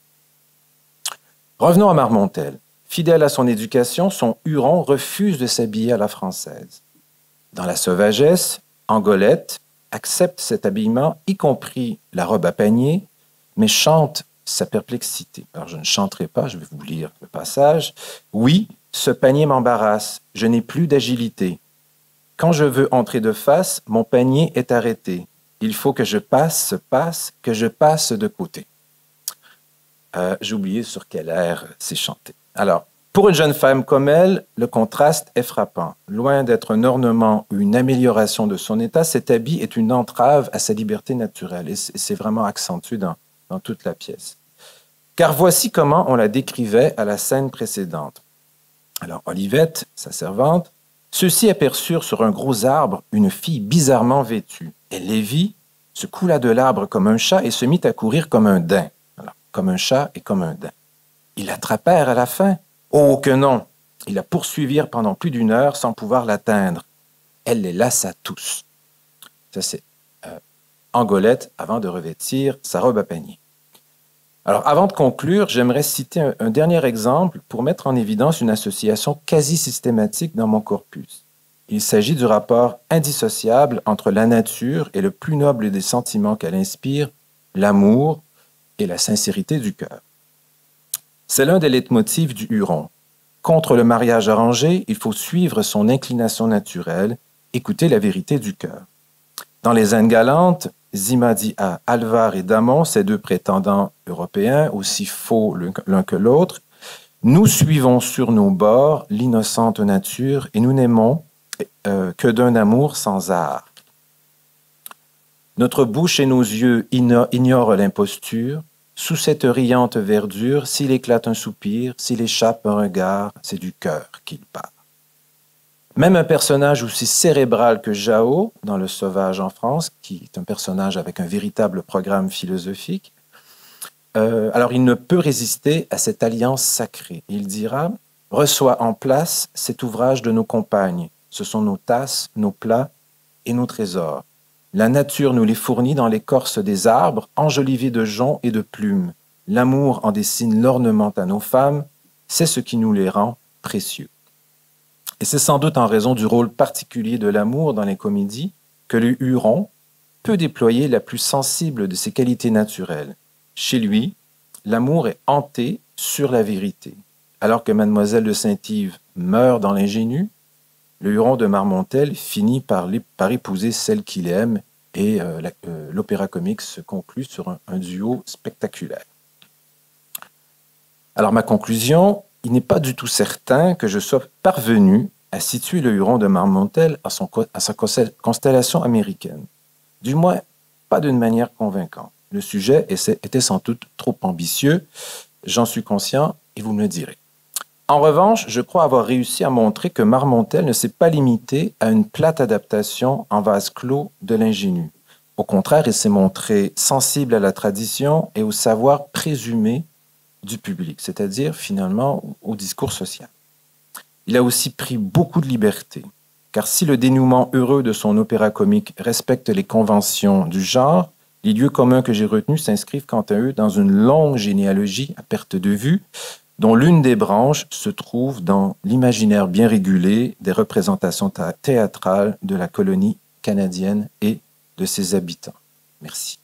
Revenons à Marmontel. Fidèle à son éducation, son Huron refuse de s'habiller à la française. Dans la sauvagesse, Angolette accepte cet habillement, y compris la robe à panier, mais chante sa perplexité. Alors je ne chanterai pas, je vais vous lire le passage. « Oui, ce panier m'embarrasse, je n'ai plus d'agilité. Quand je veux entrer de face, mon panier est arrêté. Il faut que je passe, que je passe de côté. » J'ai oublié sur quel air c'est chanté. Alors, pour une jeune femme comme elle, le contraste est frappant. Loin d'être un ornement ou une amélioration de son état, cet habit est une entrave à sa liberté naturelle. Et c'est vraiment accentué dans toute la pièce. Car voici comment on la décrivait à la scène précédente. Alors, Olivette, sa servante, ceux-ci aperçurent sur un gros arbre une fille bizarrement vêtue. Elle les vit, se coula de l'arbre comme un chat et se mit à courir comme un daim. Alors, comme un chat et comme un daim. Ils l'attrapèrent à la fin. Oh, que non! Ils la poursuivirent pendant plus d'1 heure sans pouvoir l'atteindre. Elle les lassa tous. Ça, c'est Angolette avant de revêtir sa robe à panier. Alors, avant de conclure, j'aimerais citer un dernier exemple pour mettre en évidence une association quasi systématique dans mon corpus. Il s'agit du rapport indissociable entre la nature et le plus noble des sentiments qu'elle inspire, l'amour et la sincérité du cœur. C'est l'un des leitmotifs du Huron. Contre le mariage arrangé, il faut suivre son inclination naturelle, écouter la vérité du cœur. Dans Les Indes galantes, Zima dit à Alvar et Damon, ces 2 prétendants européens, aussi faux l'un que l'autre, « Nous suivons sur nos bords l'innocente nature et nous n'aimons que d'un amour sans art. Notre bouche et nos yeux ignorent l'imposture. Sous cette riante verdure, s'il éclate un soupir, s'il échappe un regard, c'est du cœur qu'il part. » Même un personnage aussi cérébral que Jao, dans Le Sauvage en France, qui est un personnage avec un véritable programme philosophique, alors il ne peut résister à cette alliance sacrée. Il dira « Reçois en place cet ouvrage de nos compagnes. Ce sont nos tasses, nos plats et nos trésors. La nature nous les fournit dans l'écorce des arbres, enjolivés de joncs et de plumes. L'amour en dessine l'ornement à nos femmes. C'est ce qui nous les rend précieux. Et c'est sans doute en raison du rôle particulier de l'amour dans les comédies que le Huron peut déployer la plus sensible de ses qualités naturelles. Chez lui, l'amour est hanté sur la vérité. Alors que Mademoiselle de Saint-Yves meurt dans l'ingénu, le Huron de Marmontel finit par épouser celle qu'il aime et l'opéra comique se conclut sur un duo spectaculaire. Alors ma conclusion, il n'est pas du tout certain que je sois parvenu à situer le Huron de Marmontel à sa constellation américaine. Du moins, pas d'une manière convaincante. Le sujet était sans doute trop ambitieux, j'en suis conscient et vous me le direz. En revanche, je crois avoir réussi à montrer que Marmontel ne s'est pas limité à une plate adaptation en vase clos de l'ingénu. Au contraire, il s'est montré sensible à la tradition et au savoir présumé du public, c'est-à-dire finalement au discours social. Il a aussi pris beaucoup de liberté, car si le dénouement heureux de son opéra comique respecte les conventions du genre, les lieux communs que j'ai retenus s'inscrivent quant à eux dans une longue généalogie à perte de vue, dont l'une des branches se trouve dans l'imaginaire bien régulé des représentations théâtrales de la colonie canadienne et de ses habitants. Merci.